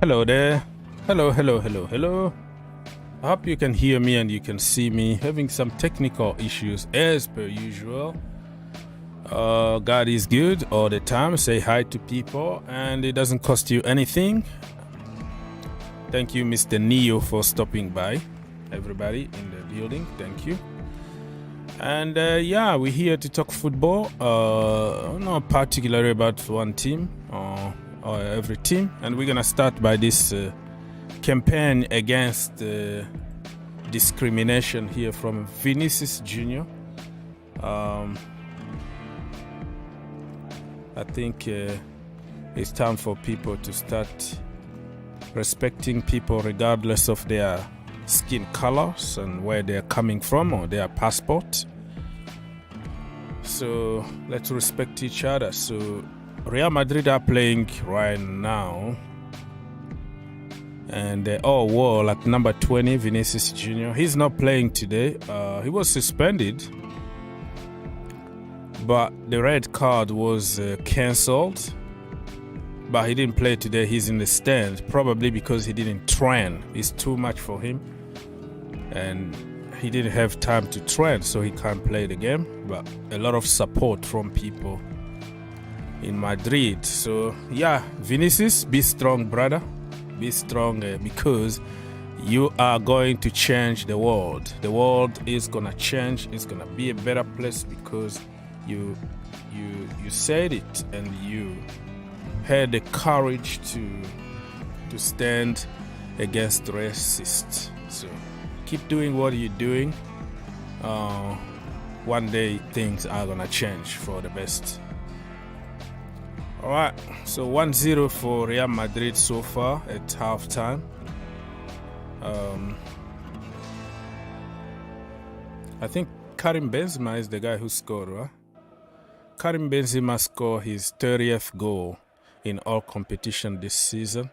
Hello there. Hello. I hope you can hear me and you can see me. Having some technical issues as per usual. God is good all the time. Say hi to people and it doesn't cost you anything. Thank you, Mr. Neo, for stopping by. Everybody in the building, thank you. And yeah, we're here to talk football. Not particularly about one team or every team. And we're gonna start by this campaign against discrimination here from Vinicius Jr. I think it's time for people to start respecting people regardless of their skin colors and where they're coming from or their passport. So let's respect each other. So Real Madrid are playing right now and they all wore like number 20, Vinicius Jr. He's not playing today. He was suspended, but the red card was cancelled. But he didn't play today. He's in the stand, probably because he didn't train. It's too much for him. And he didn't have time to train, so he can't play the game. But a lot of support from people in Madrid. So yeah, Vinicius, be strong, brother. Be strong because you are going to change the world. The world is gonna change. It's gonna be a better place because you said it and you had the courage to stand against racists. So keep doing what you're doing. One day things are gonna change for the best. All right, so 1-0 for Real Madrid so far at halftime. I think Karim Benzema is the guy who scored, right? Karim Benzema scored his 30th goal in all competition this season,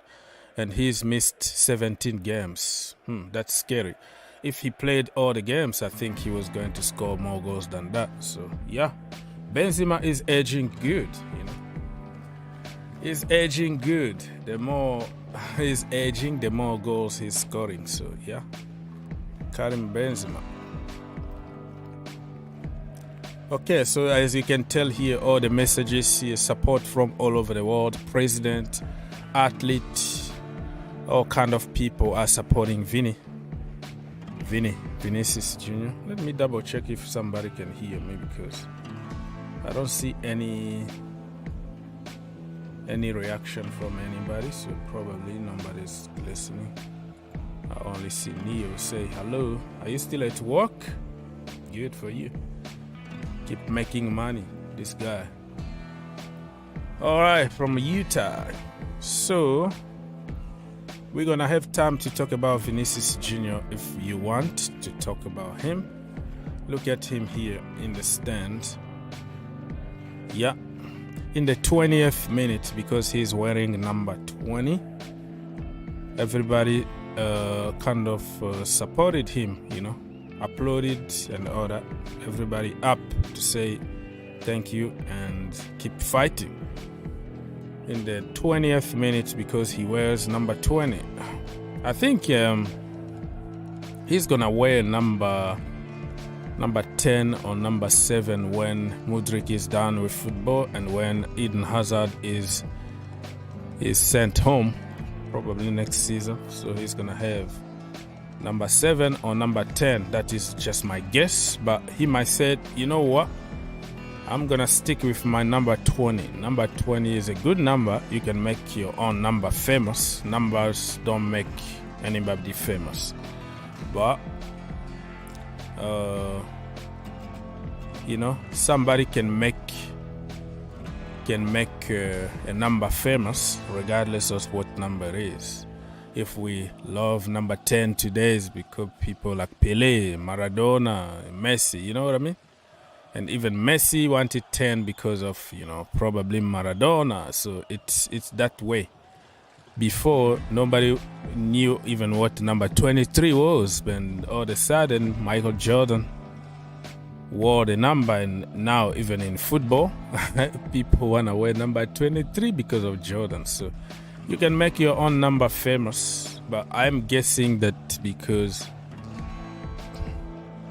and he's missed 17 games. That's scary. If he played all the games, I think he was going to score more goals than that. So yeah, Benzema is aging good, you know. He's aging good. The more he's aging, the more goals he's scoring. So yeah, Karim Benzema. Okay, so as you can tell here, all the messages here, support from all over the world. President, athlete, all kind of people are supporting Vinicius Jr. Let me double check if somebody can hear me because I don't see any reaction from anybody, so probably nobody's listening. I only see Neo say hello. Are you still at work? Good for you. Keep making money, this guy. All right, from Utah. So we're gonna have time to talk about Vinicius Jr. if you want to talk about him. Look at him here in the stand. Yeah, in the 20th minute because he's wearing number 20. Everybody kind of supported him, you know. Uploaded and all that. Everybody up to say thank you and keep fighting. In the 20th minute because he wears number 20. I think he's gonna wear number 10 or number 7 when MUDRYK is done with football and when Eden Hazard is sent home probably next season. So he's gonna have number 7 or number 10. That is just my guess, but he might say, you know what, I'm gonna stick with my number 20. Number 20 is a good number. You can make your own number famous. Numbers don't make anybody famous, but you know, somebody can make a number famous regardless of what number it is. If we love number 10 today, it's because people like Pelé, Maradona, Messi, you know what I mean? And even Messi wanted 10 because of, you know, probably Maradona. So it's that way. Before, nobody knew even what number 23 was. And all of a sudden, Michael Jordan wore the number. And now, even in football, people want to wear number 23 because of Jordan. So You can make your own number famous, but I'm guessing that because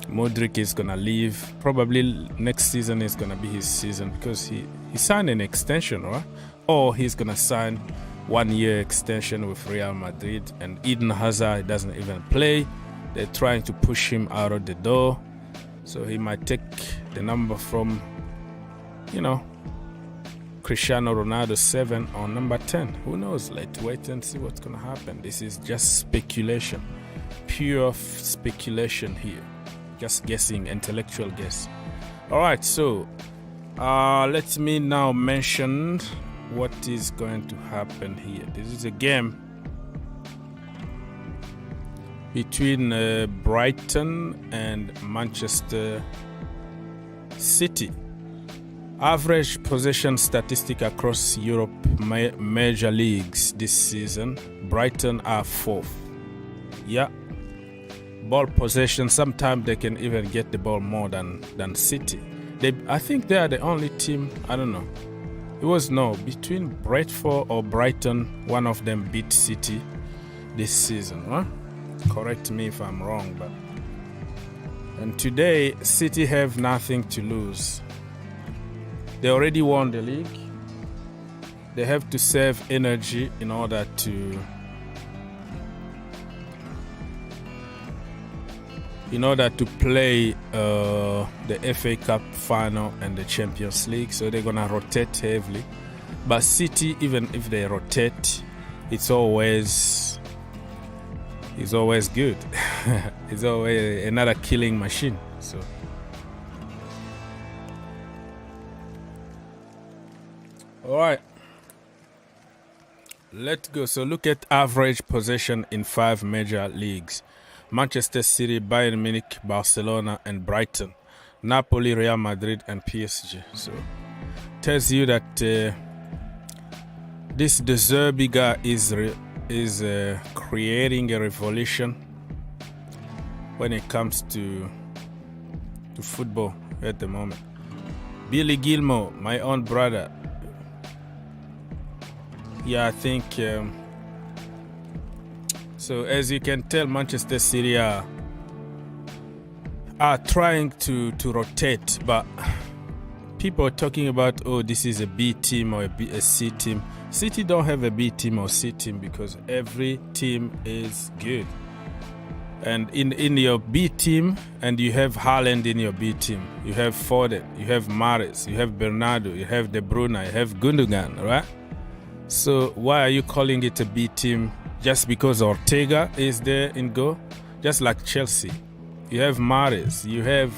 MUDRYK is gonna leave, probably next season is gonna be his season because he signed an extension, right? Or he's gonna sign 1 year extension with Real Madrid, and Eden Hazard doesn't even play. They're trying to push him out of the door, so he might take the number from, you know, Cristiano Ronaldo 7 or number 10. Who knows? Let's wait and see what's gonna happen. This is just speculation, pure speculation here. Just guessing, intellectual guess. All right, so let me now mention what is going to happen here. This is a game between Brighton and Manchester City. Average possession statistic across Europe major leagues this season. Brighton are 4th. Yeah. Ball possession, sometimes they can even get the ball more than City. I think they are the only team, I don't know. It was between Brentford or Brighton, one of them beat City this season, huh? Correct me if I'm wrong, but and today City have nothing to lose. They already won the league. They have to save energy in order to play the FA Cup final and the Champions League, so they're gonna rotate heavily. But City, even if they rotate, it's always good. It's always another killing machine. So all right, let's go. So look at average possession in 5 major leagues: Manchester City, Bayern Munich, Barcelona, and Brighton. Napoli, Real Madrid, and PSG. So tells you that this De Zerbi guy is creating a revolution when it comes to football at the moment. Billy Gilmour, my own brother. Yeah, I think so. As you can tell, Manchester City are trying to rotate, but people are talking about, oh, this is a B team or a C team. City don't have a B team or C team because every team is good. And in your B team, and you have Haaland in your B team, you have Foden, you have Mahrez, you have Bernardo, you have De Bruyne, you have Gundogan, right? So why are you calling it a B team just because Ortega is there in goal? Just like Chelsea, you have Mahrez, you have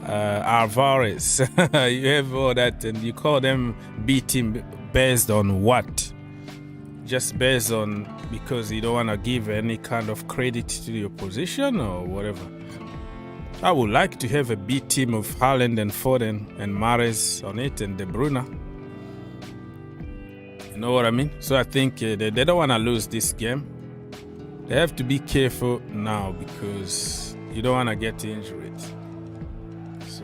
Alvarez, you have all that, and you call them B team based on what? Just based on because you don't want to give any kind of credit to your position or whatever. I would like to have a B team of Haaland and Foden and Mahrez on it and De Bruyne. You know what I mean? So I think they don't want to lose this game. They have to be careful now because you don't want to get injured. So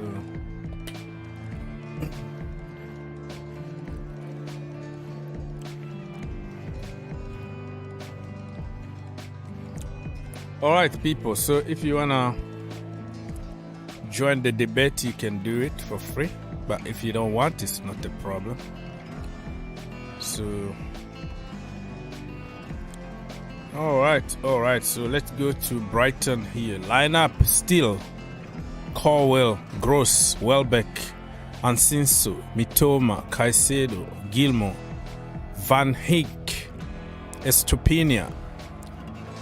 all right, people. So if you want to join the debate, you can do it for free. But if you don't want, it's not a problem. So all right, so let's go to Brighton here. Lineup still: Colwell, Gross, Welbeck, Ansinso, Mitoma, Caicedo, Gilmour, Van Heek, Estupiñán,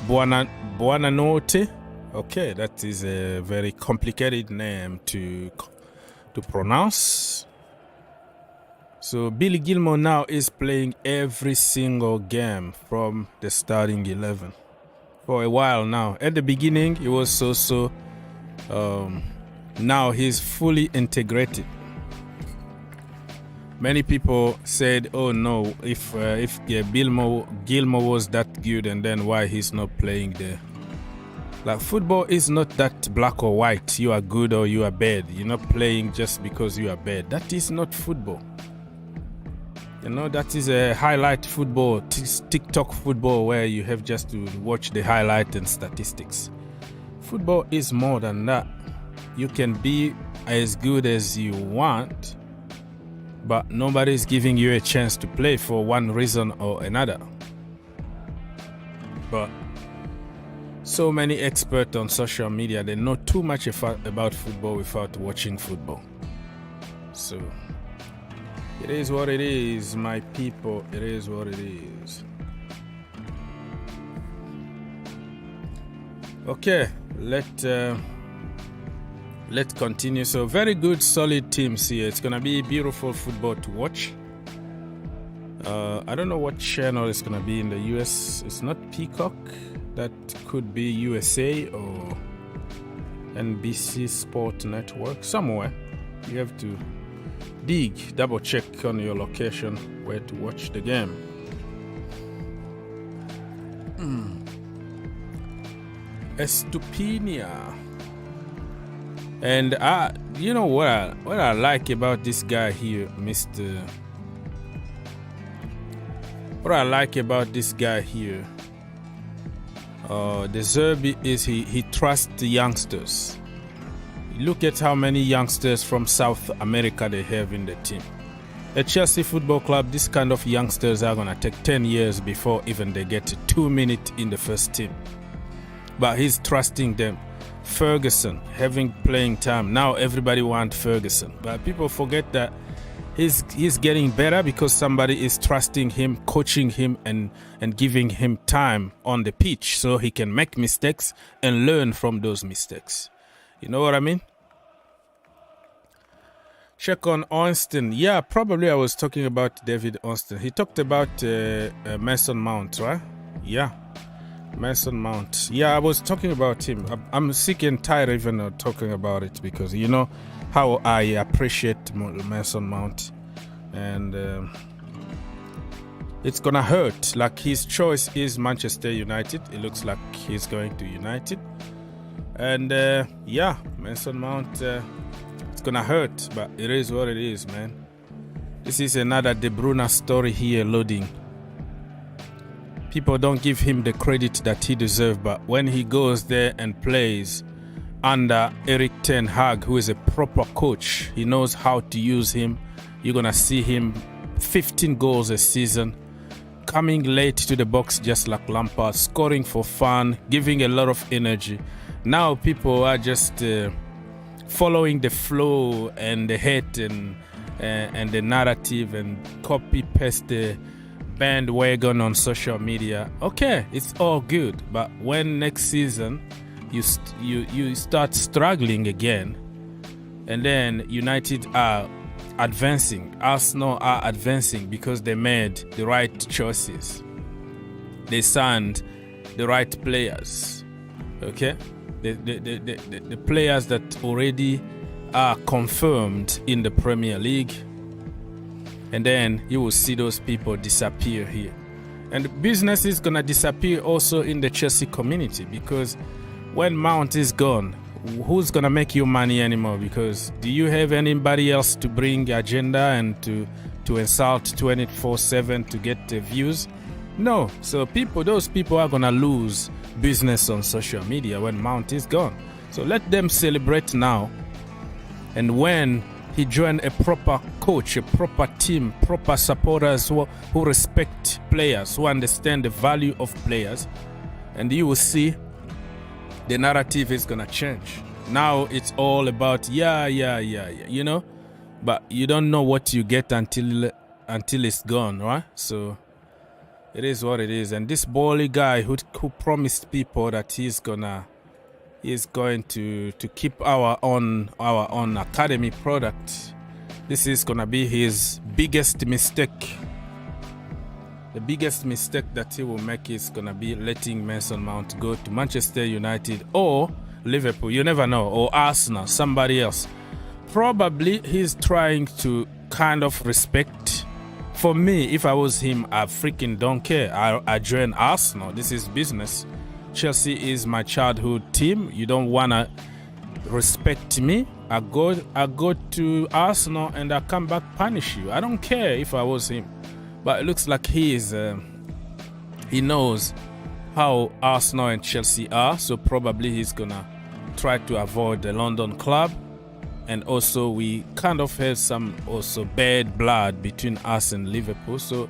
Buonanotte. Okay, that is a very complicated name to pronounce. So Billy Gilmour now is playing every single game from the starting 11 for a while now. At the beginning, it was so. Now he's fully integrated. Many people said, "Oh no, if Gilmour was that good, and then why he's not playing there?" Like, football is not that black or white. You are good or you are bad. You're not playing just because you are bad. That is not football. You know, that is a highlight football, TikTok football, where you have just to watch the highlight and statistics. Football is more than that. You can be as good as you want, but nobody is giving you a chance to play for one reason or another. But so many experts on social media, they know too much about football without watching football. So it is what it is, my people. It is what it is. Okay, let's continue. So very good, solid teams here. It's gonna be beautiful football to watch. I don't know what channel it's gonna be in the US. It's not Peacock. That could be USA or NBC Sport Network, somewhere. You have to double check on your location where to watch the game. Estupenia. And you know what I like about this guy here, Mr. What I like about this guy here, the Zerbi, is he trusts the youngsters. Look at how many youngsters from South America they have in the team. At Chelsea Football Club, this kind of youngsters are going to take 10 years before even they get 2 minutes in the first team. But he's trusting them. Ferguson having playing time. Now everybody wants Ferguson. But people forget that he's getting better because somebody is trusting him, coaching him, and giving him time on the pitch so he can make mistakes and learn from those mistakes. You know what I mean? Check on Ornstein. Yeah, probably I was talking about David Ornstein. He talked about Mason Mount, right? Yeah, Mason Mount. Yeah, I was talking about him. I'm sick and tired even of talking about it because you know how I appreciate Mason Mount. And it's gonna hurt. Like, his choice is Manchester United. It looks like he's going to United. And yeah, Mason Mount, it's gonna hurt, but it is what it is, man. This is another De Bruyne story here loading. People don't give him the credit that he deserves, but when he goes there and plays under Erik ten Hag, who is a proper coach, he knows how to use him. You're gonna see him 15 goals a season, coming late to the box just like Lampard, scoring for fun, giving a lot of energy. Now people are just following the flow and the hate and the narrative and copy paste the bandwagon on social media. Okay, it's all good, but when next season you start struggling again, and then United are advancing, Arsenal are advancing because they made the right choices. They signed the right players. Okay. The players that already are confirmed in the Premier League, and then you will see those people disappear here. And business is gonna disappear also in the Chelsea community, because when Mount is gone, who's gonna make you money anymore? Because do you have anybody else to bring agenda and to insult 24/7 to get views? No. So those people are gonna lose business on social media when Mount is gone. So let them celebrate now. And when he joined a proper coach, a proper team, proper supporters who respect players, who understand the value of players, and you will see the narrative is gonna change. Now it's all about yeah, you know, but you don't know what you get until it's gone, right? So it is what it is. And this Bowley guy who promised people that he's going to keep our own academy product, this is gonna be his biggest mistake. The biggest mistake that he will make is gonna be letting Mason Mount go to Manchester United or Liverpool. You never know, or Arsenal, somebody else. Probably he's trying to kind of respect. For me, if I was him, I freaking don't care. I join Arsenal. This is business. Chelsea is my childhood team. You don't wanna respect me, I go to Arsenal and I come back punish you. I don't care if I was him. But it looks like he knows how Arsenal and Chelsea are, so probably he's gonna try to avoid the London club. And also we kind of have some also bad blood between us and Liverpool. So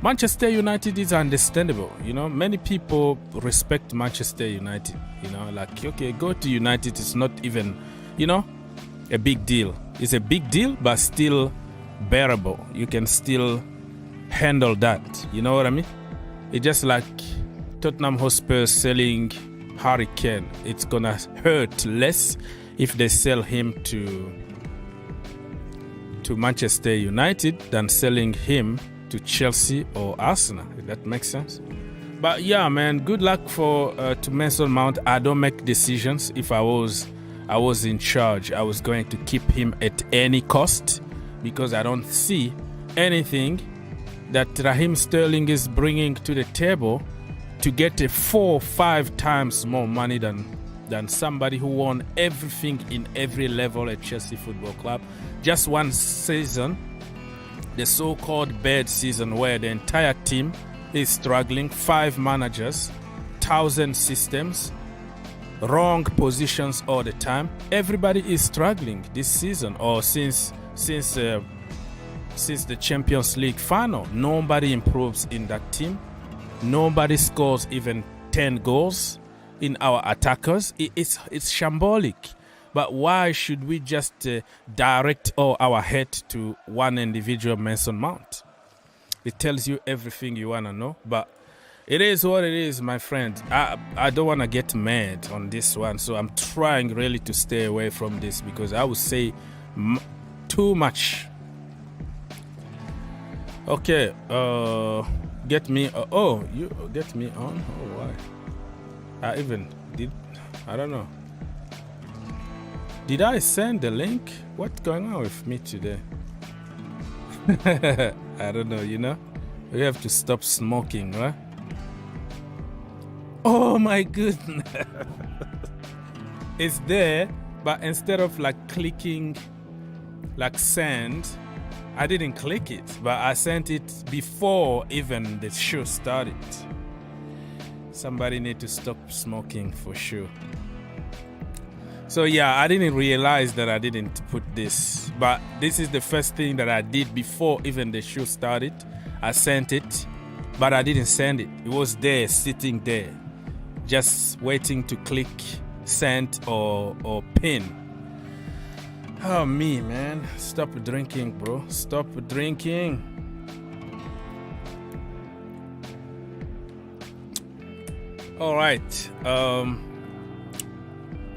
Manchester United is understandable. You know, many people respect Manchester United. You know, like, okay, go to United. It's not even, you know, a big deal. It's a big deal, but still bearable. You can still handle that. You know what I mean? It's just like Tottenham Hotspur selling Harry Kane. It's gonna hurt less if they sell him to Manchester United than selling him to Chelsea or Arsenal, if that makes sense. But yeah, man, good luck to Mason Mount. I don't make decisions. If I was in charge, I was going to keep him at any cost, because I don't see anything that Raheem Sterling is bringing to the table to get a 4 or 5 times more money than somebody who won everything in every level at Chelsea Football Club. Just one season, the so-called bad season, where the entire team is struggling, 5 managers, 1,000 systems, wrong positions all the time. Everybody is struggling this season, or since the Champions League final. Nobody improves in that team. Nobody scores even 10 goals in our attackers. It's shambolic. But why should we just direct all our head to one individual, Mason Mount? It tells you everything you want to know. But it is what it is, my friend. I don't want to get mad on this one. So I'm trying really to stay away from this, because I would say too much. Okay, get me. You get me on? Oh, why? I don't know. Did I send the link? What's going on with me today? I don't know, you know? We have to stop smoking, right? Oh my goodness. It's there, but instead of like clicking like send, I didn't click it, but I sent it before even the show started. Somebody need to stop smoking for sure. So yeah, I didn't realize that I didn't put this, but this is the first thing that I did before even the show started. I sent it, but I didn't send it. It was there, sitting there, just waiting to click send or pin. Oh, me, man. Stop drinking, bro. Stop drinking. All right.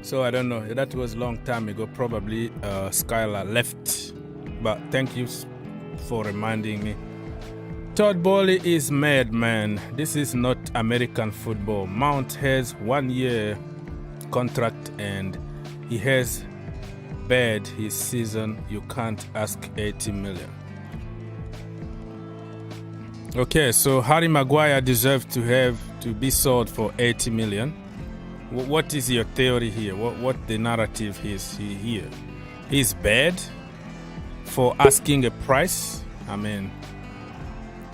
So I don't know. That was a long time ago. Probably Skylar left. But thank you for reminding me. Todd Bowley is mad, man. This is not American football. Mount has 1 year contract and he has bad his season. You can't ask 80 million. Okay, so Harry Maguire deserves to be sold for 80 million. What is your theory here? What the narrative is here? He's bad for asking a price? I mean,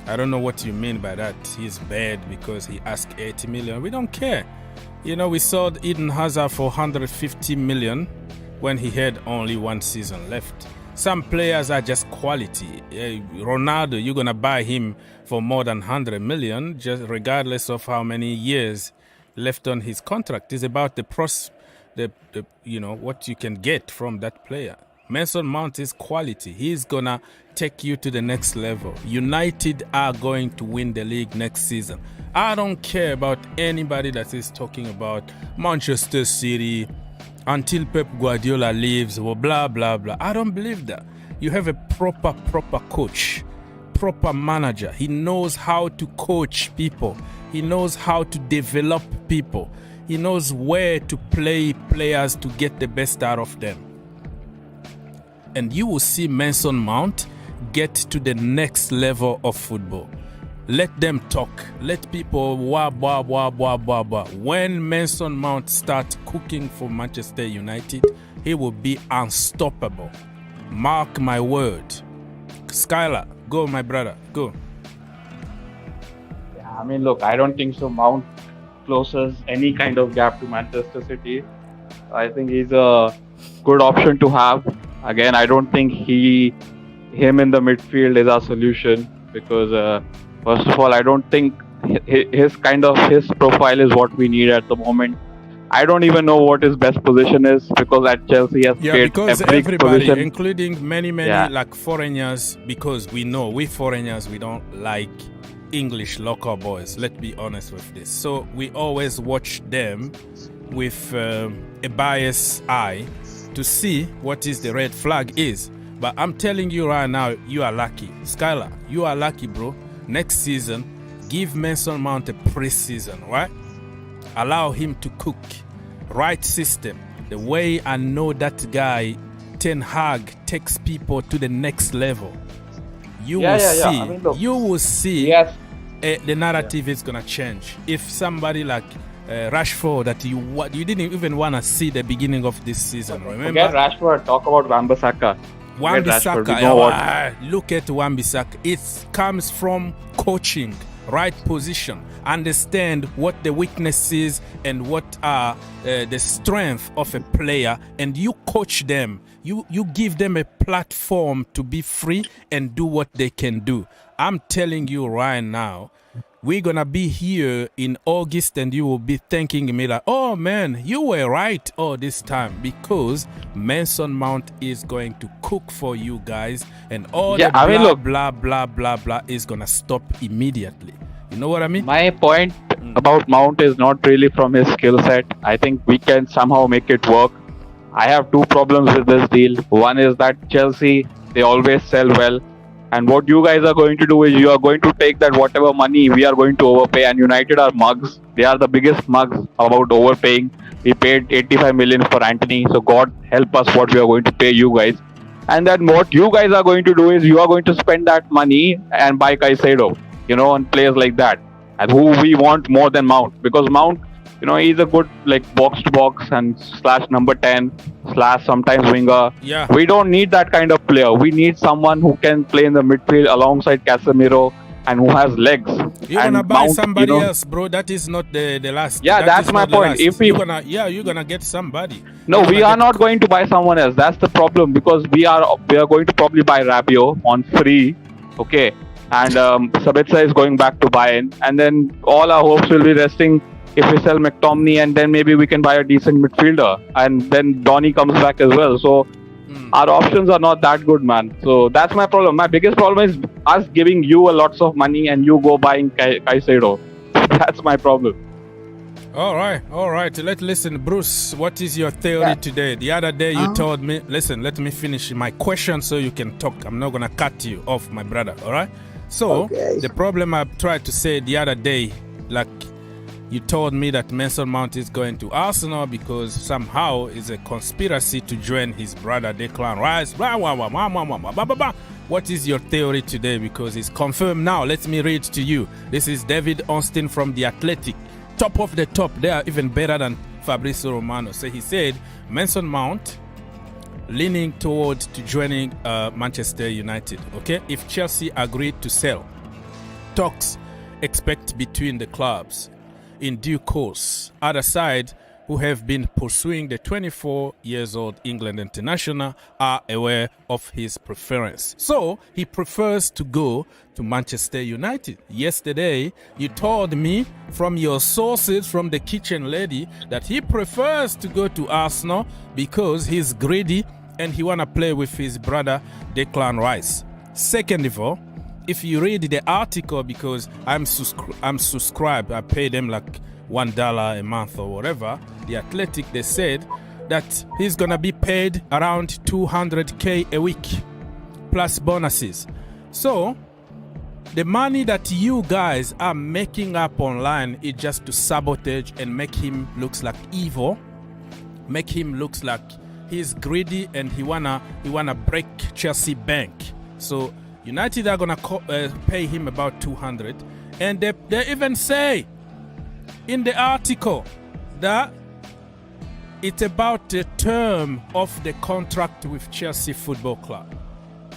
I don't know what you mean by that. He's bad because he asked 80 million. We don't care. You know, we sold Eden Hazard for 150 million when he had only 1 season left. Some players are just quality. Ronaldo, you're gonna buy him for more than 100 million, just regardless of how many years left on his contract. It's about the you know, what you can get from that player. Mason Mount is quality. He's gonna take you to the next level. United are going to win the league next season. I don't care about anybody that is talking about Manchester City until Pep Guardiola leaves or blah blah blah. I don't believe that. You have a proper coach, proper manager. He knows how to coach people. He knows how to develop people. He knows where to play players to get the best out of them. And you will see Mason Mount get to the next level of football. Let them talk. Let people wah, wah, wah, wah, wah, wah. When Mason Mount starts cooking for Manchester United, he will be unstoppable. Mark my word. Skylar, go, my brother, go. I mean, look, I don't think so. Mount closes any kind of gap to Manchester City. I think he's a good option to have. Again, I don't think him in the midfield is our solution because first of all, I don't think his profile is what we need at the moment. I don't even know what his best position is because at Chelsea he has played because every everybody, position. including many like foreigners, because we know we foreigners, we don't like English local boys. Let's be honest with this. So we always watch them with a biased eye to see what is the red flag is. But I'm telling you right now, you are lucky. Skylar, you are lucky, bro. Next season, give Mason Mount a pre-season, right? Allow him to cook. Right system. The way I know that guy, Ten Hag, takes people to the next level. You will see. I mean, look, you will see. Yes. The narrative is gonna change. If somebody like Rashford that you didn't even want to see the beginning of this season, remember? Forget Rashford. Talk about Wan-Bissaka. Wan-Bissaka, look at Wan-Bissaka. It comes from coaching, right position, understand what the weakness is and what are the strength of a player, and you coach them. You give them a platform to be free and do what they can do. I'm telling you right now, we're gonna be here in August and you will be thanking me like, oh man, you were right all this time, because Mason Mount is going to cook for you guys, and all the blah blah blah is gonna stop immediately. You know what I mean? My point about Mount is not really from his skill set. I think we can somehow make it work. I have two problems with this deal. One is that Chelsea, they always sell well. And what you guys are going to do is you are going to take that whatever money we are going to overpay, and United are mugs. They are the biggest mugs about overpaying. We paid 85 million for Anthony, so God help us what we are going to pay you guys. And then what you guys are going to do is you are going to spend that money and buy Caicedo, and players like that, and who we want more than Mount, because Mount, he's a good box to box and / number 10 / sometimes winger. Yeah. We don't need that kind of player. We need someone who can play in the midfield alongside Casemiro and who has legs. You're gonna buy somebody else, bro. That is not the last. Yeah, that's my point. If you're gonna get somebody. No, we are not going to buy someone else. That's the problem, because we are going to probably buy Rabiot on free. Okay. And Sabitzer is going back to Bayern, and then all our hopes will be resting if we sell McTominay, and then maybe we can buy a decent midfielder, and then Donny comes back as well. So our options are not that good, man. So that's my problem. My biggest problem is us giving you a lots of money and you go buying Caicedo. That's my problem. All right. Let's listen, Bruce. What is your theory today? The other day you told me. Listen, let me finish my question so you can talk. I'm not gonna cut you off, my brother. All right. So the problem I tried to say the other day, you told me that Mason Mount is going to Arsenal because somehow it's a conspiracy to join his brother Declan Rice. Blah, blah, blah, blah, blah, blah, blah, blah, blah. What is your theory today? Because it's confirmed now. Let me read to you. This is David Austin from The Athletic. Top of the top. They are even better than Fabrizio Romano. So he said Mason Mount leaning towards to joining Manchester United. Okay, if Chelsea agreed to sell, talks expect between the clubs in due course. Other side, who have been pursuing the 24-year-old England international, are aware of his preference. So he prefers to go to Manchester United. Yesterday, you told me from your sources, from the kitchen lady, that he prefers to go to Arsenal because he's greedy and he want to play with his brother Declan Rice. Second of all, if you read the article, because I'm subscribed, I pay them like $1 a month or whatever. The Athletic, they said that he's gonna be paid around 200k a week plus bonuses. So the money that you guys are making up online is just to sabotage and make him looks like evil, make him looks like he's greedy and he wanna break Chelsea bank. So United are gonna pay him about 200, and they even say in the article that it's about the term of the contract with Chelsea Football Club.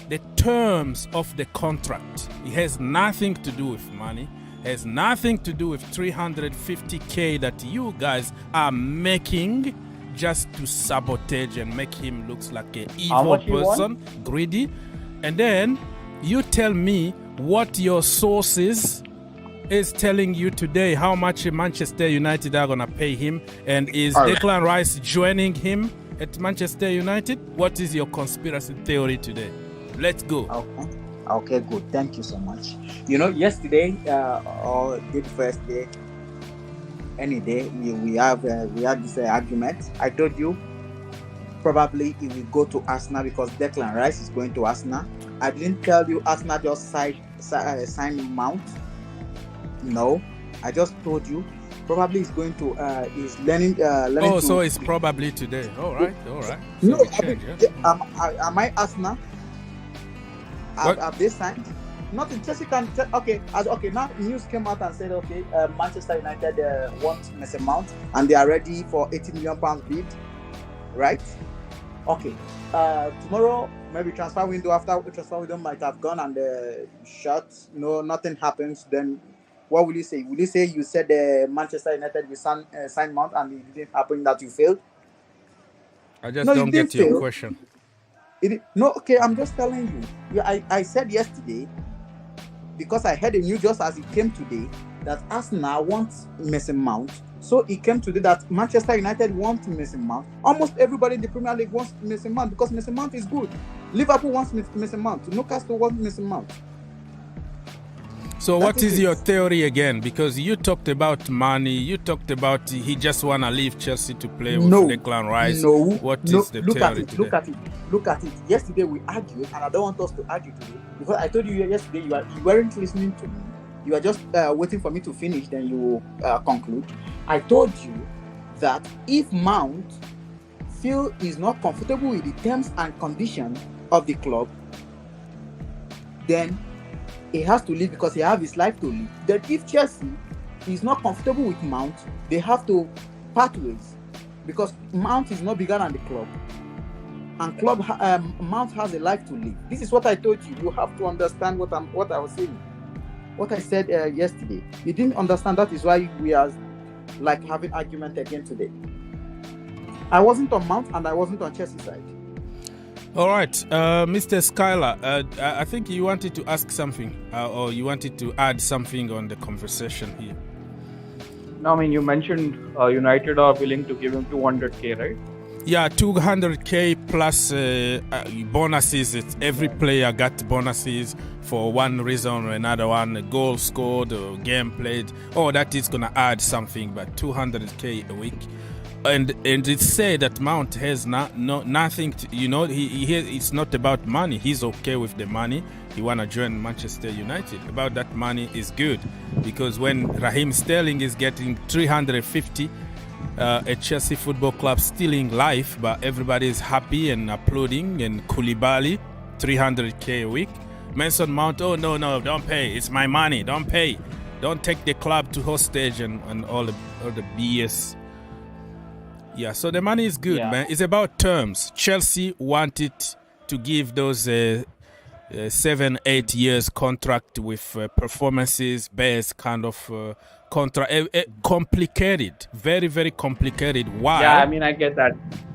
The terms of the contract. It has nothing to do with money. has nothing to do with 350K that you guys are making just to sabotage and make him look like an evil person, greedy. And then you tell me what your sources is telling you today, how much Manchester United are going to pay him, and is Declan Rice joining him at Manchester United? What is your conspiracy theory today? Let's go. Okay, good. Thank you so much. You know, yesterday or the first day, any day, we had this argument. I told you probably he will go to Arsenal because Declan Rice is going to Arsenal. I didn't tell you Arsenal just signed Mount. No, I just told you probably he's going to he's learning. Oh, so it's probably today. All right. So no, am I Arsenal? Have they signed? Nothing. Chelsea can. Okay, now news came out and said Manchester United want Mason Mount and they are ready for £80 million bid, right? Okay. Tomorrow maybe transfer window, after transfer window might have gone and shut. No, nothing happens. Then what will you say? Will you say you said Manchester United will sign Mount and it didn't happen, that you failed? I just don't get your question. Okay, I'm just telling you. I said yesterday, because I heard a news just as it came today, that Arsenal wants Mason Mount. So it came today that Manchester United wants Mason Mount. Almost everybody in the Premier League wants Mason Mount because Mason Mount is good. Liverpool wants Mason Mount. Newcastle wants Mason Mount. So what is your theory again? Because you talked about money. You talked about he just want to leave Chelsea to play with Declan Rice. What is the theory today? Look at it. Yesterday we argued, and I don't want us to argue today because I told you yesterday you weren't listening to me. You are just waiting for me to finish, then you conclude. I told you that if Mount is not comfortable with the terms and conditions of the club, then he has to leave because he has his life to live. Then if Chelsea is not comfortable with Mount, they have to part ways because Mount is not bigger than the club. And Mount has a life to live. This is what I told you. You have to understand what I was saying. What I said yesterday. You didn't understand. That is why we are like having argument again today. I wasn't on Mount and I wasn't on Chelsea side. All right, Mr. Skylar, I think you wanted to ask something or you wanted to add something on the conversation here. No, I mean, you mentioned United are willing to give him 200K, right? Yeah, 200K plus bonuses. Every player got bonuses for one reason or another one. A goal scored or game played. Oh, that is going to add something, but 200K a week. And it's said that Mount has nothing to, it's not about money. He's okay with the money. He want to join Manchester United. About that money is good because when Raheem Sterling is getting 350 at Chelsea Football Club stealing life, but everybody is happy and applauding, and Koulibaly 300K a week. Mason Mount, oh no, don't pay. It's my money. Don't pay. Don't take the club to hostage and all the BS. Yeah, so the money is good, man. It's about terms. Chelsea wanted to give those 7-8 years contract with performances based kind of contract. Complicated, very, very complicated. Why? Yeah, I mean, I get that.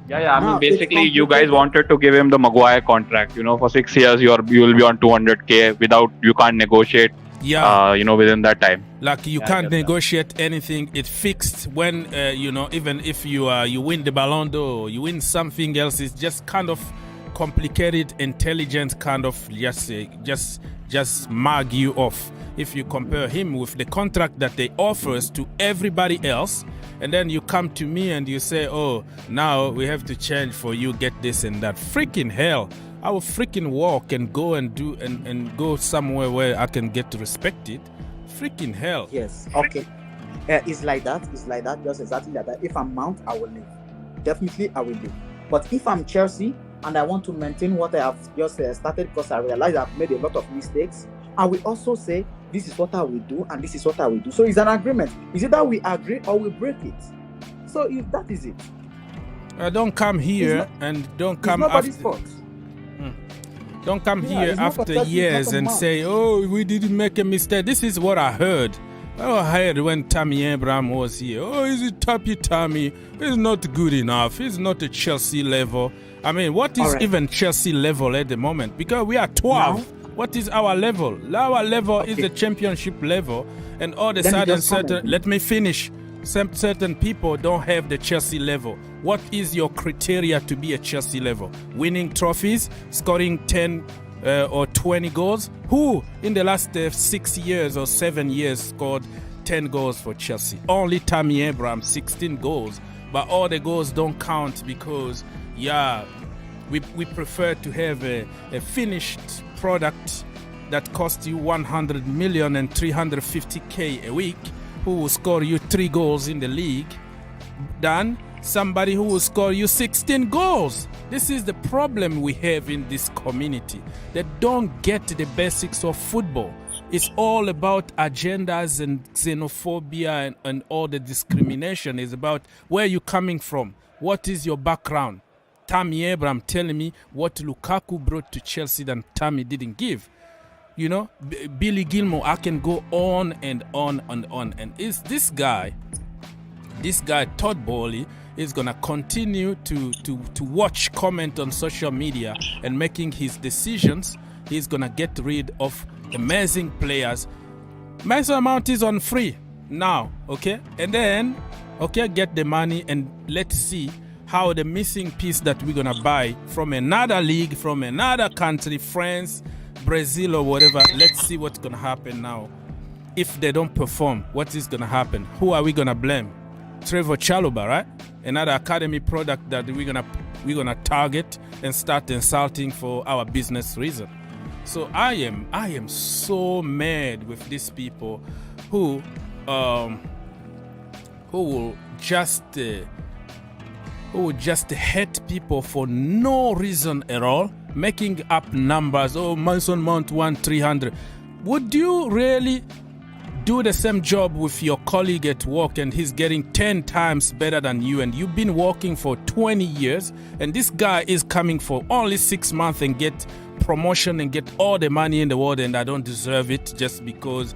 Yeah. I mean, basically, you guys wanted to give him the Maguire contract. For 6 years, you will be on 200K you can't negotiate. Yeah, within that time. Like you can't negotiate anything. It's fixed when even if you win the Ballon d'Or, you win something else. It's just kind of complicated, intelligent kind of just mug you off. If you compare him with the contract that they offers to everybody else, and then you come to me and you say, oh, now we have to change for you, get this and that. Freaking hell. I will freaking walk and go and do and go somewhere where I can get respected. Freaking hell. Yes. Okay. It's like that. Just exactly like that. If I'm Mount, I will leave. Definitely, I will leave. But if I'm Chelsea and I want to maintain what I have just started because I realize I've made a lot of mistakes, I will also say this is what I will do and this is what I will do. So it's an agreement. Is it that we agree or we break it? So if that is it. Don't come here and don't come nobody's after. fault. Don't come here after years and say, oh, we didn't make a mistake. This is what I heard. I heard when Tammy Abraham was here. Oh, is it Tammy? He's not good enough. He's not a Chelsea level. I mean, what is even Chelsea level at the moment? Because we are 12. Now, what is our level? Our level is the championship level. And all the certain, let me finish. Certain people don't have the Chelsea level. What is your criteria to be a Chelsea level? Winning trophies? Scoring 10 or 20 goals? Who in the last 6 years or 7 years scored 10 goals for Chelsea? Only Tammy Abraham, 16 goals. But all the goals don't count because, yeah, we prefer to have a finished product that costs you 100 million and 350k a week, who will score you 3 goals in the league, than somebody who will score you 16 goals. This is the problem we have in this community. They don't get the basics of football. It's all about agendas and xenophobia and all the discrimination. Is about where you're coming from. What is your background? Tammy Abraham telling me what Lukaku brought to Chelsea that Tammy didn't give. You know, Billy Gilmore, I can go on and on and on. And is this guy, Todd Bowley, is going to continue to watch, comment on social media and making his decisions. He's going to get rid of amazing players. Mason Mount is on free now, okay? And then, okay, get the money and let's see how the missing piece that we're going to buy from another league, from another country, France, Brazil or whatever, let's see what's going to happen now. If they don't perform, what is going to happen? Who are we going to blame? Trevor Chalobah, right? Another academy product that we're gonna target and start insulting for our business reason. So I am so mad with these people who will just hate people for no reason at all, making up numbers. Oh, Mason Mount won 300. Would you really do the same job with your colleague at work and he's getting 10 times better than you, and you've been working for 20 years and this guy is coming for only 6 months and get promotion and get all the money in the world, and I don't deserve it just because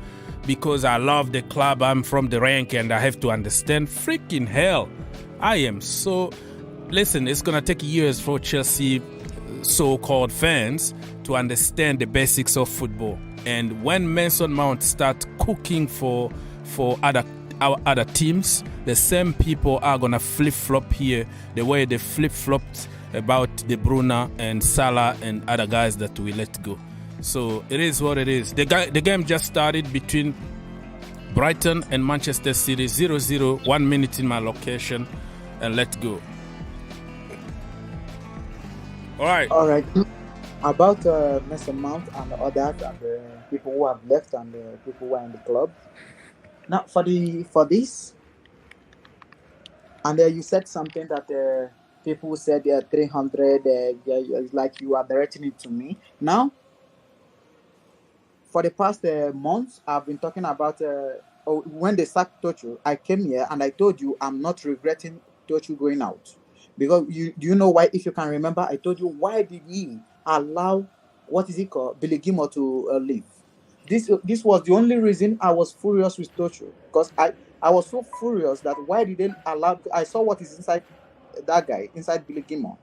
I love the club, I'm from the rank and I have to understand? Freaking hell. I am so... Listen, it's going to take years for Chelsea so-called fans to understand the basics of football. And when Mason Mount starts cooking for our other teams, the same people are going to flip-flop here the way they flip-flopped about De Bruyne and Salah and other guys that we let go. So it is what it is. The game just started between Brighton and Manchester City, 0-0, 1 minute in my location, and let's go. All right. About Mason Mount and others and the people who have left and the people who are in the club. Now, for this, and you said something that people said 300, like you are directing it to me. Now, for the past months, I've been talking about when they sacked Tocho, I came here and I told you I'm not regretting Tocho going out. Because do you know why? If you can remember, I told you why did he allow Billy Gilmore to leave. This was the only reason I was furious with Tocho, because I was so furious that why did they allow? I saw what is inside that guy, inside Billy Gilmore.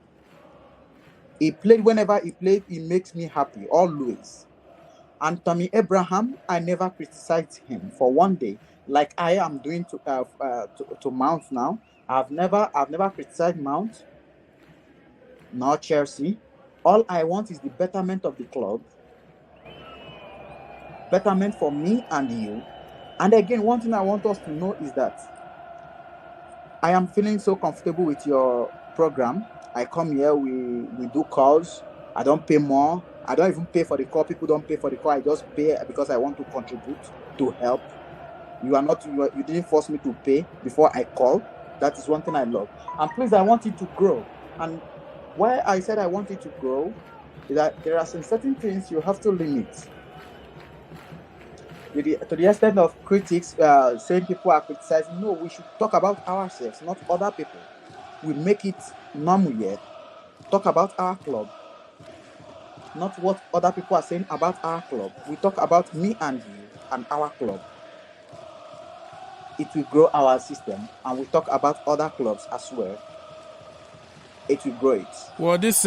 He played whenever he played, he makes me happy always. And Tammy Abraham, I never criticized him for one day, like I am doing to Mount now. I've never criticized Mount, nor Chelsea. All I want is the betterment of the club, betterment for me and you. And again, one thing I want us to know is that I am feeling so comfortable with your program. I come here, we do calls. I don't pay more. I don't even pay for the call. People don't pay for the call. I just pay because I want to contribute, to help. You didn't force me to pay before I call. That is one thing I love. And please, I want it to grow. And why I said I want it to grow is that there are some certain things you have to limit. To the extent of critics saying people are criticizing, no, we should talk about ourselves, not other people. We make it normal here. Talk about our club, not what other people are saying about our club. We talk about me and you and our club. it will grow our system, and we talk about other clubs as well, it will grow it. Well, this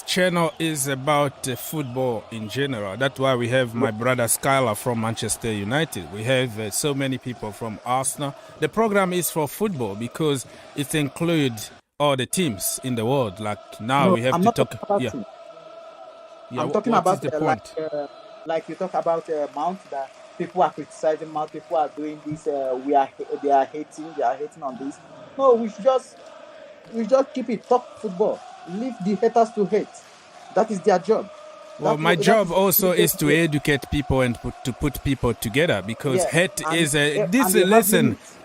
channel is about football in general. That's why we have my brother Skylar from Manchester United. We have so many people from Arsenal. The program is for football because it includes all the teams in the world. Like now we have to talk. I'm talking about the point. Like you talk about Mount, that people are criticizing Mount. People are doing this. They are hating on this. No, we just keep it talk football. Leave the haters to hate. That is their job. Well, my job also is to educate people and to put people together, because hate is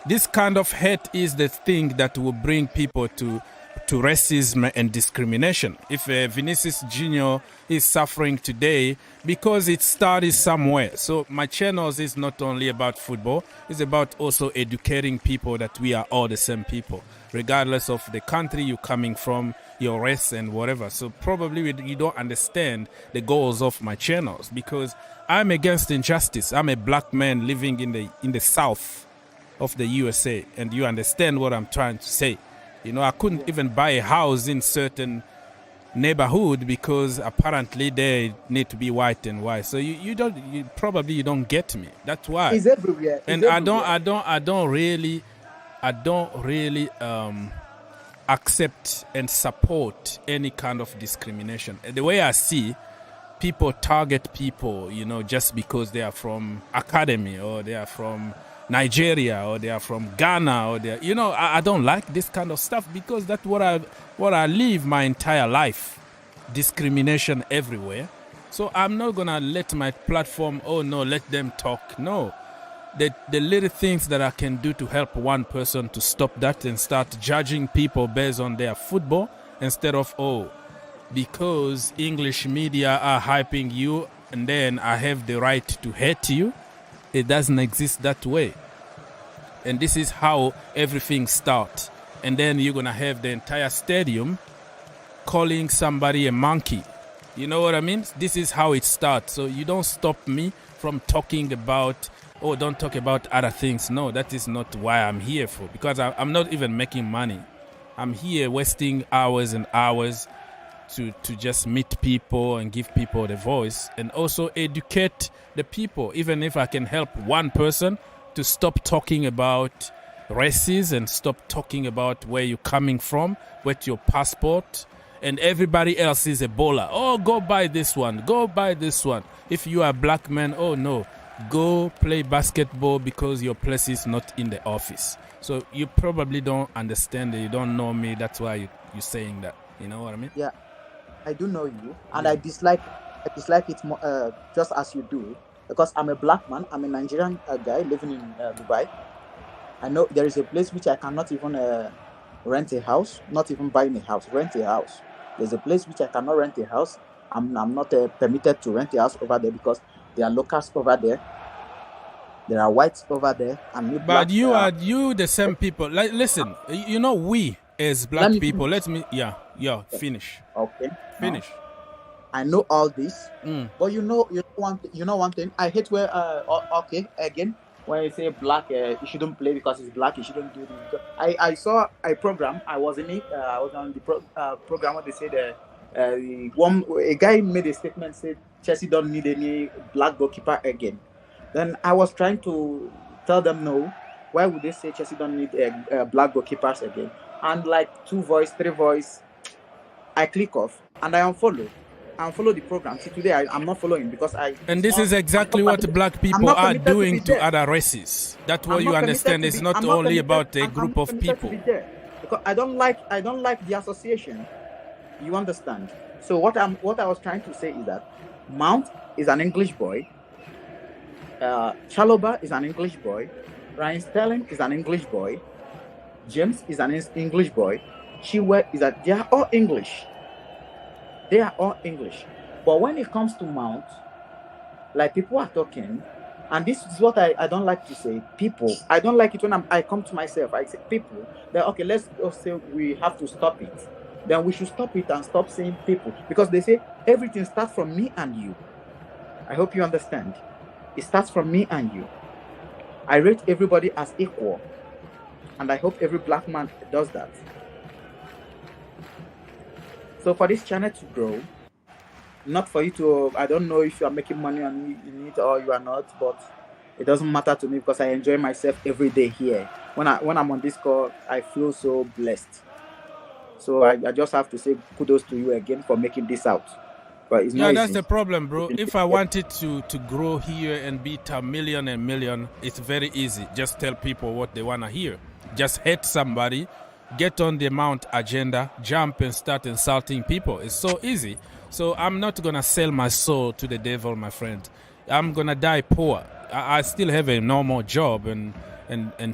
this kind of hate is the thing that will bring people to racism and discrimination. If Vinicius Jr. is suffering today because it started somewhere. So my channels is not only about football, it's about also educating people that we are all the same people, regardless of the country you're coming from, your race and whatever. So probably you don't understand the goals of my channels, because I'm against injustice. I'm a black man living in the south of the USA, and you understand what I'm trying to say. You know, I couldn't even buy a house in certain neighborhood because apparently they need to be white and white. So you probably don't get me. That's why. It's everywhere. And I don't really accept and support any kind of discrimination. The way I see, people target people, you know, just because they are from academy or they are from Nigeria or they are from Ghana or they, you know, I don't like this kind of stuff, because that's what I live my entire life. Discrimination everywhere. So I'm not gonna let my platform, oh no, let them talk. No. The little things that I can do to help one person to stop that and start judging people based on their football, instead of, oh, because English media are hyping you and then I have the right to hate you. It doesn't exist that way. And this is how everything starts. And then you're going to have the entire stadium calling somebody a monkey. You know what I mean? This is how it starts. So you don't stop me from talking about, oh, don't talk about other things. No, that is not why I'm here for. Because I'm not even making money. I'm here wasting hours and hours to just meet people and give people the voice, and also educate the people. Even if I can help one person to stop talking about races and stop talking about where you're coming from, what's your passport, and everybody else is a bowler. Oh, go buy this one. Go buy this one. If you are a black man, oh no, go play basketball because your place is not in the office. So you probably don't understand it. You don't know me. That's why you're saying that. You know what I mean? Yeah. I do know you, and I dislike it more, just as you do, because I'm a black man. I'm a Nigerian guy living in Dubai. I know there is a place which I cannot even rent a house, not even buy a house, rent a house. There's a place which I cannot rent a house. I'm not permitted to rent a house over there because there are locals over there. There are whites over there, and but you are the same people. Like, listen, you know, we as black people. Finish. Okay. Finish. I know all this, but you know one thing. I hate where again, when you say black, you shouldn't play because it's black. You shouldn't do this. I saw a program. I was in it. I was on the program where they said a guy made a statement, said Chelsea don't need any black goalkeeper again. Then I was trying to tell them no. Why would they say Chelsea don't need black goalkeepers again? And like 2 voice, 3 voice, I click off and I unfollow. I unfollow the program. See, today I'm not following because And this is exactly what black people are doing to other races. That's what you understand. It's not only about a group of people. Because I don't like the association. You understand? So what I was trying to say is that Mount is an English boy. Chalobah is an English boy. Ryan Sterling is an English boy. James is an English boy. Chiwe is that they are all English. They are all English. But when it comes to Mount, like people are talking, and this is what I don't like to say, people. I don't like it when I come to myself. I say people. Then okay, let's say we have to stop it. Then we should stop it and stop saying people, because they say everything starts from me and you. I hope you understand. It starts from me and you. I rate everybody as equal, and I hope every black man does that. So for this channel to grow, not for you to, I don't know if you are making money on it or you are not, but it doesn't matter to me because I enjoy myself every day here. When I'm on this call, I feel so blessed. So I just have to say kudos to you again for making this out. But it's not that's easy. the problem, bro. If I wanted to grow here and beat a million, it's very easy. Just tell people what they want to hear. Just hate somebody, get on the Mount agenda, jump and start insulting people. It's so easy. So I'm not going to sell my soul to the devil, my friend. I'm going to die poor. I still have a normal job and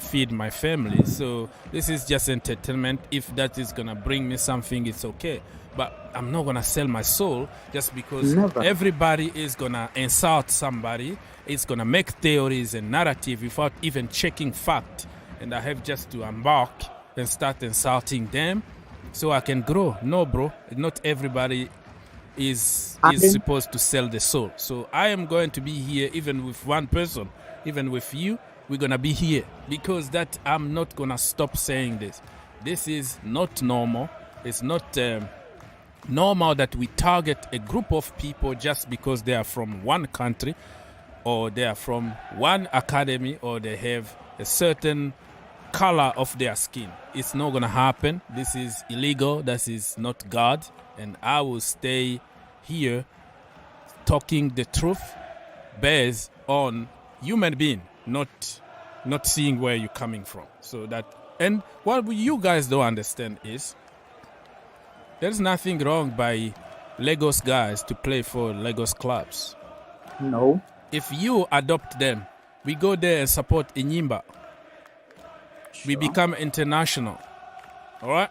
feed my family. So this is just entertainment. If that is going to bring me something, it's okay. But I'm not going to sell my soul just because everybody is going to insult somebody. It's going to make theories and narrative without even checking fact. And I have just to embark and start insulting them so I can grow. No, bro. Not everybody is supposed to sell the soul. So I am going to be here even with one person, even with you. We're going to be here because that I'm not going to stop saying this. This is not normal. It's not normal that we target a group of people just because they are from one country or they are from one academy or they have a certain color of their skin. It's not going to happen. This is illegal. This is not God. And I will stay here talking the truth based on human being, not seeing where you're coming from. So that, and what you guys don't understand is there's nothing wrong by Lagos guys to play for Lagos clubs. No. If you adopt them, we go there and support Inyimba. Sure. We become international. All right?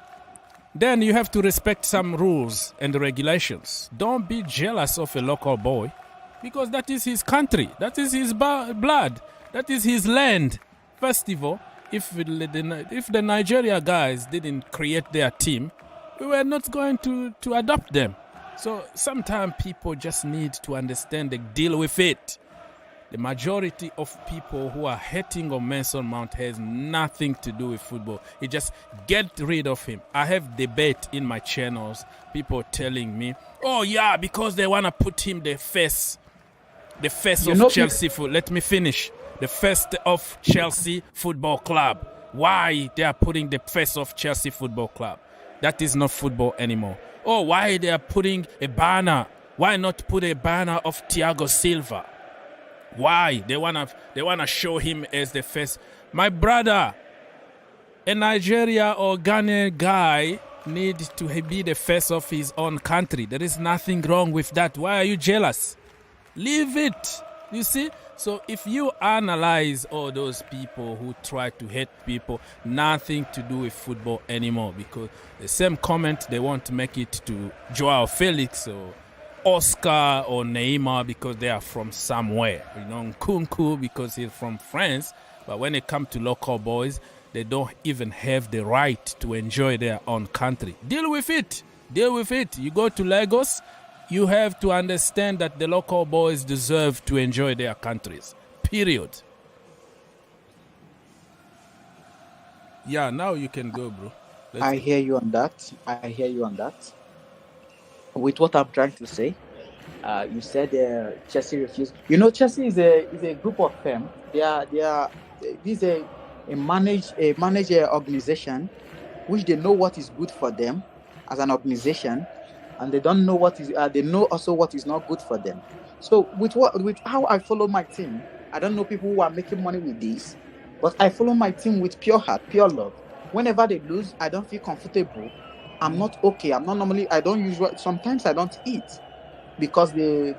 Then you have to respect some rules and regulations. Don't be jealous of a local boy because that is his country. That is his blood. That is his land. First of all, if the Nigeria guys didn't create their team, we were not going to adopt them. So sometimes people just need to understand and deal with it. The majority of people who are hating on Mason Mount has nothing to do with football. You just get rid of him. I have debate in my channels. People telling me, oh yeah, because they want to put him the face of Chelsea. Let me finish. The face of Chelsea Football Club. Why they are putting the face of Chelsea Football Club? That is not football anymore. Oh, why they are putting a banner? Why not put a banner of Thiago Silva? Why? They wanna show him as the face. My brother, a Nigeria or Ghanaian guy needs to be the face of his own country. There is nothing wrong with that. Why are you jealous? Leave it. You see? So if you analyze all those people who try to hate people, nothing to do with football anymore, because the same comment they want to make it to Joao Felix or Oscar or Neymar because they are from somewhere. You know, Nkunku because he's from France. But when it comes to local boys, they don't even have the right to enjoy their own country. Deal with it. Deal with it. You go to Lagos, you have to understand that the local boys deserve to enjoy their countries. Period. Yeah, now you can go, bro. I hear you on that. With what I'm trying to say, you said Chelsea refused. You know, Chelsea is a group of them. This is a manager organization, which they know what is good for them as an organization, and they don't know what is. They know also what is not good for them. So with how I follow my team, I don't know people who are making money with this, but I follow my team with pure heart, pure love. Whenever they lose, I don't feel comfortable. I'm not okay. I'm not normally. I don't usually. Sometimes I don't eat because they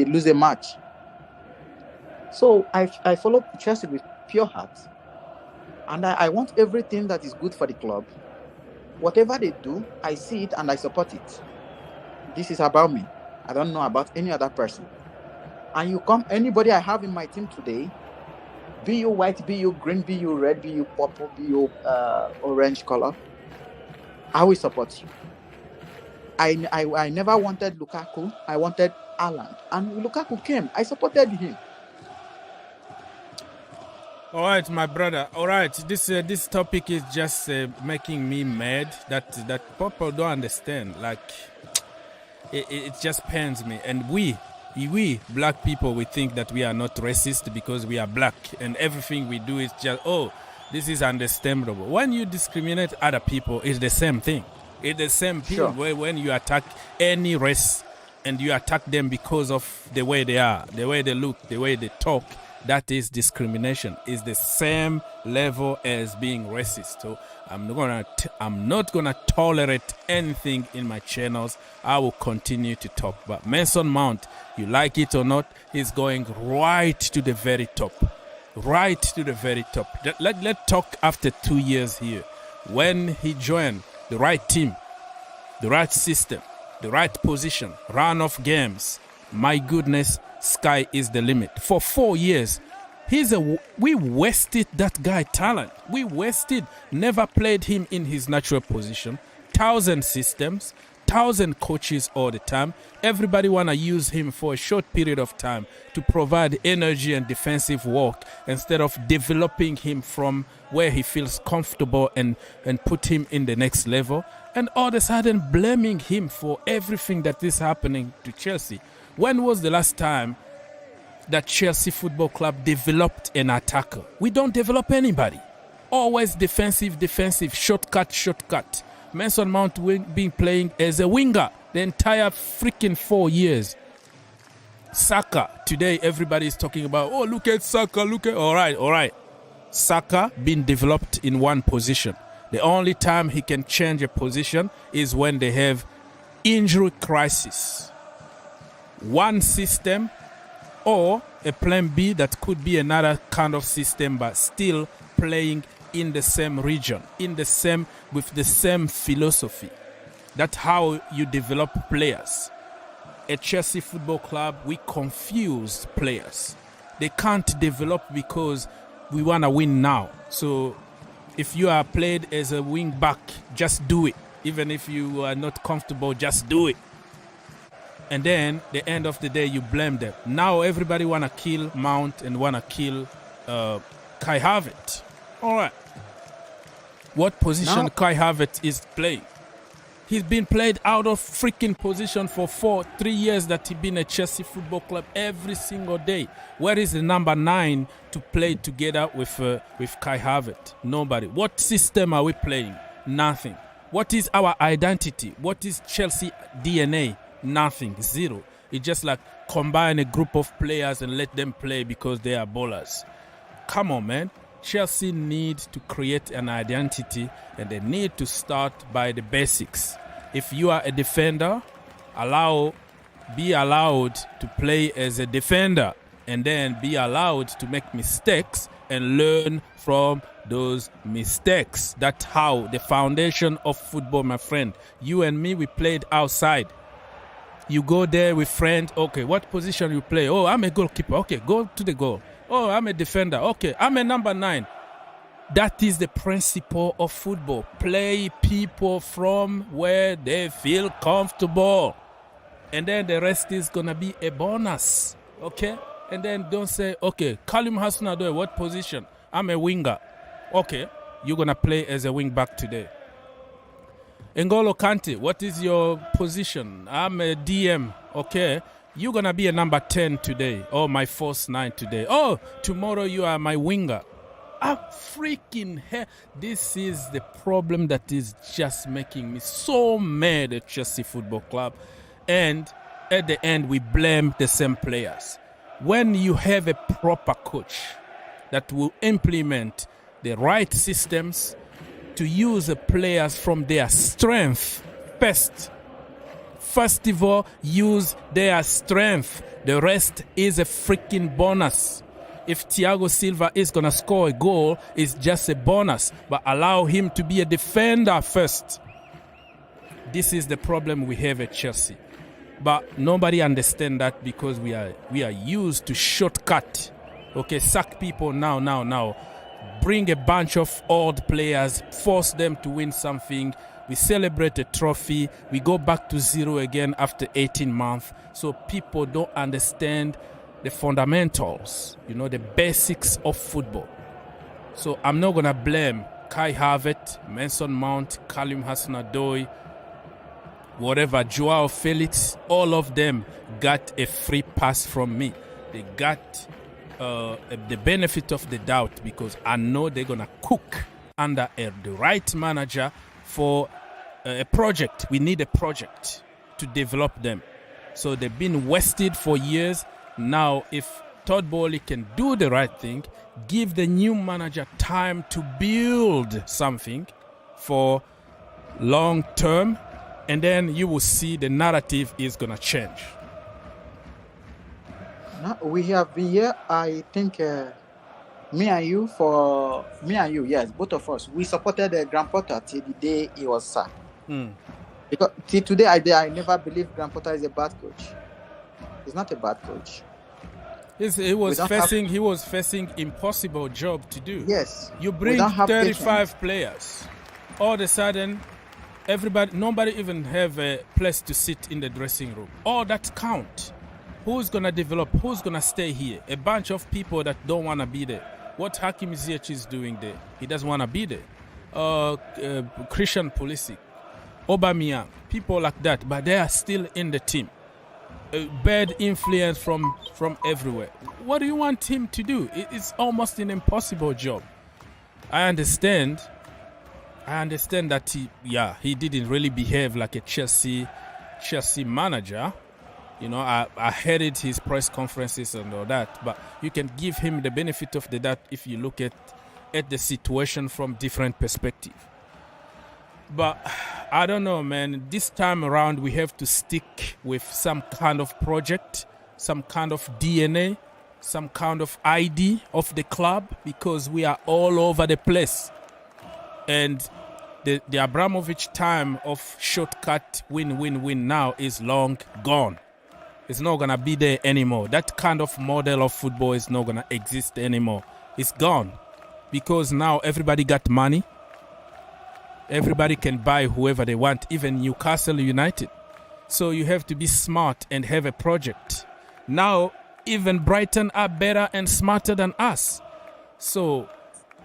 lose a match. So I follow Chelsea with pure heart, and I want everything that is good for the club. Whatever they do, I see it and I support it. This is about me. I don't know about any other person. And you come, anybody I have in my team today, be you white, be you green, be you red, be you purple, be you orange color, I will support you. I never wanted Lukaku. I wanted Haaland. And Lukaku came. I supported him. All right, my brother. All right, this topic is just making me mad. That people don't understand. Like, it just pains me. And we black people, we think that we are not racist because we are black, and everything we do is just this is understandable. When you discriminate other people, it's the same thing. It's the same thing. Sure. When you attack any race and you attack them because of the way they are, the way they look, the way they talk, that is discrimination. It's the same level as being racist. So I'm not gonna tolerate anything in my channels. I will continue to talk. But Mason Mount, you like it or not, he's going right to the very top. Right to the very top. Let's talk after 2 years here. When he joined the right team, the right system, the right position, run of games, my goodness, sky is the limit. For 4 years, we wasted that guy talent. We wasted, never played him in his natural position. 1,000 systems, 1,000 coaches all the time. Everybody want to use him for a short period of time to provide energy and defensive work instead of developing him from where he feels comfortable and put him in the next level. And all of a sudden blaming him for everything that is happening to Chelsea. When was the last time that Chelsea Football Club developed an attacker? We don't develop anybody. Always defensive, shortcut. Mason Mount been playing as a winger the entire freaking 4 years. Saka, today everybody is talking about, look at Saka, all right. Saka been developed in one position. The only time he can change a position is when they have injury crisis. One system or a plan B that could be another kind of system, but still playing in the same region, with the same philosophy. That's how you develop players. At Chelsea Football Club, we confuse players. They can't develop because we want to win now. So if you are played as a wing back, just do it. Even if you are not comfortable, just do it. And then, the end of the day, you blame them. Now everybody want to kill Mount and want to kill Kai Havertz. All right. What position Kai Havertz is playing? He's been played out of freaking position for 3 years that he's been at Chelsea Football Club every single day. Where is the number 9 to play together with Kai Havertz? Nobody. What system are we playing? Nothing. What is our identity? What is Chelsea DNA? Nothing. Zero. It's just like combine a group of players and let them play because they are ballers. Come on, man. Chelsea need to create an identity, and they need to start by the basics. If you are a defender, be allowed to play as a defender, and then be allowed to make mistakes and learn from those mistakes. That's how the foundation of football, my friend. You and me, we played outside. You go there with friends. Okay, what position you play? Oh, I'm a goalkeeper. Okay, go to the goal. Oh, I'm a defender. Okay, I'm a number 9. That is the principle of football. Play people from where they feel comfortable. And then the rest is going to be a bonus. Okay? And then don't say, okay, Callum Hudson-Odoi, what position? I'm a winger. Okay, you're going to play as a wing back today. N'Golo Kante, what is your position? I'm a DM. Okay, you're going to be a number 10 today. Oh, my false 9 today. Oh, tomorrow you are my winger. Freaking hell. This is the problem that is just making me so mad at Chelsea Football Club. And at the end, we blame the same players. When you have a proper coach that will implement the right systems to use the players from their strength first of all, use their strength. The rest is a freaking bonus. If Thiago Silva is going to score a goal, it's just a bonus. But allow him to be a defender first. This is the problem we have at Chelsea. But nobody understands that because we are used to shortcut. Okay, sack people now. Bring a bunch of old players, force them to win something. We celebrate a trophy. We go back to zero again after 18 months. So people don't understand the fundamentals, the basics of football. So I'm not gonna blame Kai Havertz, Mason Mount, Callum Hudson-Odoi, whatever, Joao Felix. All of them got a free pass from me. They got the benefit of the doubt because I know they're gonna cook under the right manager for a project. We need a project to develop them. So they've been wasted for years. Now, if Todd Bowley can do the right thing, give the new manager time to build something for long term, and then you will see the narrative is gonna change. Now, we have been here, I think, me and you, yes, both of us, we supported Graham Potter till the day he was sacked. Because till today, I never believed Graham Potter is a bad coach. He's not a bad coach. He was facing impossible job to do. Yes. You bring 35 players. All of a sudden, nobody even have a place to sit in the dressing room. All that count. Who's gonna develop? Who's gonna stay here? A bunch of people that don't wanna be there. What Hakim Ziyech is doing there? He doesn't wanna be there. Christian Pulisic, Aubameyang, people like that, but they are still in the team. Bad influence from everywhere. What do you want him to do? It's almost an impossible job. I understand that he didn't really behave like a Chelsea manager. You know, I headed his press conferences and all that, but you can give him the benefit of the doubt if you look at the situation from different perspective. But I don't know, man. This time around, we have to stick with some kind of project, some kind of DNA, some kind of ID of the club, because we are all over the place. And the Abramovich time of shortcut win now is long gone. It's not going to be there anymore. That kind of model of football is not going to exist anymore. It's gone. Because now everybody got money. Everybody can buy whoever they want, even Newcastle United. So you have to be smart and have a project. Now, even Brighton are better and smarter than us. So,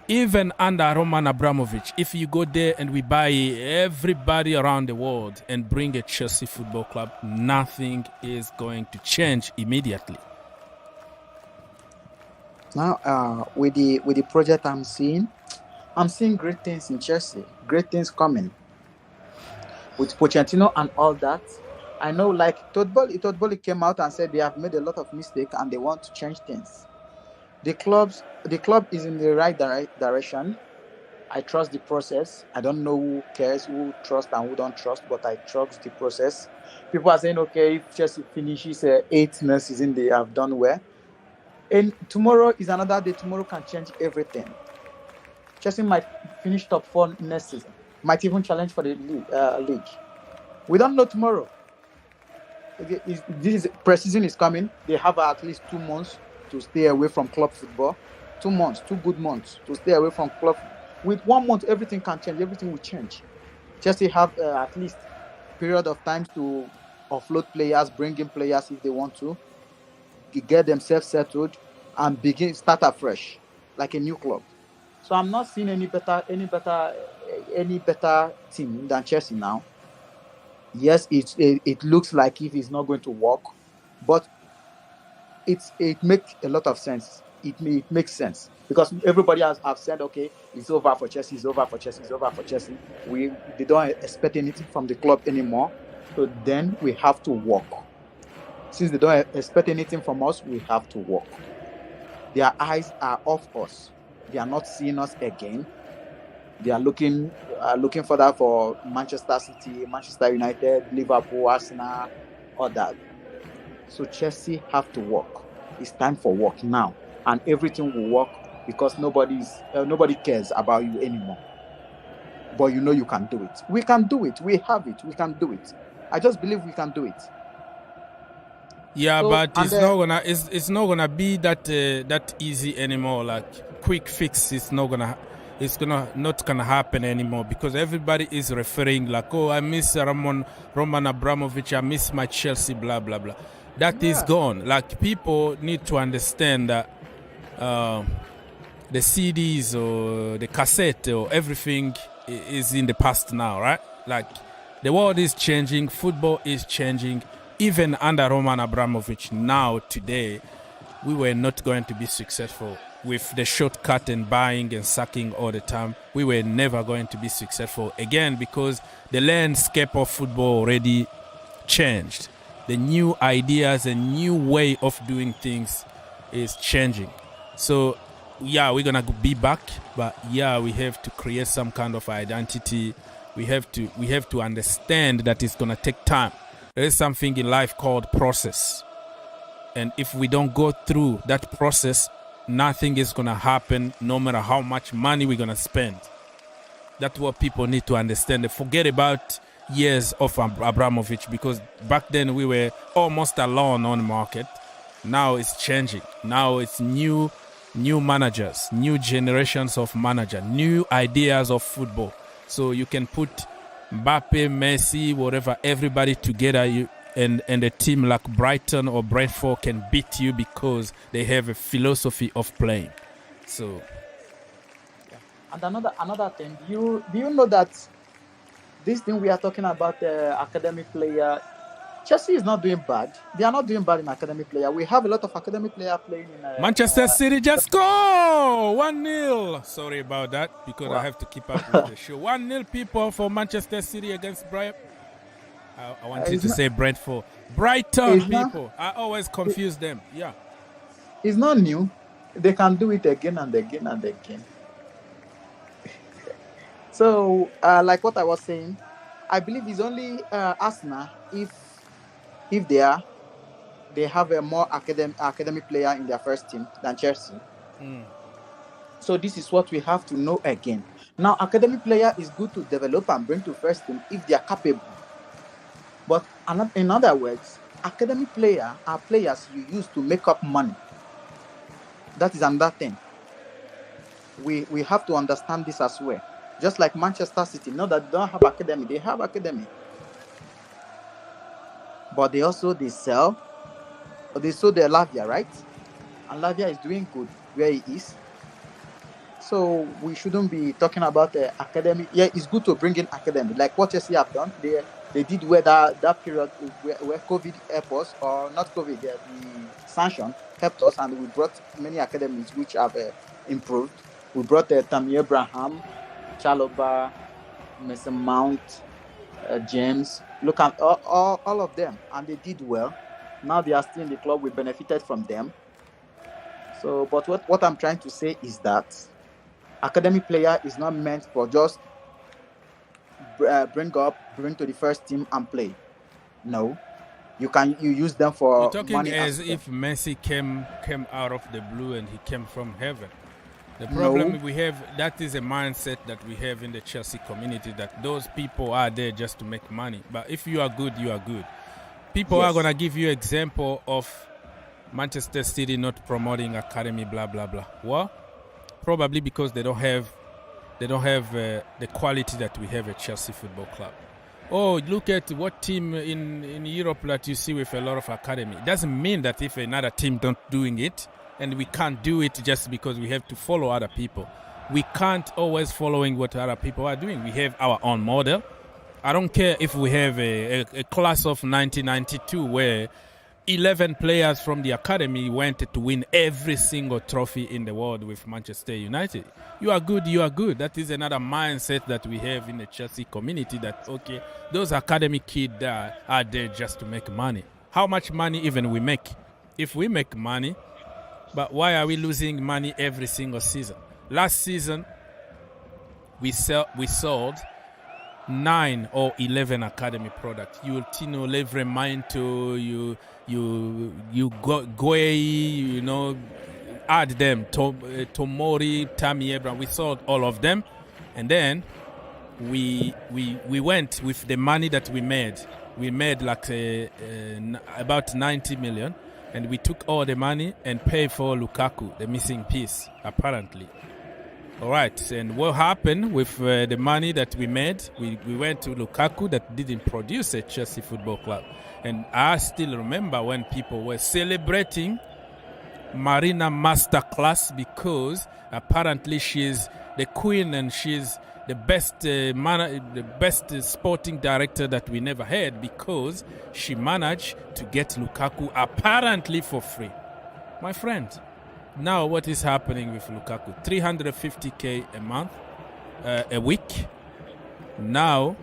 even under Roman Abramovich, if you go there and we buy everybody around the world and bring a Chelsea Football Club, nothing is going to change immediately. Now, with the project I'm seeing great things in Chelsea, great things coming. With Pochettino and all that, I know, like Todd Bowley came out and said they have made a lot of mistakes and they want to change things. The club is in the right direction. I trust the process. I don't know who cares, who trusts and who don't trust, but I trust the process. People are saying, okay, if Chelsea finishes 8th next season, they have done well. And tomorrow is another day. Tomorrow can change everything. Chelsea might finish top 4 next season. Might even challenge for the league. We don't know tomorrow. This pre-season is coming. They have at least 2 months to stay away from club football. 2 months, 2 good months to stay away from club. With 1 month, everything can change. Everything will change. Chelsea have at least period of time to offload players, bring in players if they want to, get themselves settled, and start afresh, like a new club. So I'm not seeing any better team than Chelsea now. Yes, it looks like if it's not going to work, but it makes a lot of sense. It makes sense because everybody have said, okay, it's over for Chelsea, it's over for Chelsea, it's over for Chelsea. They don't expect anything from the club anymore. So then we have to work. Since they don't expect anything from us, we have to work. Their eyes are off us. They are not seeing us again. They are looking further for Manchester City, Manchester United, Liverpool, Arsenal, all that. So Chelsea have to work. It's time for work now, and everything will work because nobody cares about you anymore. But you know you can do it. We can do it. We have it. We can do it. I just believe we can do it. Yeah, so, but it's not gonna be that easy anymore. Like quick fix is not gonna happen anymore because everybody is referring like, oh, I miss Roman Abramovich, I miss my Chelsea, blah blah blah. That is gone. Like people need to understand that the CDs or the cassette or everything is in the past now, right? Like, the world is changing, football is changing. Even under Roman Abramovich, now, today, we were not going to be successful with the shortcut and buying and sucking all the time. We were never going to be successful again because the landscape of football already changed. The new ideas and new way of doing things is changing. So, yeah, we're going to be back, but yeah, we have to create some kind of identity. We have to understand that it's going to take time. There is something in life called process. And if we don't go through that process, nothing is going to happen no matter how much money we're going to spend. That's what people need to understand. They forget about years of Abramovich because back then we were almost alone on the market. Now it's changing. Now it's new managers, new generations of managers, new ideas of football. So you can put Mbappe, Messi, whatever, everybody together, and a team like Brighton or Brentford can beat you because they have a philosophy of playing. So, and another thing, do you know that this thing we are talking about, the academic player, Chelsea is not doing bad. They are not doing bad in academic player. We have a lot of academic player playing in Manchester City just go 1-0. Sorry about that because I have to keep up with the show. 1-0 people for Manchester City against Brighton. I wanted to say Brentford. Brighton people. I always confuse them. Yeah. It's not new. They can do it again and again and again. So, like what I was saying, I believe it's only Arsenal if they have a more academic player in their first team than Chelsea. So this is what we have to know again. Now, academic player is good to develop and bring to first team if they are capable. But in other words, academic player are players you use to make up money. That is another thing. We have to understand this as well. Just like Manchester City, not that they don't have academy, they have academy. But they sold their Lavia, right? And Lavia is doing good where he is. So we shouldn't be talking about the academy. Yeah, it's good to bring in academy. Like what Chelsea have done, they did where that period where COVID helped us, or not COVID, the sanction helped us, and we brought many academies which have improved. We brought Tammy Abraham, Chalobah, Mason Mount, James. Look at all of them, and they did well. Now they are still in the club. We benefited from them. So, but what I'm trying to say is that academic player is not meant for just bring to the first team and play. No, you use them for. You're talking money as if Messi came out of the blue and he came from heaven. The problem we have, that is a mindset that we have in the Chelsea community, that those people are there just to make money. But if you are good, you are good. People are going to give you example of Manchester City not promoting academy, blah, blah, blah. Well, probably because they don't have the quality that we have at Chelsea Football Club. Oh, look at what team in Europe that you see with a lot of academy. It doesn't mean that if another team don't doing it, and we can't do it just because we have to follow other people. We can't always following what other people are doing. We have our own model. I don't care if we have a class of 1992 where 11 players from the academy went to win every single trophy in the world with Manchester United. You are good, you are good. That is another mindset that we have in the Chelsea community, that, okay, those academy kids are there just to make money. How much money even we make? If we make money, but why are we losing money every single season? Last season, we sold 9 or 11 academy products. Ultimo, Levremento, you Guay, add them. Tomori, Tammy Abraham. We sold all of them, and then we went with the money that we made. We made like about 90 million. And we took all the money and paid for Lukaku, the missing piece, apparently. All right, and what happened with the money that we made? We went to Lukaku that didn't produce at Chelsea Football Club. And I still remember when people were celebrating Marina masterclass because apparently she's the queen and she's the best the best sporting director that we never had because she managed to get Lukaku apparently for free. My friend, now what is happening with Lukaku? 350k a month, a week. Now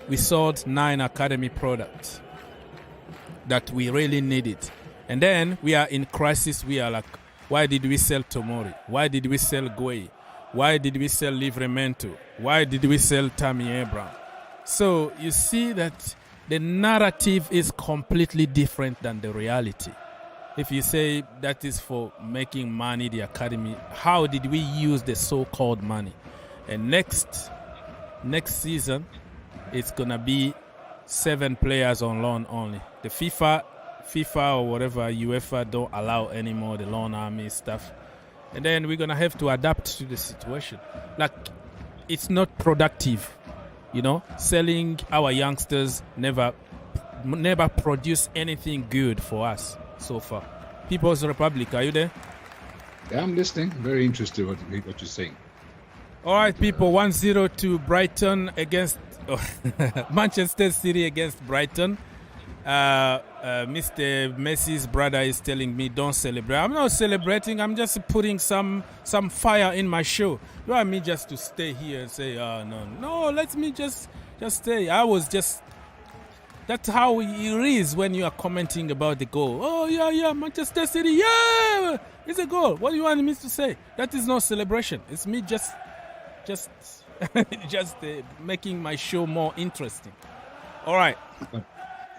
we sold 9 academy products that we really needed. And then we are in crisis. We are like, why did we sell Tomori? Why did we sell Gueye? Why did we sell Livramento? Why did we sell Tammy Abraham? So you see that the narrative is completely different than the reality. If you say that is for making money, the academy, how did we use the so-called money? And next season, it's going to be 7 players on loan only. The FIFA or whatever, UEFA don't allow anymore the loan army stuff. And then we're going to have to adapt to the situation. Like, it's not productive, you know. Selling our youngsters never produce anything good for us so far. People's Republic, are you there? Yeah, I'm listening. Very interested what you're saying. All right, people, 1-0 to Brighton against Manchester City against Brighton. Mr. Messi's brother is telling me don't celebrate. I'm not celebrating. I'm just putting some fire in my show. You want me just to stay here and say, no, let me just stay. That's how it is when you are commenting about the goal. Oh, yeah, Manchester City, yeah, it's a goal. What do you want me to say? That is no celebration. It's me just making my show more interesting. All right.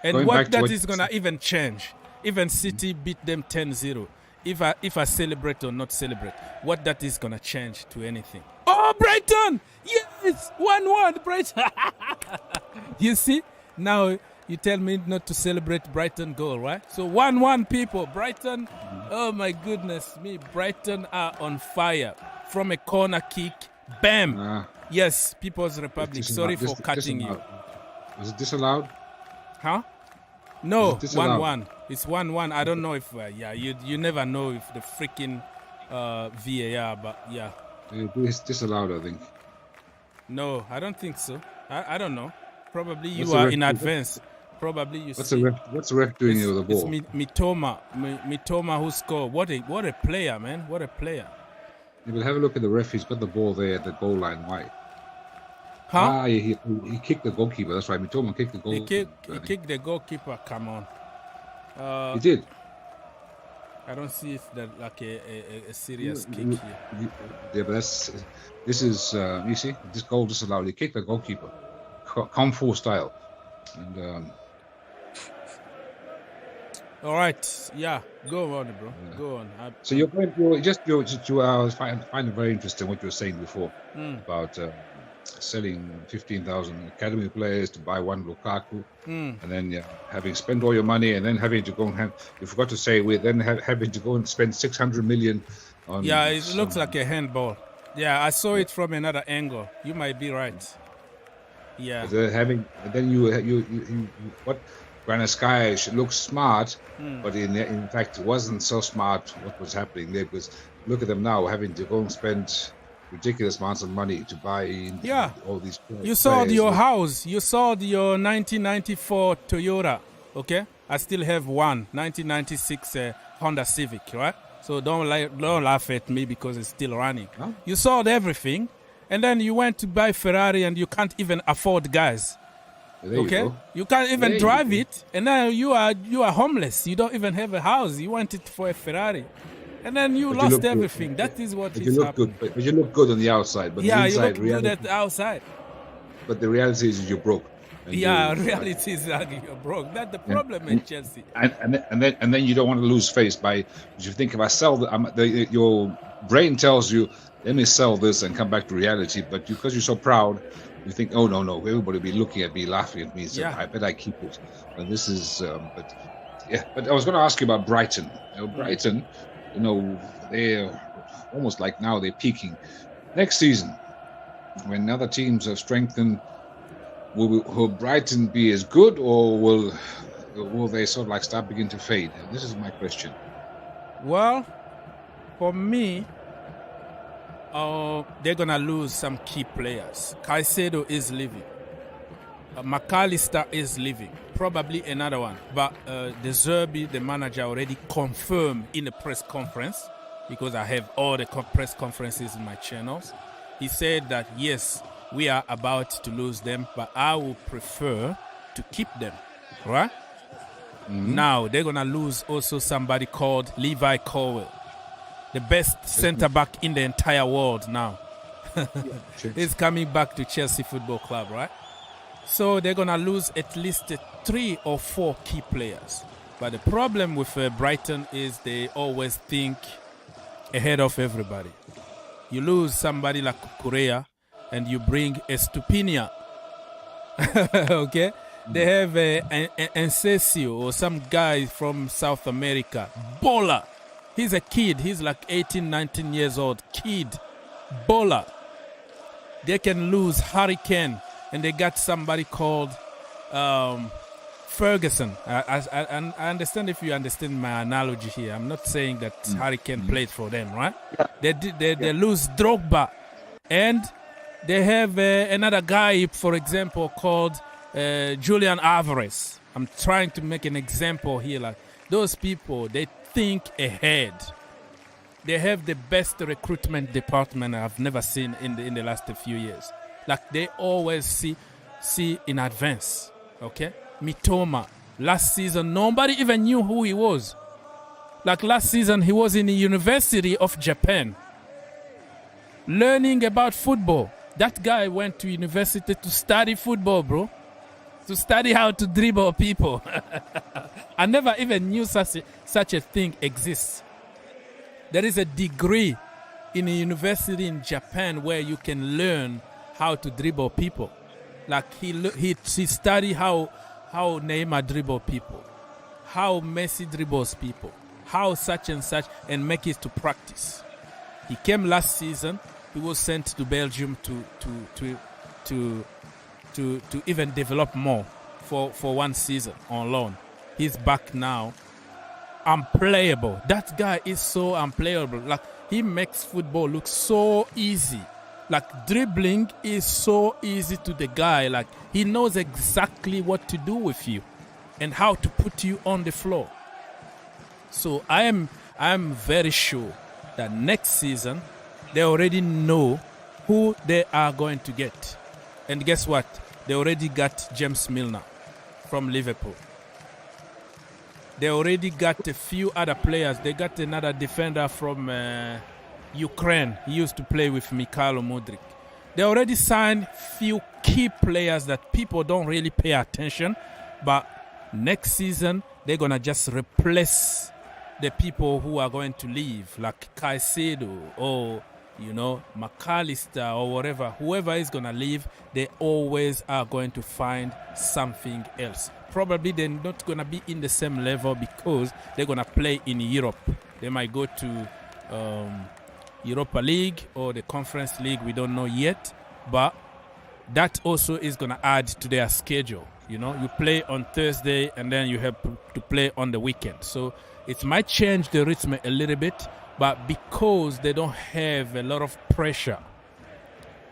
And what that is going to even change, even City beat them 10-0, if I celebrate or not celebrate, what that is going to change to anything. Oh, Brighton! Yes! 1-1, Brighton! You see? Now you tell me not to celebrate Brighton goal, right? So 1-1, people. Brighton, oh my goodness me. Brighton are on fire. From a corner kick, bam! Yes, People's Republic. Sorry for cutting you. Was it disallowed? Huh? No, 1-1. It's 1-1. I don't know if, you never know if the freaking VAR, but yeah. It's disallowed, I think. No, I don't think so. I don't know. Probably you are in advance. Probably you see. What's the ref doing with the ball? It's Mitoma who scored. What a player, man. What a player. Yeah, but have a look at the ref. He's got the ball there at the goal line. Why? Huh? He kicked the goalkeeper. That's right. Mitoma kicked the goalkeeper. He kicked the goalkeeper. Come on. He did. I don't see if that like a serious kick here. Yeah, but this is you see this goal disallowed. He kicked the goalkeeper, Kung Fu style, and. All right, yeah, go on, bro. Yeah. Go on. So you find it very interesting what you were saying before about selling 15,000 academy players to buy one Lukaku, and then having spent all your money, and then having to go and you forgot to say having to go and spend 600 million on. Yeah, it looks like a handball. Yeah, I saw it from another angle. You might be right. Yeah. What? Granite Sky looks smart, but in fact it wasn't so smart what was happening there, because look at them now having to go and spend ridiculous amounts of money to buy all these players. You sold your house. You sold your 1994 Toyota, okay? I still have one 1996 Honda Civic, right? So don't laugh at me because it's still running. Huh? You sold everything, and then you went to buy Ferrari, and you can't even afford gas. Okay, you can't even drive it, and now you are homeless. You don't even have a house. You want it for a Ferrari, and then you lost everything. That is what is happening. But you look good on the outside, but the inside, you look good at the outside. But the reality is you're broke. Reality is you're broke. That's the problem in Chelsea. And then you don't want to lose face by you think if I sell your brain tells you let me sell this and come back to reality, but because you're so proud. You think, oh no, everybody will be looking at me, laughing at me. So I bet I keep it. And this is, but I was going to ask you about Brighton. Brighton, they're almost like now they're peaking. Next season, when other teams have strengthened, will Brighton be as good, or will they sort of like begin to fade? This is my question. Well, for me, they're going to lose some key players. Caicedo is leaving. McAllister is leaving. Probably another one. But De Zerbi, the manager, already confirmed in a press conference, because I have all the press conferences in my channels. He said that, yes, we are about to lose them, but I would prefer to keep them. Right? Mm-hmm. Now, they're going to lose also somebody called Levi Colwill, the best centre-back in the entire world now. He's coming back to Chelsea Football Club, right? So they're going to lose at least 3 or 4 key players. But the problem with Brighton is they always think ahead of everybody. You lose somebody like Correa and you bring Estupiñán. Okay? They have Encesio or some guy from South America. Bola. He's a kid. He's like 18, 19 years old. Kid. Bola. They can lose Hurricane. And they got somebody called Ferguson. I understand if you understand my analogy here. I'm not saying that Hurricane played for them, right? Yeah. They lose Drogba. And they have another guy, for example, called Julian Alvarez. I'm trying to make an example here. Like those people, they think ahead. They have the best recruitment department I've never seen in the last few years. Like they always see in advance. Okay? Mitoma. Last season, nobody even knew who he was. Like last season, he was in the University of Japan, learning about football. That guy went to university to study football, bro. To study how to dribble people. I never even knew such a thing exists. There is a degree in a university in Japan where you can learn how to dribble people. Like he studied how Neymar dribble people, how Messi dribbles people, how such and such, and make it to practice. He came last season. He was sent to Belgium to even develop more for 1 season on loan. He's back now. Unplayable. That guy is so unplayable. Like he makes football look so easy. Like dribbling is so easy to the guy. Like he knows exactly what to do with you and how to put you on the floor. So I am very sure that next season they already know who they are going to get. And guess what? They already got James Milner from Liverpool. They already got a few other players. They got another defender from Ukraine. He used to play with Mikhailo Mudryk. They already signed few key players that people don't really pay attention. But next season, they're going to just replace the people who are going to leave, like Caicedo or, McAllister or whatever. Whoever is going to leave, they always are going to find something else. Probably they're not going to be in the same level because they're going to play in Europe. They might go to Europa League or the Conference League. We don't know yet. But that also is going to add to their schedule. You play on Thursday and then you have to play on the weekend. So it might change the rhythm a little bit. But because they don't have a lot of pressure,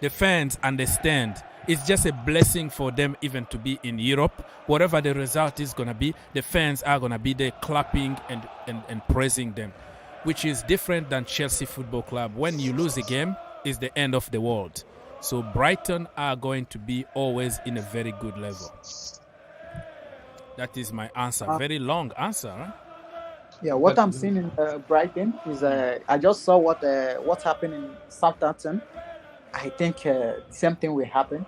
the fans understand. It's just a blessing for them even to be in Europe. Whatever the result is going to be, the fans are going to be there clapping and praising them, which is different than Chelsea Football Club. When you lose a game, it's the end of the world. So Brighton are going to be always in a very good level. That is my answer. Very long answer, right? Yeah, what I'm seeing in Brighton is I just saw what happened in Southampton. I think same thing will happen.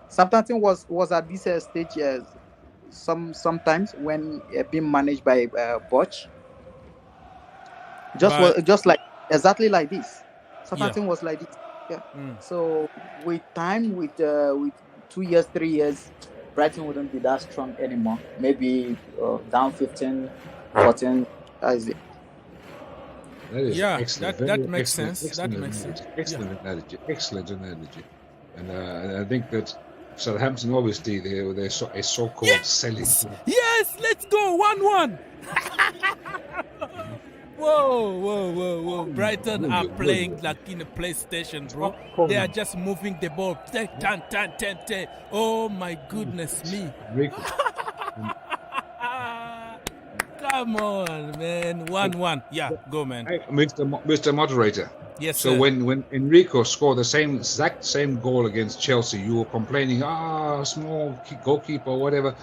Southampton was at this stage sometimes when being managed by Poch. Just like exactly like this. Southampton was like this. Yeah. So with time, with 2 years, 3 years, Brighton wouldn't be that strong anymore. Maybe down 15, 14. As it. That is excellent. That makes sense. That makes sense. Excellent analogy. Excellent analogy. And I think that Southampton, obviously, they're a so-called selling. Yes, let's go 1-1. Whoa. Brighton are playing like in a PlayStation, bro. They are just moving the ball. Tan. Oh, my goodness me. Come on, man. 1-1. Yeah, go, man. Hey, Mr. Moderator. Yes, so sir. when Enrico scored the exact same goal against Chelsea, you were complaining, small goalkeeper, whatever.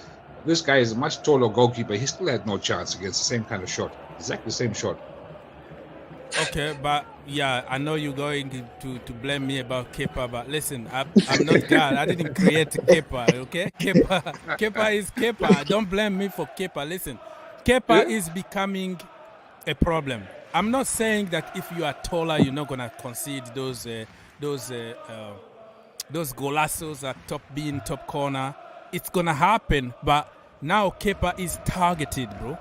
This guy is a much taller goalkeeper. He still had no chance against the same kind of shot. Exactly the same shot. Okay, but yeah, I know you're going to blame me about Kepa, but listen, I'm not God. I didn't create Kepa, okay? Kepa is Kepa. Don't blame me for Kepa. Listen, Kepa is becoming a problem. I'm not saying that if you are taller, you're not gonna concede those golazos at top corner. It's gonna happen, but now Kepa is targeted, bro.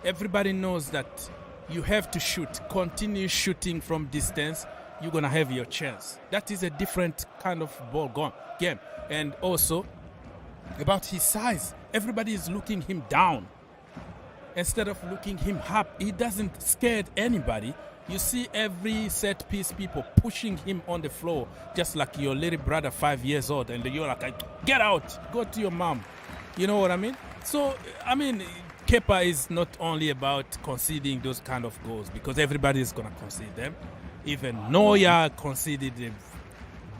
Everybody knows that you have to shoot. Continue shooting from distance. You're gonna have your chance. That is a different kind of game. And also about his size, everybody is looking him down instead of looking him up. He doesn't scare anybody. You see every set piece people pushing him on the floor, just like your little brother 5 years old, and you're like, get out, go to your mom. You know what I mean? So, I mean, Kepa is not only about conceding those kind of goals, because everybody is going to concede them. Even Neuer conceded a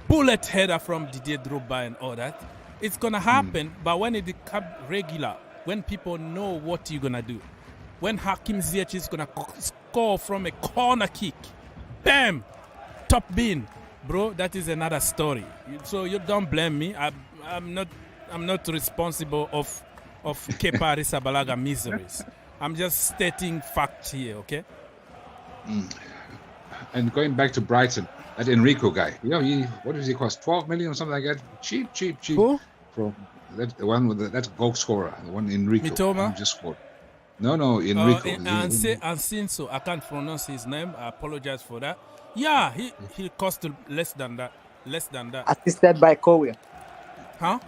bullet header from Didier Drogba and all that. It's going to happen, but when it becomes regular, when people know what you're going to do, when Hakim Ziyech is going to score from a corner kick, bam, top bin, bro, that is another story. So you don't blame me. I'm not responsible of Kepa Arrizabalaga miseries. I'm just stating facts here, okay? And going back to Brighton, that Enrico guy, what does he cost? 12 million or something like that? Cheap. Who? From the one with that goal scorer, the one Enrico Mitoma? who just scored. No, Enrico. Ancinso, I can't pronounce his name. I apologize for that. Yeah, he cost less than that. Assisted by Cowell. Huh?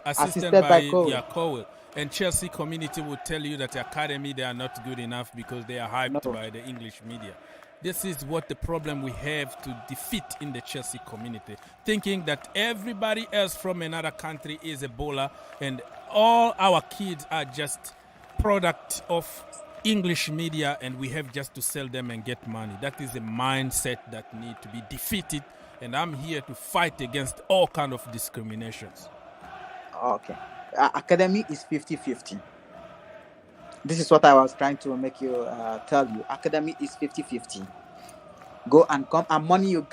Assisted by Cowell. And Chelsea community will tell you that the academy, they are not good enough because they are hyped by the English media. This is what the problem we have to defeat in the Chelsea community. Thinking that everybody else from another country is a bowler and all our kids are just product of English media and we have just to sell them and get money. That is a mindset that need to be defeated, and I'm here to fight against all kind of discriminations. Okay. Academy is 50-50. This is what I was trying to make you tell you. Academy is 50-50. Go and come, and money you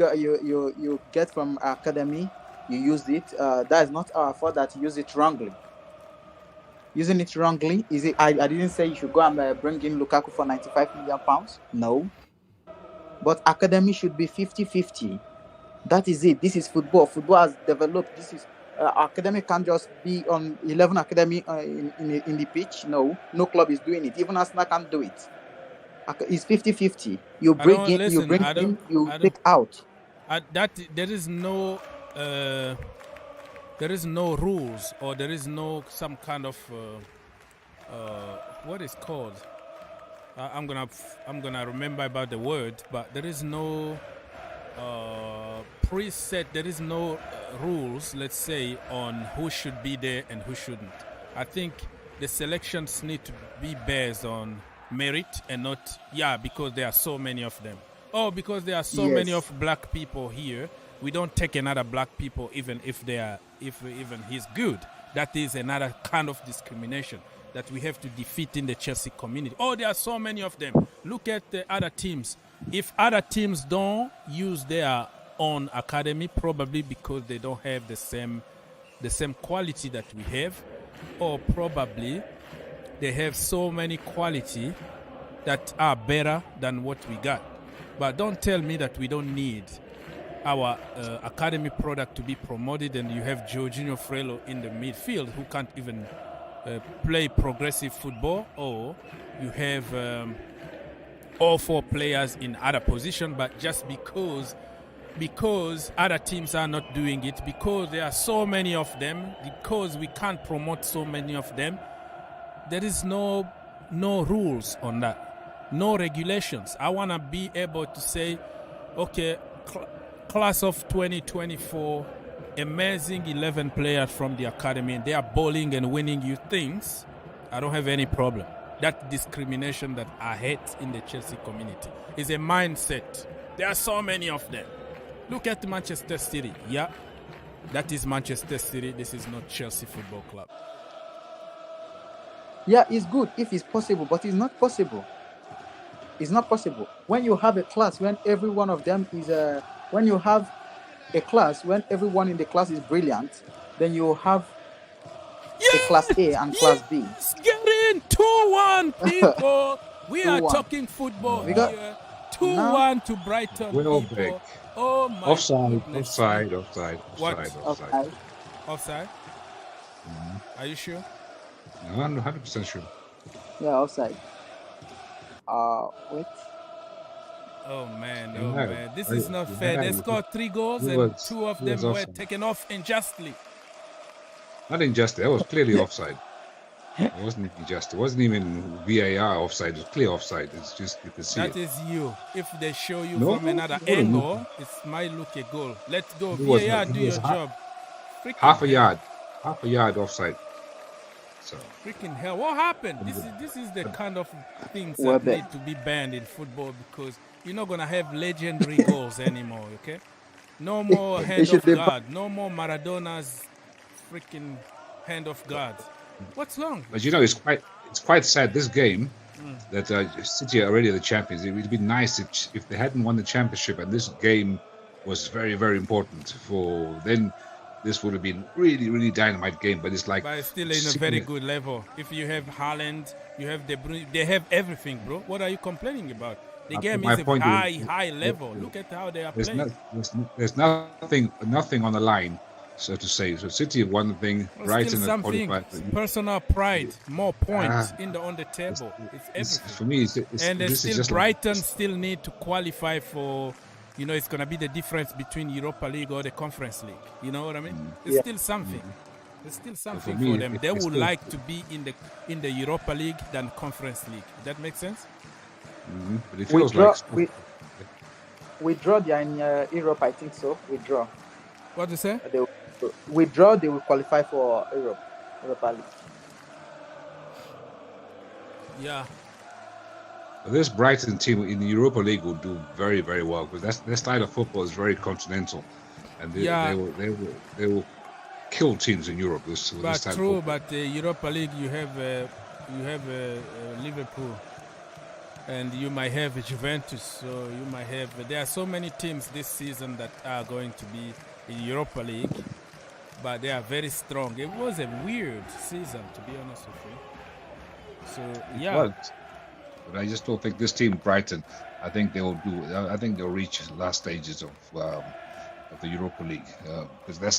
get from academy, you use it. That is not our fault that you use it wrongly. Using it wrongly, is it? I didn't say you should go and bring in Lukaku for £95 million. No. But academy should be 50-50. That is it. This is football. Football has developed. This is academy can't just be on 11 academy in the pitch. No club is doing it. Even Arsenal can't do it. It's 50-50. You bring in, you bring in, you take out. There is no rules, or there is no some kind of what is called. I'm gonna remember about the word, but there is no preset. There is no rules, let's say, on who should be there and who shouldn't. I think the selections need to be based on merit and not because there are so many of them. Because there are so many of black people here, we don't take another black people even if even he's good. That is another kind of discrimination that we have to defeat in the Chelsea community. There are so many of them. Look at the other teams. If other teams don't use their own academy, probably because they don't have the same quality that we have, or probably they have so many quality that are better than what we got. But don't tell me that we don't need our academy product to be promoted, and you have Jorginho Frello in the midfield who can't even play progressive football, or you have all four players in other position, but just because other teams are not doing it, because there are so many of them, because we can't promote so many of them, there is no rules on that. no regulations. I want to be able to say, okay, class of 2024, amazing 11 players from the academy, they are bowling and winning you things. I don't have any problem. That discrimination that I hate in the Chelsea community is a mindset. There are so many of them. Look at Manchester City. Yeah, that is Manchester City. This is not Chelsea Football Club. Yeah, it's good if it's possible, but it's not possible. It's not possible. When you have a class, when every one of them is when you have a class, when everyone in the class is brilliant, then you have a class A and class B. Get in 2-1, people. We are 2-1. talking football We got- here. 2-1 to Brighton, Well, people. big. Oh my Offside, goodness. offside. What? Okay. Offside? Are you sure? No, I'm 100% sure. Yeah, offside. Wait. Oh man, You have- man. This you- is not you fair. They have- scored 3 goals it and was- 2 of it them was were offside. taken off unjustly. Not injustice. That was clearly offside. It wasn't injustice. It wasn't even VAR offside. It was clear offside. It's just you can see That it. is you. If they show you No, from another no, no. angle, it might look a goal. Let's go. It was VAR, not- do it was your half- job. Freaking half a hell. yard offside. So Freaking hell! What happened? This is the kind of things Well, that need to be banned in football because you're not gonna have legendary goals anymore. Okay? No more hand should of be God. No more Maradona's freaking hand of God. What's wrong? but you know, it's quite sad. This game that City are already the champions. It would be nice if they hadn't won the championship, and this game was very, very important for then. This would have been really, really dynamite game. But it's like But it's still in a City- very good level. If you have Haaland, you have De Bruyne, they have everything, bro. What are you complaining about? The game my is a point is- high level. Look at how they are There's, playing. there's nothing on the line, so to say. So City have won the thing. Well, Brighton still have something. qualified. Personal pride, more points Ah. on the table. It's everything. For me, And this is still just Brighton still need to qualify for, it's going to be the difference between Europa League or the Conference League. You know what I mean? It's still something. It's still something me, for them. They it's would still- like to be in the Europa League than Conference League. That makes sense? But it We feels draw. like We draw. They are in Europe, I think so. We draw. What do you say? We draw. They will qualify for Europa League. Yeah. this Brighton team in the Europa League will do very, very well because their style of football is very continental, and they will kill teams in Europe. With this But type true, of football. but the Europa League, you have Liverpool, and you might have Juventus. So you might have. There are so many teams this season that are going to be in Europa League, but they are very strong. It was a weird season, to be honest with you. So yeah, But I just don't think this team, Brighton, I think they'll reach the last stages of the Europa League because this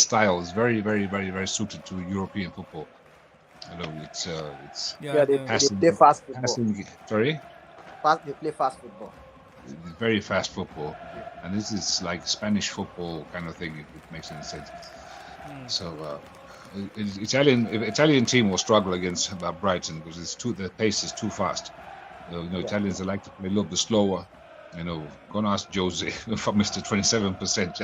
style is very, very, very, very suited to European football. You know, it's They passing- play fast football. sorry, They play fast football. it's very fast football, and this is like Spanish football kind of thing. If it makes any sense. So. Italian team will struggle against Brighton because the pace is too fast. Italians they like to play a little bit slower. Go and ask Jose from Mr. 27%.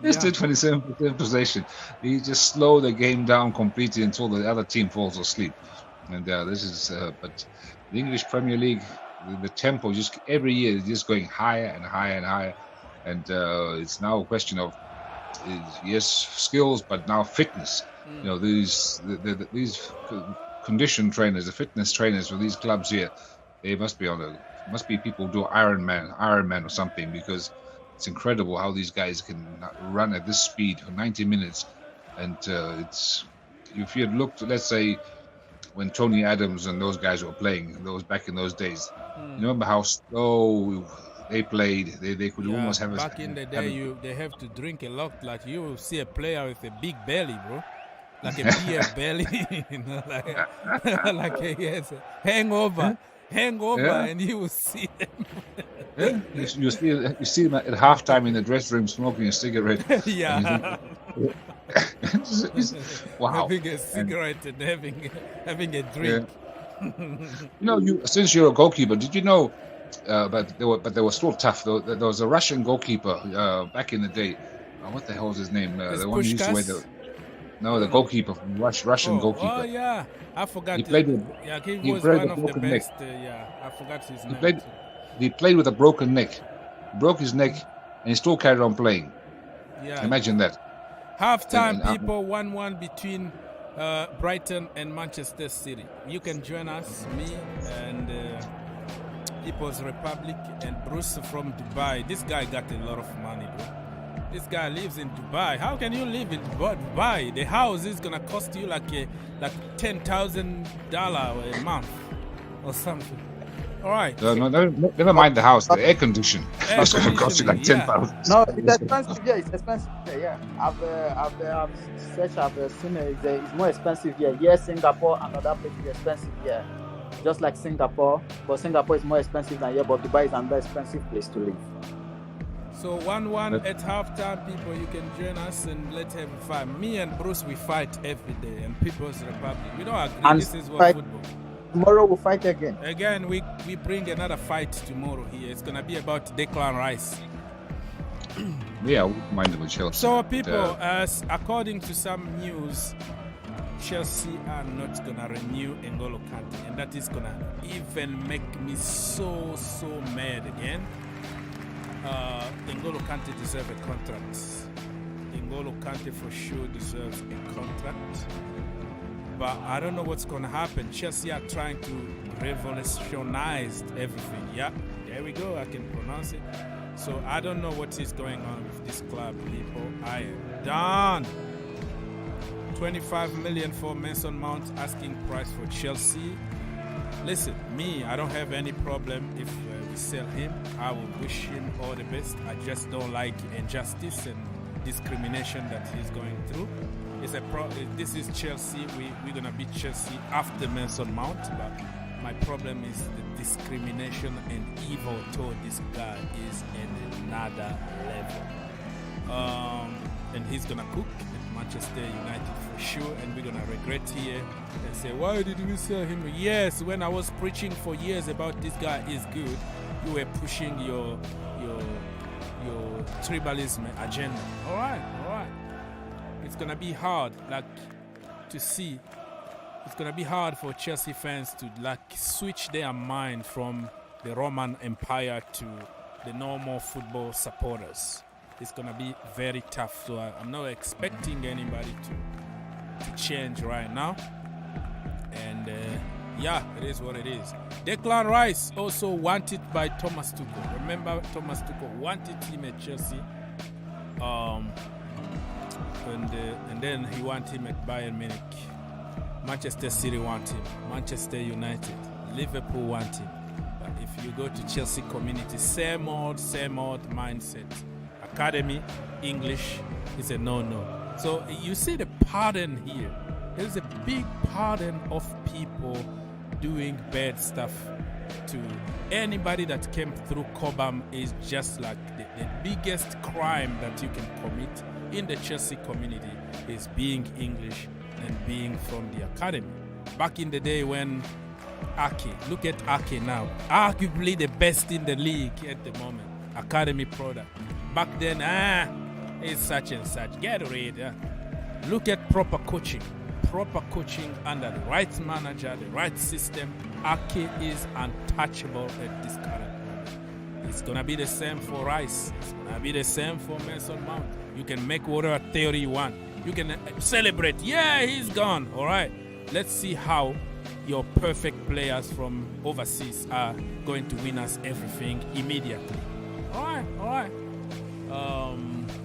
Mr. 27% possession. He just slow the game down completely until the other team falls asleep. And this is, but the English Premier League, the tempo just every year is just going higher and higher and higher. And it's now a question of skills, but now fitness. These condition trainers, the fitness trainers for these clubs here, they must be people who do Ironman or something, because it's incredible how these guys can run at this speed for 90 minutes. And if you had looked, let's say, when Tony Adams and those guys were playing, back in those days, you remember how slow they played. They could almost have back in the day. They have to drink a lot. Like you will see a player with a big belly, bro, like a beer belly, like a hangover, and you will see them. You see them at halftime in the dressing room smoking a cigarette. Yeah. Wow. Having a cigarette and having a drink. Since you're a goalkeeper, did you know? But they were still tough. There was a Russian goalkeeper back in the day. What the hell is his name? The one who used to wear the goalkeeper from Russian goalkeeper. Oh yeah, I forgot. He played with. He was one of the best. I forgot his name. He played with a broken neck. Broke his neck, and he still carried on playing. Yeah. Imagine that. Half-time, people, 1-1 between Brighton and Manchester City. You can join us, me and People's Republic and Bruce from Dubai. This guy got a lot of money, bro. This guy lives in Dubai. How can you live in Dubai? The house is gonna cost you like $10,000 a month or something. All right. No, never mind the house. The air condition. That's going to cost you like 10,000. No, it's expensive. Yeah, it's expensive. Yeah. I've searched. I've seen it's more expensive here. Yes, Singapore and other places is expensive here. Just like Singapore, but Singapore is more expensive than here. But Dubai is another expensive place to live. So 1-1 at halftime, people. You can join us and let's have a fight. Me and Bruce, we fight every day. And People's Republic, we don't agree. And this is what football. Tomorrow we'll fight again. Again, we bring another fight tomorrow here. It's gonna be about Declan Rice. Yeah, I wouldn't mind it with Chelsea. So people, as according to some news, Chelsea are not gonna renew N'Golo Kante, and that is gonna even make me so mad again. N'Golo Kante deserves a contract. N'Golo Kante for sure deserves a contract. But I don't know what's going to happen. Chelsea are trying to revolutionize everything. Yeah, there we go. I can pronounce it. So I don't know what is going on with this club, people. I am done. 25 million for Mason Mount, asking price for Chelsea. Listen, me, I don't have any problem if we sell him. I will wish him all the best. I just don't like injustice and discrimination that he's going through. This is Chelsea. We're gonna beat Chelsea after Mason Mount, but my problem is the discrimination and evil toward this guy is in another level. And he's gonna cook at Manchester United for sure, and we're gonna regret here and say, why did we sell him? Yes, when I was preaching for years about this guy is good, you were pushing your tribalism agenda. All right. It's gonna be hard, to see. It's gonna be hard for Chelsea fans to switch their mind from the Roman Empire to the normal football supporters. It's gonna be very tough. So I'm not expecting anybody to change right now. And it is what it is. Declan Rice also wanted by Thomas Tuchel. Remember, Thomas Tuchel wanted him at Chelsea. And then he want him at Bayern Munich. Manchester City want him. Manchester United. Liverpool want him. But if you go to Chelsea community, same old mindset. Academy, English is a no-no. So you see the pattern here. There's a big pattern of people doing bad stuff to anybody that came through Cobham. Is just like the biggest crime that you can commit in the Chelsea community is being English and being from the academy. Back in the day when Ake, look at Ake now, arguably the best in the league at the moment, academy product. Back then, it's such and such, get rid. Look at proper coaching under the right manager, the right system. Ake is untouchable at this current moment. It's gonna be the same for Rice. It's gonna be the same for Mason Mount. You can make whatever theory you want. You can celebrate. Yeah, he's gone. All right. Let's see how your perfect players from overseas are going to win us everything immediately. All right.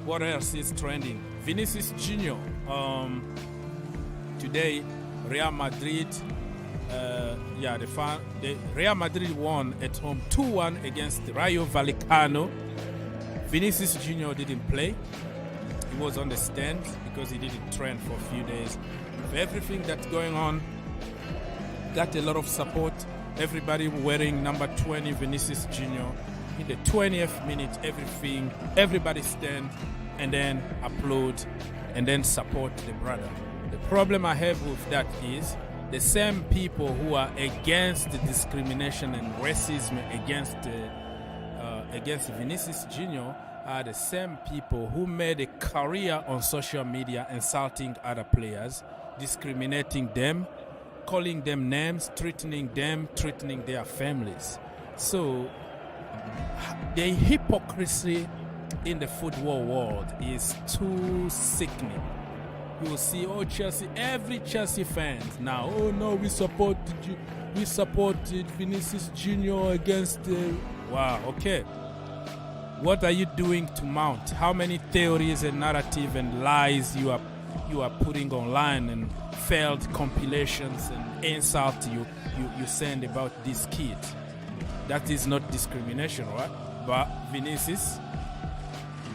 What else is trending? Vinicius Junior. Today, Real Madrid. The Real Madrid won at home 2-1 against Rayo Vallecano. Vinicius Junior didn't play. He was on the stand because he didn't train for a few days. With everything that's going on, got a lot of support. Everybody wearing number 20 Vinicius Junior. In the 20th minute, everybody stand and then applaud and then support the brother. The problem I have with that is the same people who are against the discrimination and racism against Vinicius Junior are the same people who made a career on social media insulting other players, discriminating them, calling them names, threatening their families. So the hypocrisy in the football world is too sickening. You will see, Chelsea, every Chelsea fans now, no, we supported Vinicius Junior against wow, okay. What are you doing to Mount? How many theories and narrative and lies you are putting online, and failed compilations and insult you send about this kid? That is not discrimination, right? But Vinicius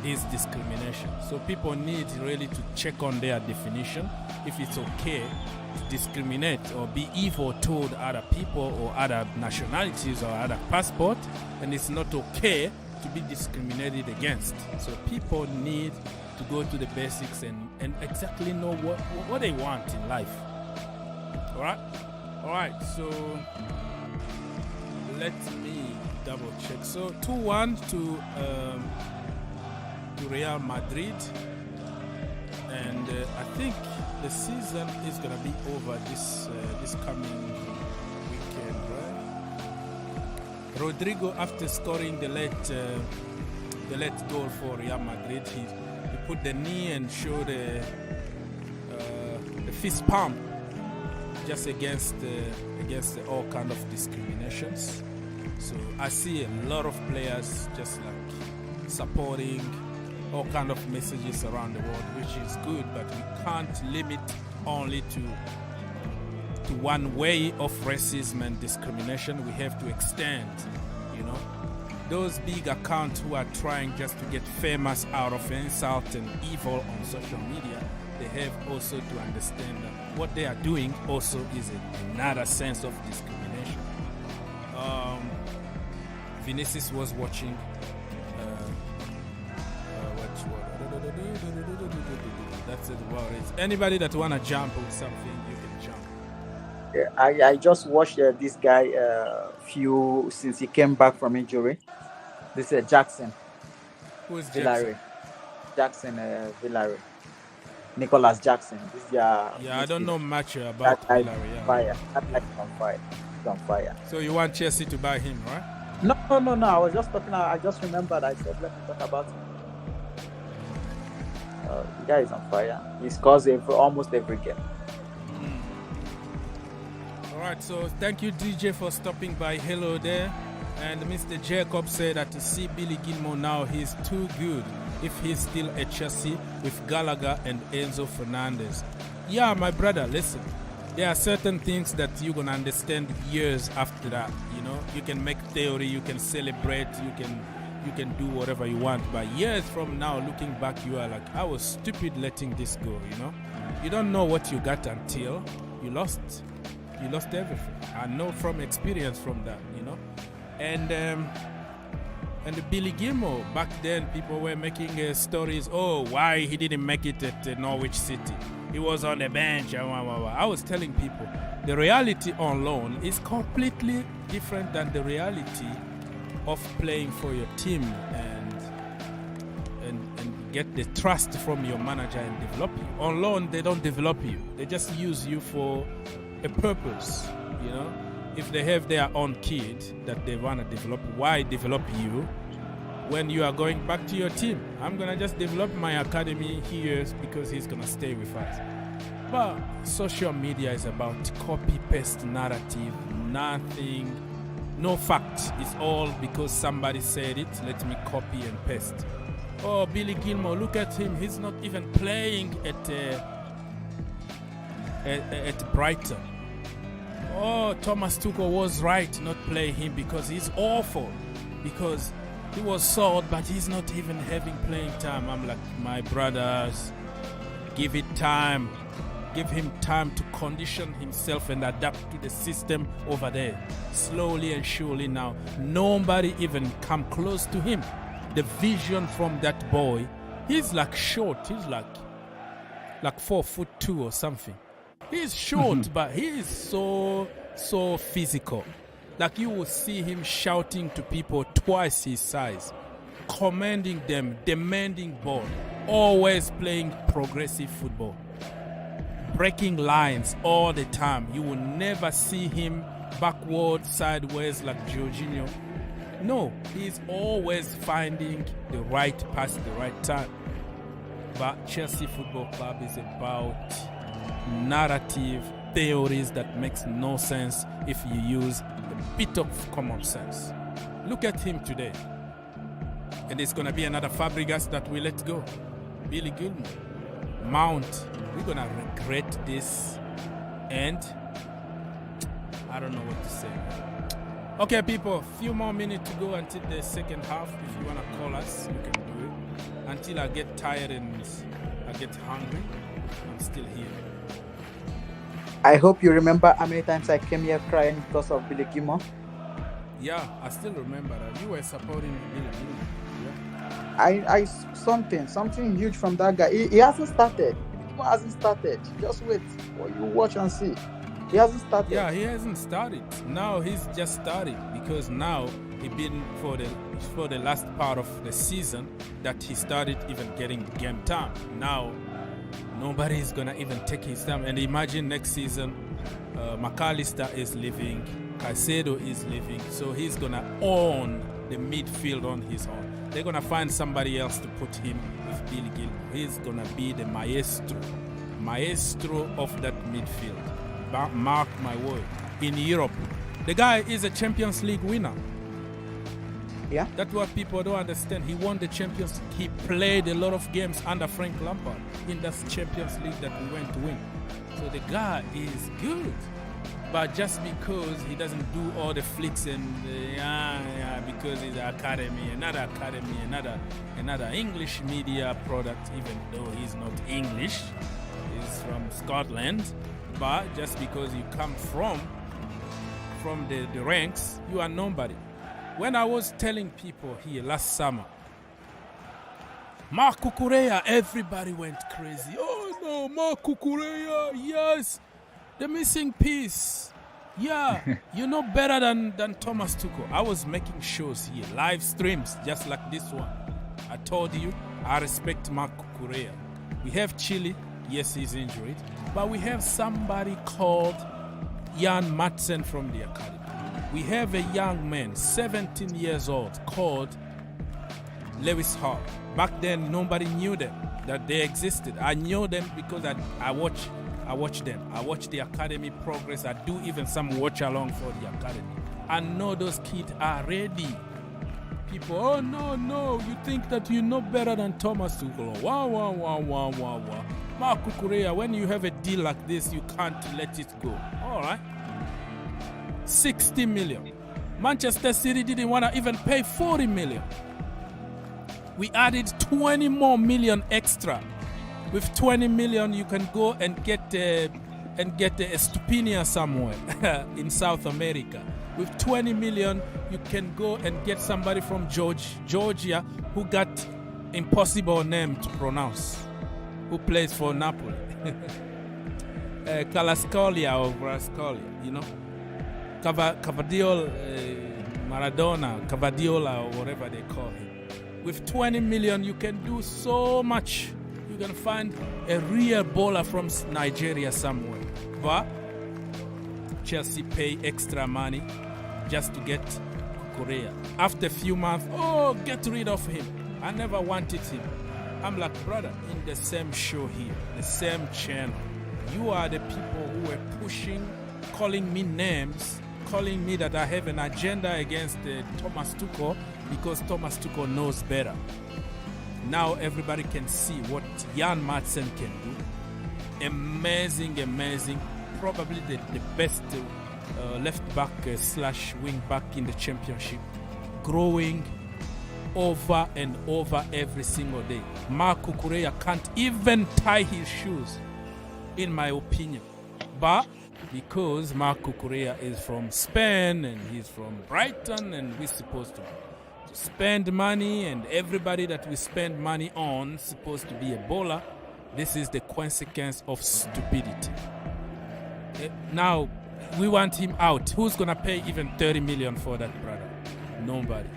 is discrimination. So people need really to check on their definition. If it's okay to discriminate or be evil toward other people or other nationalities or other passport, and it's not okay to be discriminated against. So people need to go to the basics and exactly know what they want in life. All right, so let me double check. So 2-1 to Real Madrid, and I think the season is gonna be over this coming weekend, right? Rodrigo, after scoring the late goal for Real Madrid, he put the knee and showed the fist pump just against all kind of discriminations. So I see a lot of players just like supporting all kind of messages around the world, which is good, but we can't limit only to one way of racism and discrimination. We have to extend, those big accounts who are trying just to get famous out of insult and evil on social media. They have also to understand that what they are doing also is another sense of discrimination. Vinicius was watching that's it about it. Anybody that wanna jump with something, you can jump. Yeah, I just watched this guy since he came back from injury. This is Jackson. Who is Jackson? Jackson Villarreal. Nicholas Jackson. I don't know much about Villarreal. Fire. That guy's on fire. He's on fire. So you want Chelsea to buy him, right? No. I was just talking. I just remembered. I said, let me talk about him. The guy is on fire. He scores almost every game. All right, so thank you, DJ, for stopping by. Hello there. And Mr. Jacob said that to see Billy Gilmore now, he's too good if he's still at Chelsea with Gallagher and Enzo Fernandez. Yeah, my brother, listen. There are certain things that you're going to understand years after that. You can make theory, you can celebrate, you can do whatever you want, but years from now, looking back, you are like, I was stupid letting this go. You don't know what you got until you lost everything. I know from experience from that. And the Billy Gilmore, back then people were making stories, why he didn't make it at Norwich City, he was on the bench. I was telling people the reality on loan is completely different than the reality of playing for your team and get the trust from your manager and develop you. On loan, they don't develop you. They just use you for a purpose. If they have their own kid that they want to develop, why develop you when you are going back to your team? I'm going to just develop my academy here because he's going to stay with us. But social media is about copy-paste narrative, nothing. No fact. It's all because somebody said it. Let me copy and paste. Oh, Billy Gilmore, look at him. He's not even playing at Brighton. Oh, Thomas Tuchel was right not playing him because he's awful. Because he was sold, but he's not even having playing time. I'm like, my brothers, give it time. Give him time to condition himself and adapt to the system over there. Slowly and surely now, nobody even come close to him. The vision from that boy, he's like short. He's like 4'2" or something. He's short, but he is so physical. Like you will see him shouting to people twice his size, commanding them, demanding ball, always playing progressive football, breaking lines all the time. You will never see him backward, sideways like Jorginho. No, he's always finding the right pass at the right time. But Chelsea Football Club is about narrative theories that makes no sense if you use a bit of common sense. Look at him today. And it's going to be another Fabregas that we let go. Billy Gilmour. Mount. We're going to regret this. And I don't know what to say. Okay, people, a few more minutes to go until the second half. If you want to call us, you can do it. Until I get tired and I get hungry, I'm still here. I hope you remember how many times I came here crying because of Billy Gilmour. Yeah, I still remember that. You were supporting Billy Gilmour. Yeah. I something huge from that guy. He hasn't started. Billy Gilmour hasn't started. Just wait. Or you watch and see. He hasn't started. Yeah, he hasn't started. Now he's just started because now he been for the last part of the season that he started even getting game time. Now nobody is gonna even take his time. And imagine next season, McAllister is leaving, Caicedo is leaving, so he's gonna own the midfield on his own. They're gonna find somebody else to put him with Billy Gilmour. He's gonna be the maestro of that midfield. Mark my word. In Europe, the guy is a Champions League winner. Yeah, that's what people don't understand. He won the Champions League. He played a lot of games under Frank Lampard in that Champions League that we went to win. So the guy is good. But just because he doesn't do all the flicks and because he's an academy, another English media product, even though he's not English, he's from Scotland. But just because you come from the ranks, you are nobody. When I was telling people here last summer, Marc Cucurella, everybody went crazy. Oh no, Marc Cucurella, yes, the missing piece. Yeah, you know better than Thomas Tuchel. I was making shows here, live streams, just like this one. I told you, I respect Marc Cucurella. We have Chile, yes, he's injured, but we have somebody called Jan Madsen from the academy. We have a young man, 17 years old, called Lewis Hall. Back then, nobody knew them, that they existed. I knew them because I watch them. I watch the academy progress. I do even some watch along for the academy. I know those kids are ready. People, oh no, you think that you know better than Thomas Tuchel. Wow. Marc Cucurella, when you have a deal like this, you can't let it go. All right. 60 million. Manchester City didn't want to even pay 40 million. We added 20 more million extra. With 20 million, you can go and get a Estupiñán somewhere in South America. With 20 million, you can go and get somebody from Georgia who got impossible name to pronounce, who plays for Napoli. Calascolia or Brascolia, you know. Cavadiola, Maradona, Cavadiola, or whatever they call him. With 20 million, you can do so much. You can find a real baller from Nigeria somewhere. But Chelsea pay extra money just to get Korea. After a few months, get rid of him. I never wanted him. I'm like, brother, in the same show here, the same channel. You are the people who were pushing, calling me names, calling me that I have an agenda against Thomas Tuchel because Thomas Tuchel knows better. Now everybody can see what Jan Madsen can do. Amazing. Probably the best left back slash wing back in the championship. Growing over and over every single day. Marc Cucurella can't even tie his shoes, in my opinion. But because Marc Cucurella is from Spain and he's from Brighton and we're supposed to spend money, and everybody that we spend money on is supposed to be a baller, this is the consequence of stupidity. Now we want him out. Who's gonna pay even 30 million for that, brother? Nobody.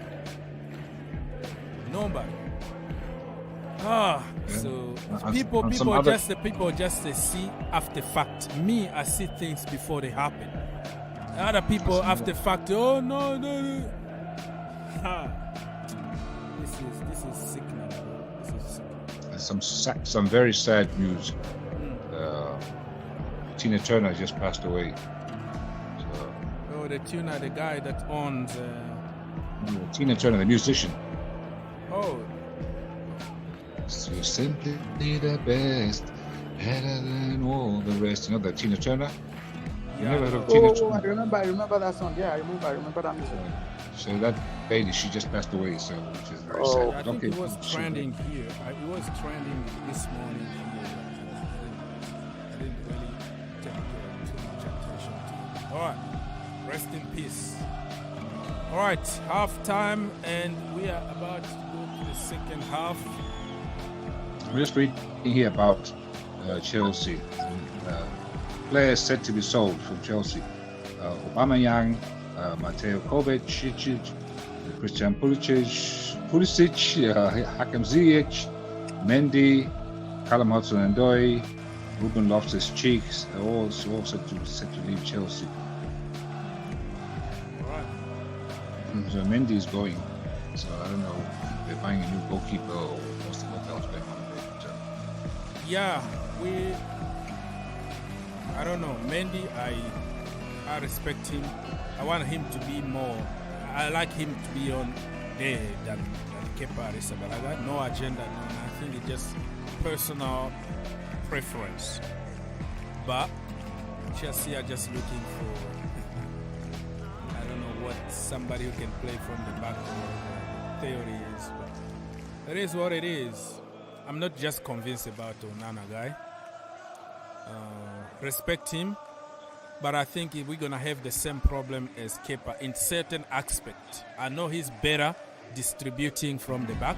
So people just see after fact. Me, I see things before they happen. Other people after fact. Oh no. This is sickening. Some very sad news. Tina Turner just passed away. Oh, the tuner, the guy that owns. Tina Turner, the musician. Oh. So you're simply the best, better than all the rest. You know that Tina Turner? You never heard of Tina Turner? I remember that song. Yeah, I remember that music. So that lady, she just passed away, so which is very sad. I think it was trending here. It was trending this morning here. I didn't really take too much attention to it. All right, rest in peace. All right, halftime, and we are about to go to the second half. I'm just reading here about Chelsea. Players said to be sold from Chelsea. Aubameyang, Mateo Kovac, Christian Pulisic, Hakim Ziyech, Mendy, Callum Hudson-Odoi, Ruben Loftus-Cheek, all set to leave Chelsea. All right. So Mendy is going. So I don't know if they're buying a new goalkeeper or what's what else going on. Yeah, I don't know. Mendy, I respect him. I want him to be more. I like him to be on there than Kepa Arrizabalaga. No agenda, no nothing. It's just personal preference. But Chelsea are just looking for, I don't know what, somebody who can play from the back or theory is. But it is what it is. I'm not just convinced about Onana guy. Respect him. But I think we're going to have the same problem as Kepa in certain aspects. I know he's better distributing from the back.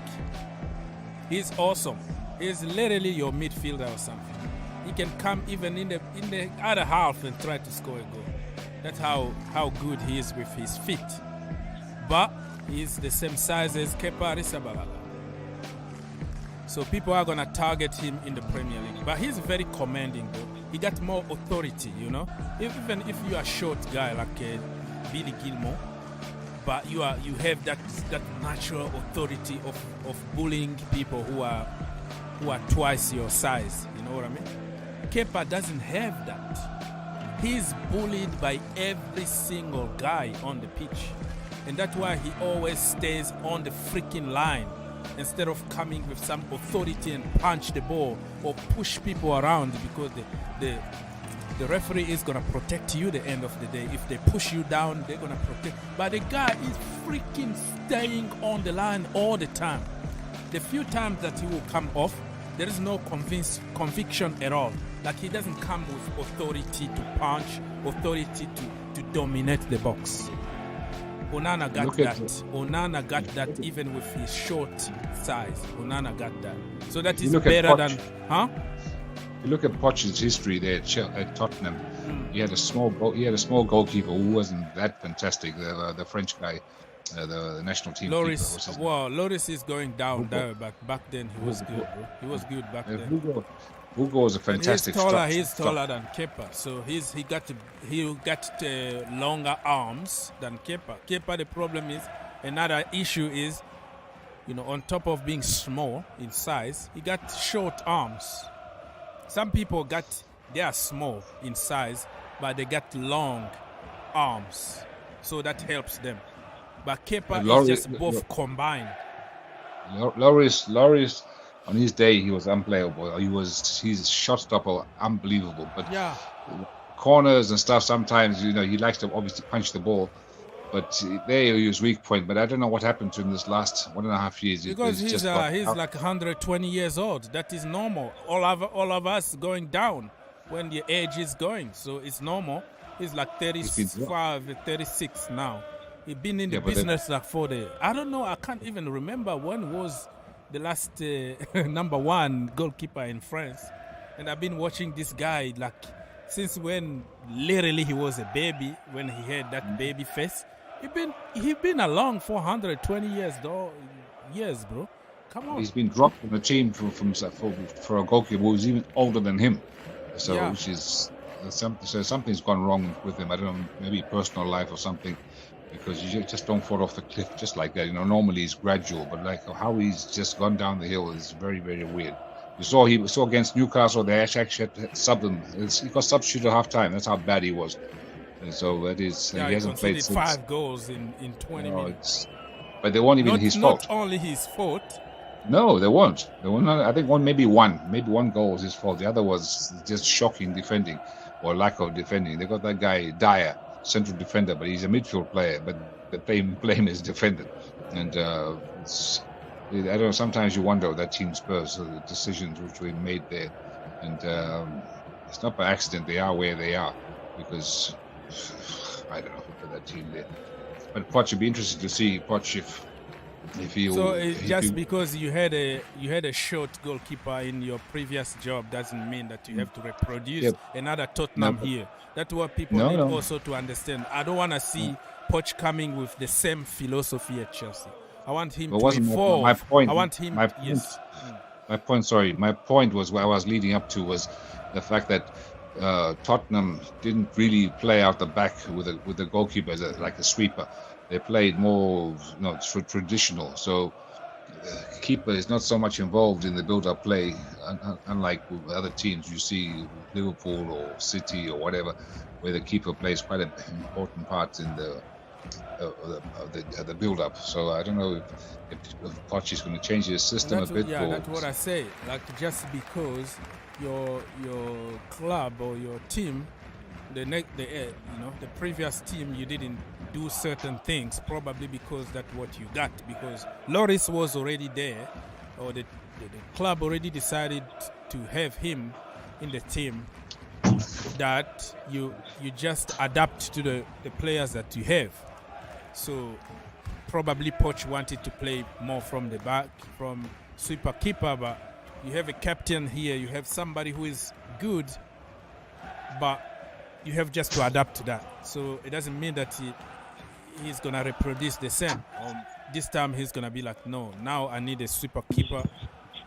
He's awesome. He's literally your midfielder or something. He can come even in the other half and try to score a goal. That's how good he is with his feet. But he's the same size as Kepa Arrizabalaga. So people are going to target him in the Premier League. But he's very commanding though. He got more authority, you know. Even if you are a short guy like Billy Gilmore, but you have that natural authority of bullying people who are twice your size. You know what I mean? Kepa doesn't have that. He's bullied by every single guy on the pitch, and that's why he always stays on the freaking line instead of coming with some authority and punch the ball or push people around, because the referee is going to protect you at the end of the day. If they push you down, they're going to protect. But the guy is freaking staying on the line all the time. The few times that he will come off, there is no conviction at all. Like, he doesn't come with authority to punch, authority to dominate the box. Onana got that. Onana got that even with his short size. Onana got that. So that is better than... Huh? You look at Poch's history there at Tottenham. He had a small goalkeeper who wasn't that fantastic. The French guy, the national team. Loris. Well, Loris is going down there, but back then he was good, bro. He was good back then. Hugo was a fantastic. He's taller than Kepa, so he got longer arms than Kepa. Kepa, the problem is, another issue is, you know, on top of being small in size, he got short arms. Some people they are small in size, but they got long arms, so that helps them. But Kepa is just both combined. Loris, on his day, he was unplayable. His shot stopper unbelievable. But yeah, corners and stuff, sometimes, you know, he likes to obviously punch the ball. But there he was weak point. But I don't know what happened to him this last 1.5 years. Because he's like 120 years old. That is normal. All of us going down when the age is going. So it's normal. He's like 35, 36 now. He's been in the business like I don't know. I can't even remember when was the last number one goalkeeper in France. And I've been watching this guy like since when literally he was a baby, when he had that baby face. He been along for 120 years, though. Years, bro. Come on. He's been dropped from the team for a goalkeeper who's even older than him. So Yeah. which is something's gone wrong with him. I don't know, maybe personal life or something, because you just don't fall off the cliff just like that. Normally he's gradual, but like how he's just gone down the hill is very, very weird. He saw against Newcastle, they actually subbed him. He got substituted at half time. That's how bad he was. And so that is, he hasn't played since. 5 goals in 20 minutes. But they weren't even his fault. Not only his fault. No, they weren't. I think maybe one goal was his fault. The other was just shocking defending or lack of defending. They got that guy Dyer, central defender, but he's a midfield player. But they play him as defender, and I don't know. Sometimes you wonder that team Spurs, the decisions which we made there, and it's not by accident they are where they are, because I don't know for that team there. But Poch, would be interested to see Poch if he. So just because you had a short goalkeeper in your previous job doesn't mean that you have to reproduce another Tottenham here. That's what people need also to understand. I don't want to see Poch coming with the same philosophy at Chelsea. I want him to evolve. My point. I want him. Yes. My point. Sorry, my point was where I was leading up to was the fact that Tottenham didn't really play out the back with the goalkeeper as like a sweeper. They played more, traditional. So keeper is not so much involved in the build-up play, unlike other teams you see, Liverpool or City or whatever, where the keeper plays quite an important part in the build-up. So I don't know if Poch is going to change his system a bit. Yeah, that's what I say. Like, just because your club or your team, the previous team, you didn't do certain things, probably because that's what you got. Because Loris was already there, or the club already decided to have him in the team, that you just adapt to the players that you have. So probably Poch wanted to play more from the back, from sweeper keeper, but you have a captain here, you have somebody who is good, but you have just to adapt to that. So it doesn't mean that he's going to reproduce the same. This time he's going to be like, no, now I need a sweeper keeper,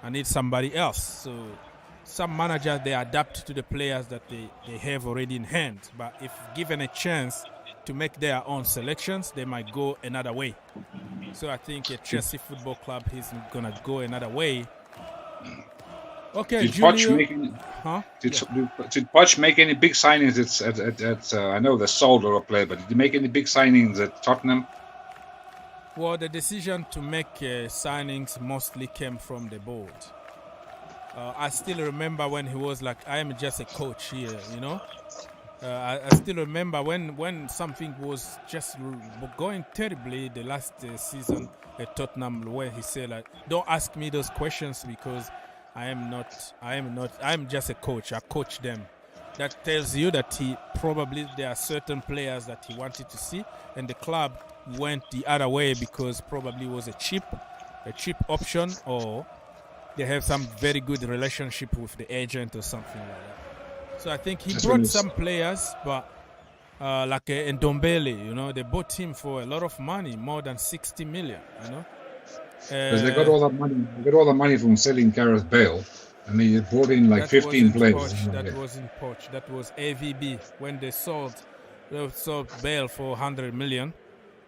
I need somebody else. So some managers, they adapt to the players that they have already in hand, but if given a chance to make their own selections, they might go another way. So I think at Chelsea Football Club, he's going to go another way. Okay, did Poch make any big signings at I know they sold a player, but did he make any big signings at Tottenham? Well, the decision to make signings mostly came from the board. I still remember when he was like, I am just a coach here, I still remember when something was just going terribly the last season at Tottenham, where he said, like, don't ask me those questions because I am just a coach. I coach them. That tells you that there are certain players that he wanted to see, and the club went the other way because probably it was a cheap option, or they have some very good relationship with the agent or something like that. So I think he brought some players, but like Ndombele, they bought him for a lot of money, more than 60 million, Because they got all that money. They got all the money from selling Gareth Bale, and they brought in like 15 players. That wasn't Poch. That was AVB. When they sold Bale for 100 million,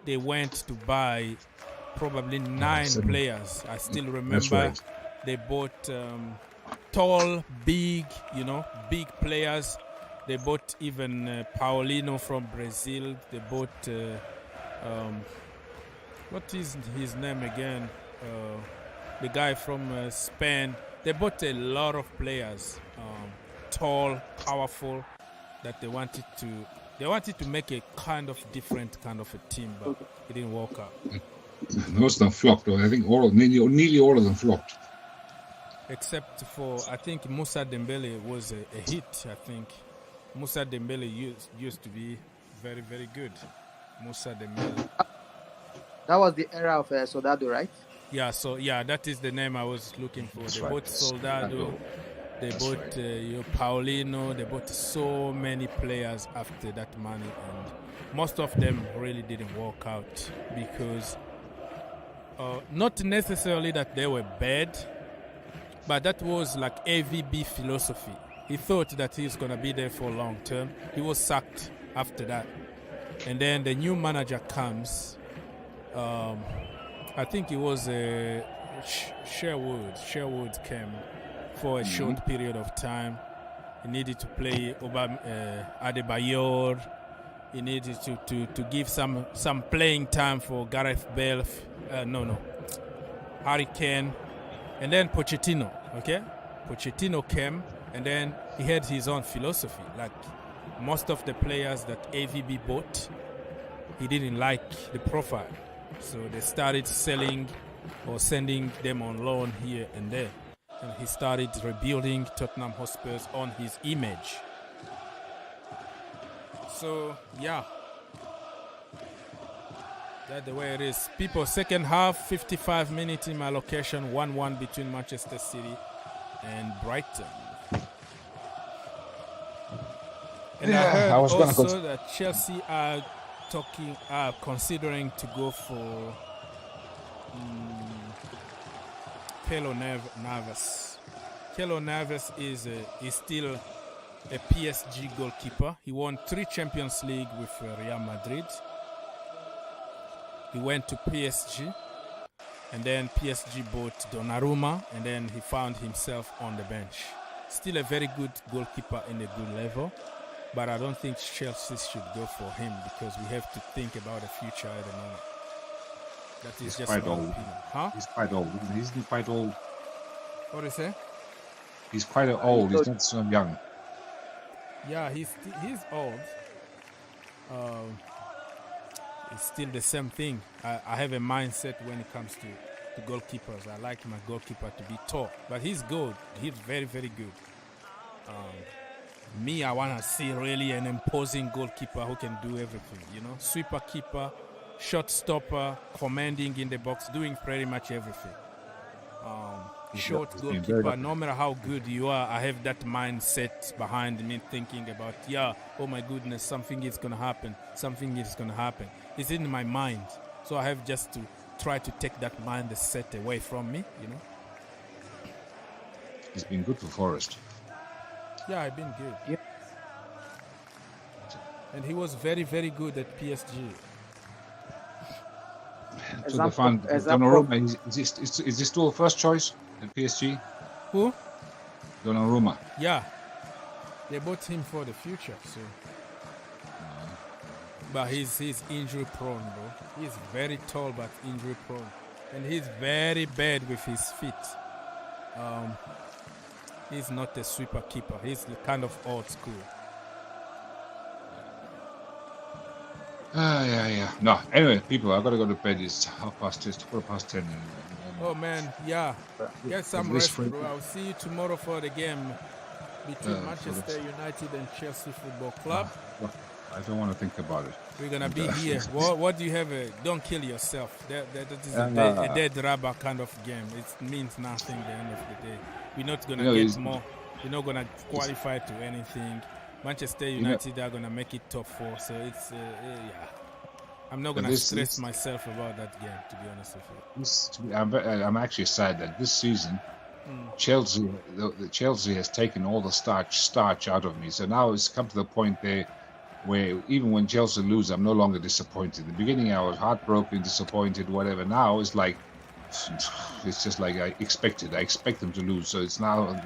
they went to buy probably 9 players. I still remember they bought tall, big players. They bought even Paulino from Brazil. They bought what is his name again? The guy from Spain. They bought a lot of players, tall, powerful, that they wanted to make a kind of different kind of a team, but it didn't work out. Most of them flopped. I think nearly all of them flopped. Except for, I think Moussa Dembele was a hit. I think Moussa Dembele used to be very, very good. Moussa Dembele. That was the era of Soldado, right? Yeah, that is the name I was looking for. They bought Soldado. They That's bought right. Paulino. They bought so many players after that money, and most of them really didn't work out because not necessarily that they were bad, but that was like AVB philosophy. He thought that he was going to be there for long term. He was sacked after that. And then the new manager comes. I think it was Sherwood. Sherwood came for a short period of time. He needed to play Adebayor. He needed to give some playing time for Gareth Bale. Harry Kane. And then Pochettino, okay? Pochettino came, and then he had his own philosophy. Like most of the players that AVB bought, he didn't like the profile. So they started selling or sending them on loan here and there. And he started rebuilding Tottenham Hotspurs on his image. So, yeah. That's the way it is. People, second half, 55 minutes in my location, 1-1 between Manchester City and Brighton. And I heard also that Chelsea are considering to go for Keylor Navas. Keylor Navas is still a PSG goalkeeper. He won 3 Champions League with Real Madrid. He went to PSG, and then PSG bought Donnarumma, and then he found himself on the bench. Still a very good goalkeeper in a good level, but I don't think Chelsea should go for him because we have to think about the future at the moment. That is just quite my old. opinion. Huh? He's quite old. Isn't he quite old? What do you say? He's quite old. He's not so young. Yeah, he's old. It's still the same thing. I have a mindset when it comes to goalkeepers. I like my goalkeeper to be tall, but he's good. He's very, very good. Me, I want to see really an imposing goalkeeper who can do everything, you know? Sweeper keeper, shot stopper, commanding in the box, doing pretty much everything. Short goalkeeper, no matter how good you are, I have that mindset behind me thinking about, oh my goodness, something is going to happen. Something is going to happen. It's in my mind. So I have just to try to take that mindset away from me, you know? He's been good for Forest. Yeah, I've been good. Yeah. And he was very, very good at PSG. To the fan, Donnarumma, is he still first choice at PSG? Who? Donnarumma. Yeah. They bought him for the future, so. But he's injury prone, bro. He's very tall but injury prone. And he's very bad with his feet. He's not a sweeper keeper. He's kind of old school. Yeah. No, anyway, people, I've got to go to bed. It's 10:10. Oh, man, yeah. Get some rest, bro. I'll see you tomorrow for the game between Manchester United and Chelsea Football Club. I don't want to think about it. We're going to be here. What do you have? Don't kill yourself. That is a dead rubber kind of game. It means nothing at the end of the day. We're not going to get more. We're not going to qualify to anything. Manchester United are going to make it top 4. So it's, I'm not going to stress myself about that game, to be honest with you. I'm actually sad that this season, Chelsea has taken all the starch out of me. So now it's come to the point there where even when Chelsea lose, I'm no longer disappointed. In the beginning, I was heartbroken, disappointed, whatever. Now it's like, it's just like I expect them to lose. So it's now,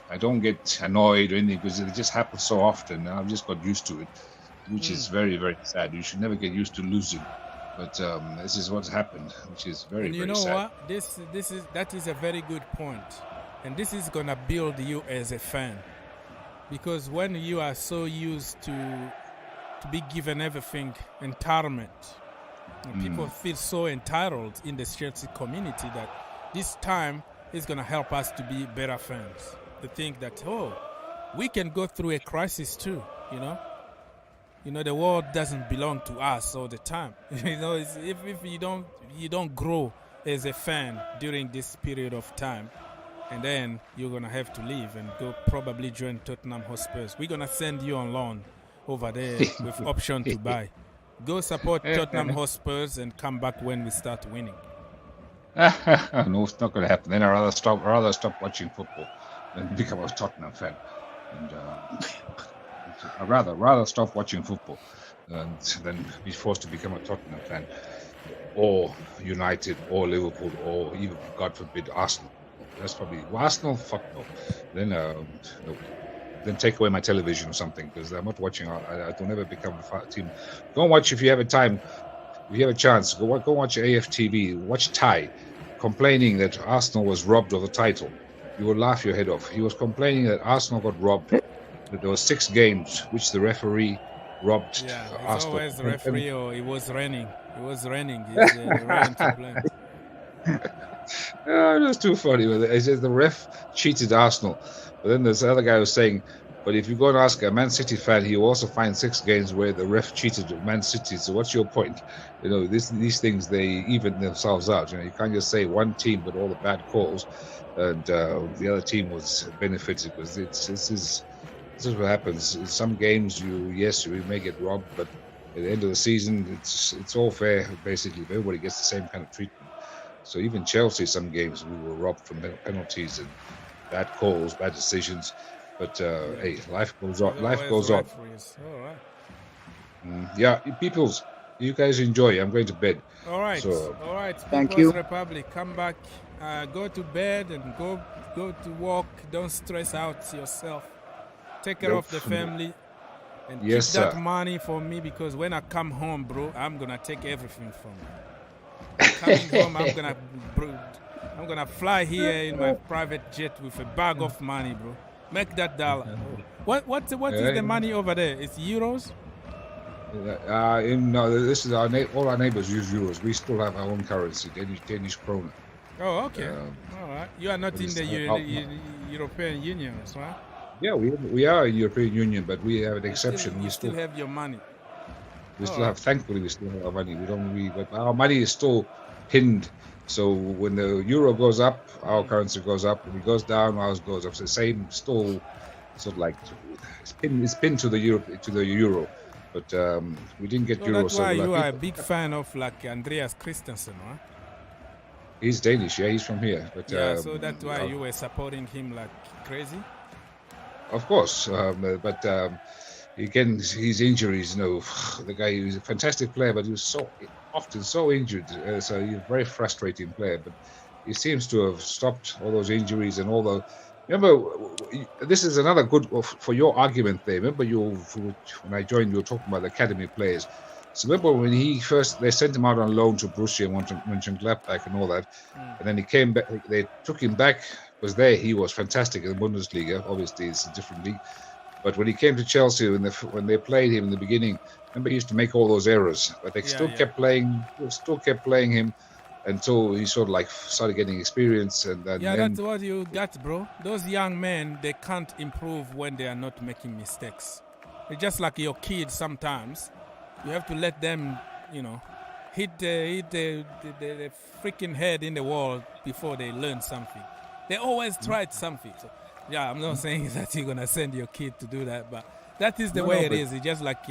I don't get annoyed or anything because it just happens so often, and I've just got used to it, which is very, very sad. You should never get used to losing, but this is what's happened, which is very, very sad. And you know what? That is a very good point, and this is gonna build you as a fan, because when you are so used to be given everything, entitlement, and people feel so entitled in the Chelsea community that this time is gonna help us to be better fans. To think that, we can go through a crisis too, you know? The world doesn't belong to us all the time. If you don't grow as a fan during this period of time, and then you're gonna have to leave and go probably join Tottenham Hotspurs. We're gonna send you on loan over there with option to buy. Go support Tottenham Hotspurs and come back when we start winning. No, it's not going to happen. Then I'd rather stop watching football than become a Tottenham fan. And I'd rather stop watching football than be forced to become a Tottenham fan, or United, or Liverpool, or even, God forbid, Arsenal. That's probably Arsenal. Fuck no. Then no. Then take away my television or something, because I'm not watching. I don't ever become a team. Go and watch if you have a time. If you have a chance, go watch AFTV. Watch Ty complaining that Arsenal was robbed of the title. You will laugh your head off. He was complaining that Arsenal got robbed. That there were 6 games which the referee robbed Arsenal. Always the referee, or it was raining. It was raining. He's rain to blame. That's too funny. He says the ref cheated Arsenal. But then there's the other guy who's saying, but if you go and ask a Man City fan, he will also find 6 games where the ref cheated Man City. So what's your point? These things, they even themselves out. You can't just say one team but all the bad calls, and the other team was benefited, because this is what happens. In some games, you may get robbed, but at the end of the season, it's all fair. Basically, everybody gets the same kind of treatment. So even Chelsea, some games we were robbed from penalties and bad calls, bad decisions. But hey, life goes on. Life goes on. All right. Peoples, you guys enjoy. I'm going to bed. All right. So, all right. Thank People's you. Republic, come back. Go to bed and go to work. Don't stress out yourself. Take care of the family. And keep that money for me, because when I come home, bro, I'm gonna take everything from you. Coming home, I'm gonna fly here in my private jet with a bag of money, bro. Make that dollar. What is the money over there? It's euros? No, this is all our neighbors use euros. We still have our own currency, Danish krona. Oh, okay. All right. You are not in the European Union, right? Yeah, we are a European Union, but we have an exception. You still have your money. We still have. Thankfully, we still have our money. But our money is still pinned. So when the euro goes up, our currency goes up. When it goes down, ours goes up. So the same, still sort of like it's pinned to the euro. But we didn't get euro. That's why you are a big fan of like Andreas Christensen, huh? He's Danish. Yeah, he's from here. But so that's why you were supporting him like crazy. Of course, but again, his injuries. The guy is a fantastic player, but he was so often so injured. So he's a very frustrating player. But he seems to have stopped all those injuries and all the. Remember, this is another good for your argument there. Remember, when I joined, you were talking about the academy players. So remember when they sent him out on loan to Borussia Mönchengladbach and all that, and then he came back. They took him back. He was fantastic in the Bundesliga. Obviously, it's a different league. But when he came to Chelsea, when they played him in the beginning, remember he used to make all those errors, but they still kept playing him until he sort of like started getting experience. And then, that's what you got, bro. Those young men, they can't improve when they are not making mistakes. It's just like your kids. Sometimes you have to let them, hit the freaking head in the wall before they learn something. They always tried something. So, I'm not saying that you're gonna send your kid to do that, but that is the way it is. It's just like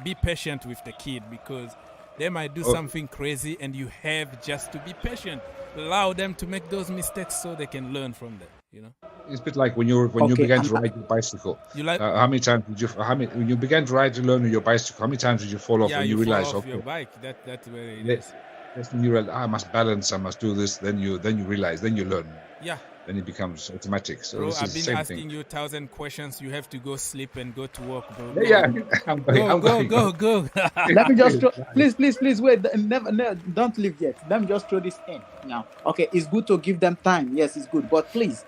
be patient with the kid, because they might do something crazy, and you have just to be patient. Allow them to make those mistakes so they can learn from them. It's a bit like when you began to ride your bicycle. How many times did you? When you began to learn your bicycle? How many times did you fall off? When you realized, off your bike. That's where it is. That's when you realize, I must balance. I must do this. Then you realize. Then you learn. Yeah. Then it becomes automatic. So bro, I've been asking you 1,000 questions. You have to go sleep and go to work, bro. Go. Let me just please wait. Never, don't leave yet. Let me just throw this in now. Okay, it's good to give them time. Yes, it's good, but please,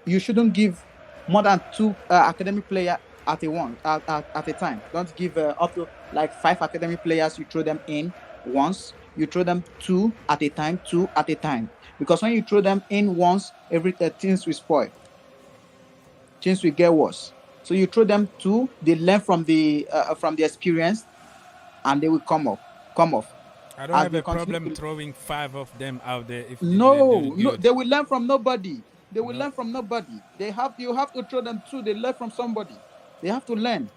you shouldn't give more than 2 academic players at a time. Don't give up to like 5 academic players. You throw them in once. You throw them 2 at a time. Because when you throw them in once, things will spoil. Things will get worse. So you throw them 2, they learn from the experience, and they will come off. I don't have a problem throwing 5 of them out there. No, they will learn from nobody. They will learn from nobody. You have to throw them through. They learn from somebody. They have to learn.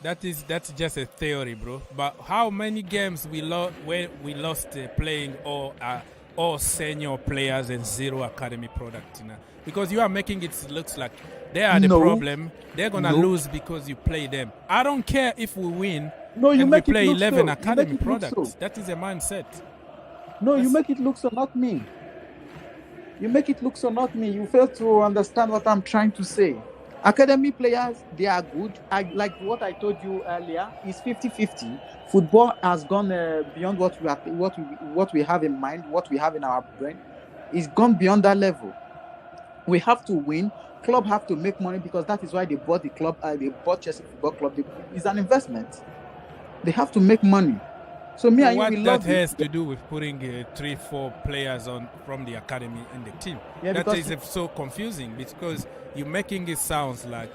That's just a theory, bro. But how many games we lost playing all senior players and zero academy product? Because you are making it looks like they are the problem. They're gonna lose because you play them. I don't care if we win. No, you and make we play it look 11 so. academy products. That is a mindset. No, you make it look so, not me. You make it look so, not me. You fail to understand what I'm trying to say. Academy players, they are good. Like what I told you earlier, is 50-50. Football has gone beyond what we have in mind, what we have in our brain. It's gone beyond that level. We have to win. Club have to make money because that is why they bought the club. They bought Chelsea Football Club. It's an investment. They have to make money. So me and you, we love what that has to do with putting 3-4 players on from the academy in the team? Yeah, that is so confusing because you're making it sound like,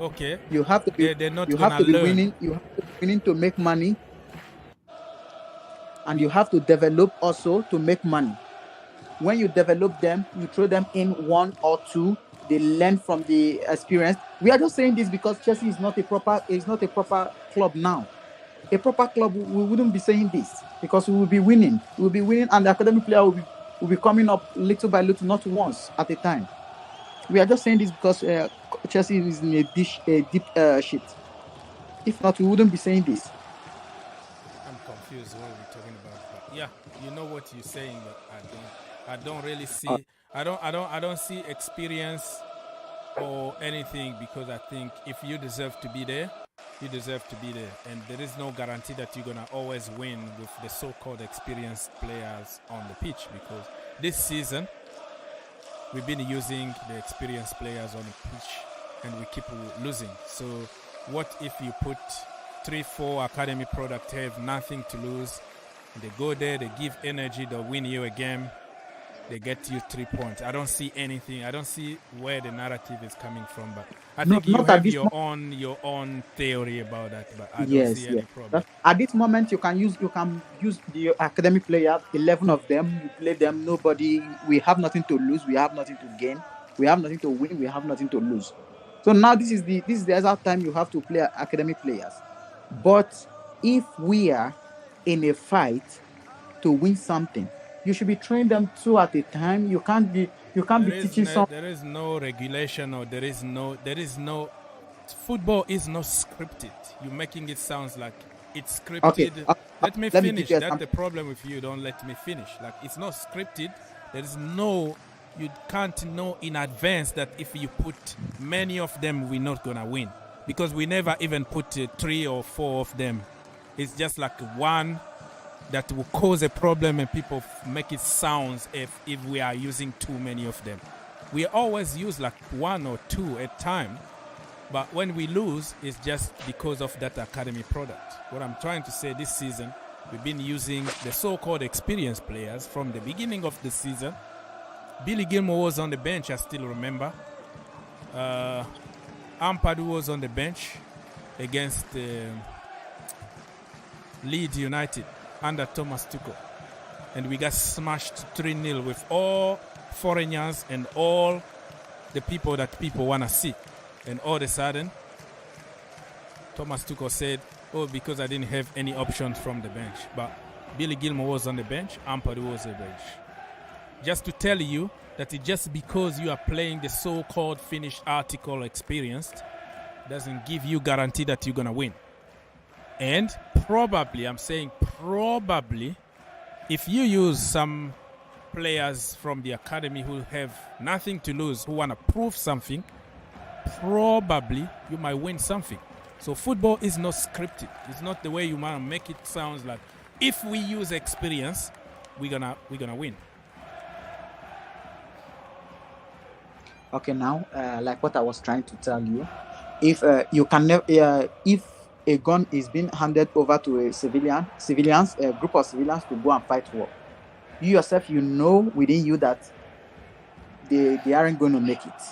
okay, you have to be, they're not you gonna have to be learn. winning. You have to be winning to make money, and you have to develop also to make money. When you develop them, you throw them in 1 or 2. They learn from the experience. We are just saying this because Chelsea is not a proper club now. A proper club, we wouldn't be saying this because we will be winning. We will be winning, and the academy player will be coming up little by little, not once at a time. We are just saying this because Chelsea is in a deep shit. If not, we wouldn't be saying this. I'm confused what we're talking about. But yeah, you know what you're saying, but I don't really see. I don't see experience or anything because I think if you deserve to be there, you deserve to be there, and there is no guarantee that you're gonna always win with the so-called experienced players on the pitch because this season we've been using the experienced players on the pitch and we keep losing. So what if you put 3-4 academy product have nothing to lose, they go there, they give energy, they'll win you a game, they get you 3 points. I don't see anything. I don't see where the narrative is coming from, but I think you have your own theory about that, but I don't see any problem. At this moment, you can use the academy players, 11 of them. You play them. Nobody. We have nothing to lose. We have nothing to gain. We have nothing to win. We have nothing to lose. So now this is the exact time you have to play academy players. But if we are in a fight to win something, you should be training them 2 at a time. You can't be teaching some. There is no regulation or there is no. Football is not scripted. You're making it sound like it's scripted. Okay. Let me finish. That's the problem with you. Don't let me finish. Like it's not scripted. There is no. You can't know in advance that if you put many of them, we're not gonna win because we never even put 3 or 4 of them. It's just like one that will cause a problem and people make it sound if we are using too many of them. We always use like 1 or 2 at a time, but when we lose, it's just because of that academy product. What I'm trying to say, this season, we've been using the so-called experienced players from the beginning of the season. Billy Gilmour was on the bench, I still remember. Ampadu was on the bench against Leeds United under Thomas Tuchel, and we got smashed 3-0 with all foreigners and all the people that people want to see. And all of a sudden, Thomas Tuchel said, oh, because I didn't have any options from the bench. But Billy Gilmour was on the bench, Ampadu was on the bench. Just to tell you that it just because you are playing the so-called finished article experienced doesn't give you guarantee that you're going to win. And probably, I'm saying probably, if you use some players from the academy who have nothing to lose, who want to prove something, probably you might win something. So football is not scripted. It's not the way you want to make it sound like if we use experience, we're gonna win. Okay, now, like what I was trying to tell you, if you can never, if a gun is being handed over to a group of civilians to go and fight war, you yourself, you know within you that they aren't going to make it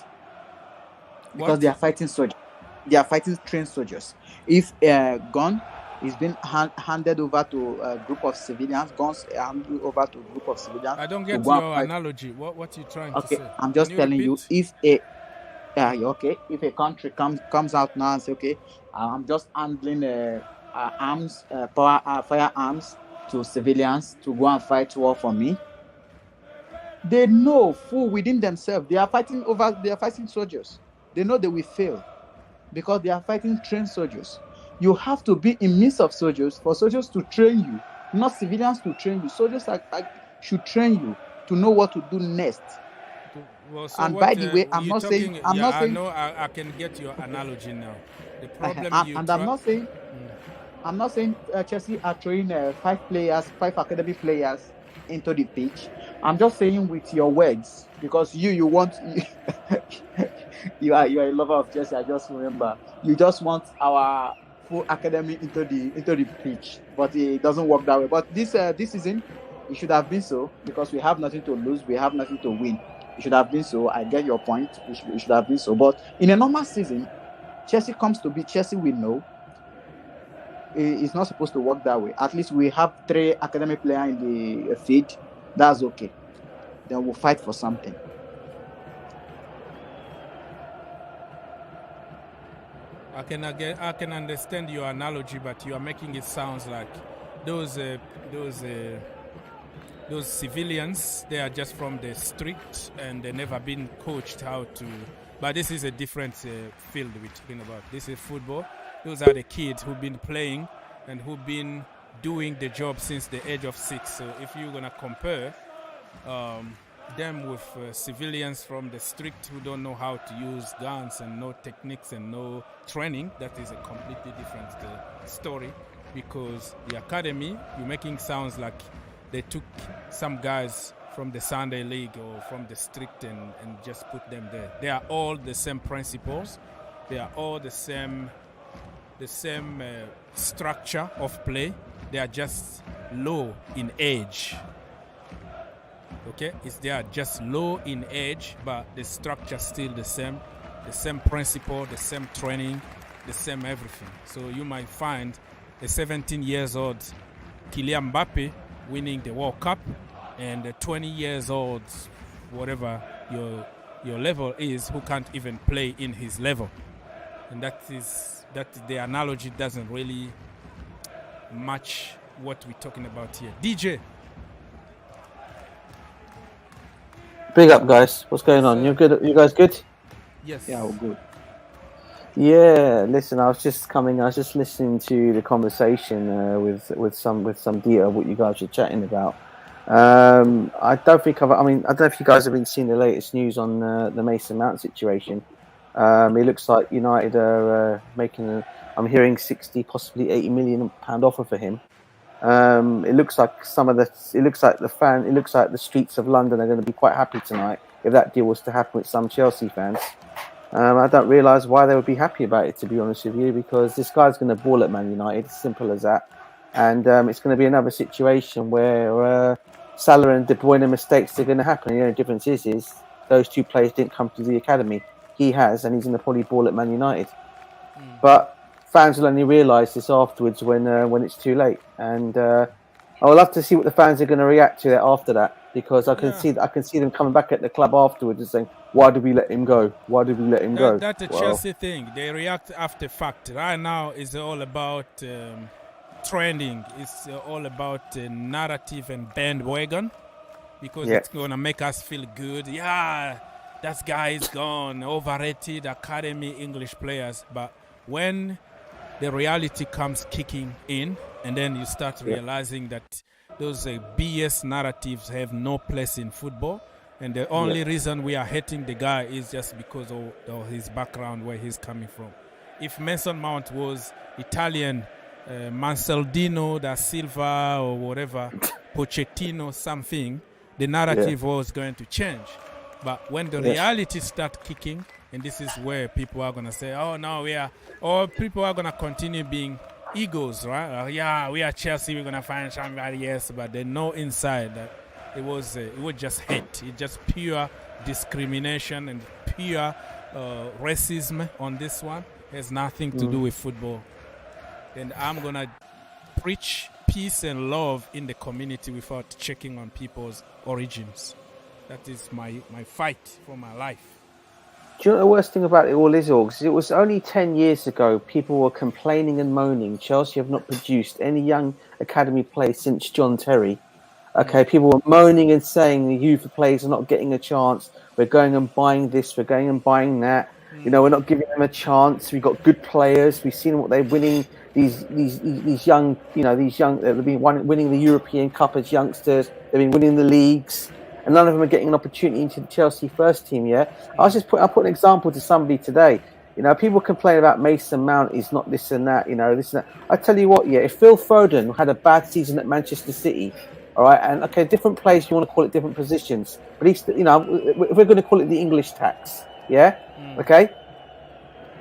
because they are fighting soldiers. They are fighting trained soldiers. If a gun It's been handed over to a group of civilians, guns handed over to a group of civilians. I don't to get go and your fight. analogy. What you trying Okay, to say? I'm Can just you telling you, repeat? if a country comes out now and say, okay, I'm just handling firearms to civilians to go and fight war for me. They know full within themselves they are fighting soldiers. They know they will fail because they are fighting trained soldiers. You have to be in midst of soldiers for soldiers to train you, not civilians to train you. Soldiers should train you to know what to do next. Well, so And what by the way, I'm you not saying, talking? I'm Yeah, not I saying, know. I can get your analogy now. The problem and, you and try. I'm not saying Chelsea are throwing 5 academy players into the pitch. I'm just saying with your words because you want you are a lover of Chelsea. I just remember you just want our full academy into the pitch, but it doesn't work that way. But this season, it should have been so because we have nothing to lose, we have nothing to win. It should have been so. I get your point. It should have been so. But in a normal season, Chelsea comes to be Chelsea we know. It's not supposed to work that way. At least we have 3 academy players in the field. That's okay. Then we'll fight for something. I can understand your analogy, but you are making it sound like those civilians, they are just from the street and they never been coached how to. But this is a different field we're talking about. This is football. Those are the kids who've been playing and who've been doing the job since the age of 6. So if you're gonna compare them with civilians from the street who don't know how to use guns and no techniques and no training, that is a completely different story. Because the academy, you're making sounds like they took some guys from the Sunday League or from the street and just put them there. They are all the same principles. They are all the same structure of play. They are just low in age. Okay, they are just low in age, but the structure still the same principle, the same training, the same everything. So you might find a 17 years old Kylian Mbappe winning the World Cup, and a 20 years old, whatever your level is, who can't even play in his level. And that the analogy doesn't really match what we're talking about here. DJ. Big up, guys. What's going on? You good? You guys good? Yes. Yeah, we're good. Yeah. Listen, I was just listening to the conversation with some detail of what you guys were chatting about. I don't know if you guys have been seeing the latest news on the Mason Mount situation. It looks like United are making I'm hearing 60, possibly 80 million pound offer for him. It looks like the streets of London are going to be quite happy tonight if that deal was to happen with some Chelsea fans. I don't realise why they would be happy about it, to be honest with you, because this guy's going to ball at Man United, as simple as that. And it's going to be another situation where Salah and De Bruyne mistakes are going to happen. The only difference is those 2 players didn't come to the academy. He has, and he's going to probably ball at Man United. But fans will only realise this afterwards when it's too late. And I would love to see what the fans are going to react to it after that, because I can see them coming back at the club afterwards and saying, "Why did we let him go? Why did we let him go?" That's a Chelsea thing. They react after fact. Right now, it's all about trending. It's all about narrative and bandwagon, because it's going to make us feel good. Yeah, that guy is gone. Overrated academy English players. But when the reality comes kicking in, and then you start realizing that those BS narratives have no place in football, and the only reason we are hating the guy is just because of his background, where he's coming from. If Mason Mount was Italian, Mansaldino da Silva or whatever, Pochettino something, the narrative was going to change. But when the reality starts kicking, and this is where people are going to say, "Oh, no, or people are going to continue being egos, right? We are Chelsea, we're going to find somebody else," but they know inside that it was just hate. It's just pure discrimination and pure racism on this one. It has nothing to do with football. And I'm going to preach peace and love in the community without checking on people's origins. That is my fight for my life. Do you know what the worst thing about it all is, Orgs? It was only 10 years ago people were complaining and moaning. Chelsea have not produced any young academy players since John Terry. Okay, people were moaning and saying the youth players are not getting a chance. We're going and buying this, we're going and buying that. You know, we're not giving them a chance. We've got good players. We've seen what they're winning. These young, they've been winning the European Cup as youngsters. They've been winning the leagues. And none of them are getting an opportunity into the Chelsea first team yet. I put an example to somebody today. You know, people complain about Mason Mount is not this and that, this and that. I tell you what, if Phil Foden had a bad season at Manchester City, all right, and okay, different players, you want to call it different positions, but he's, if we're going to call it the English tax, okay,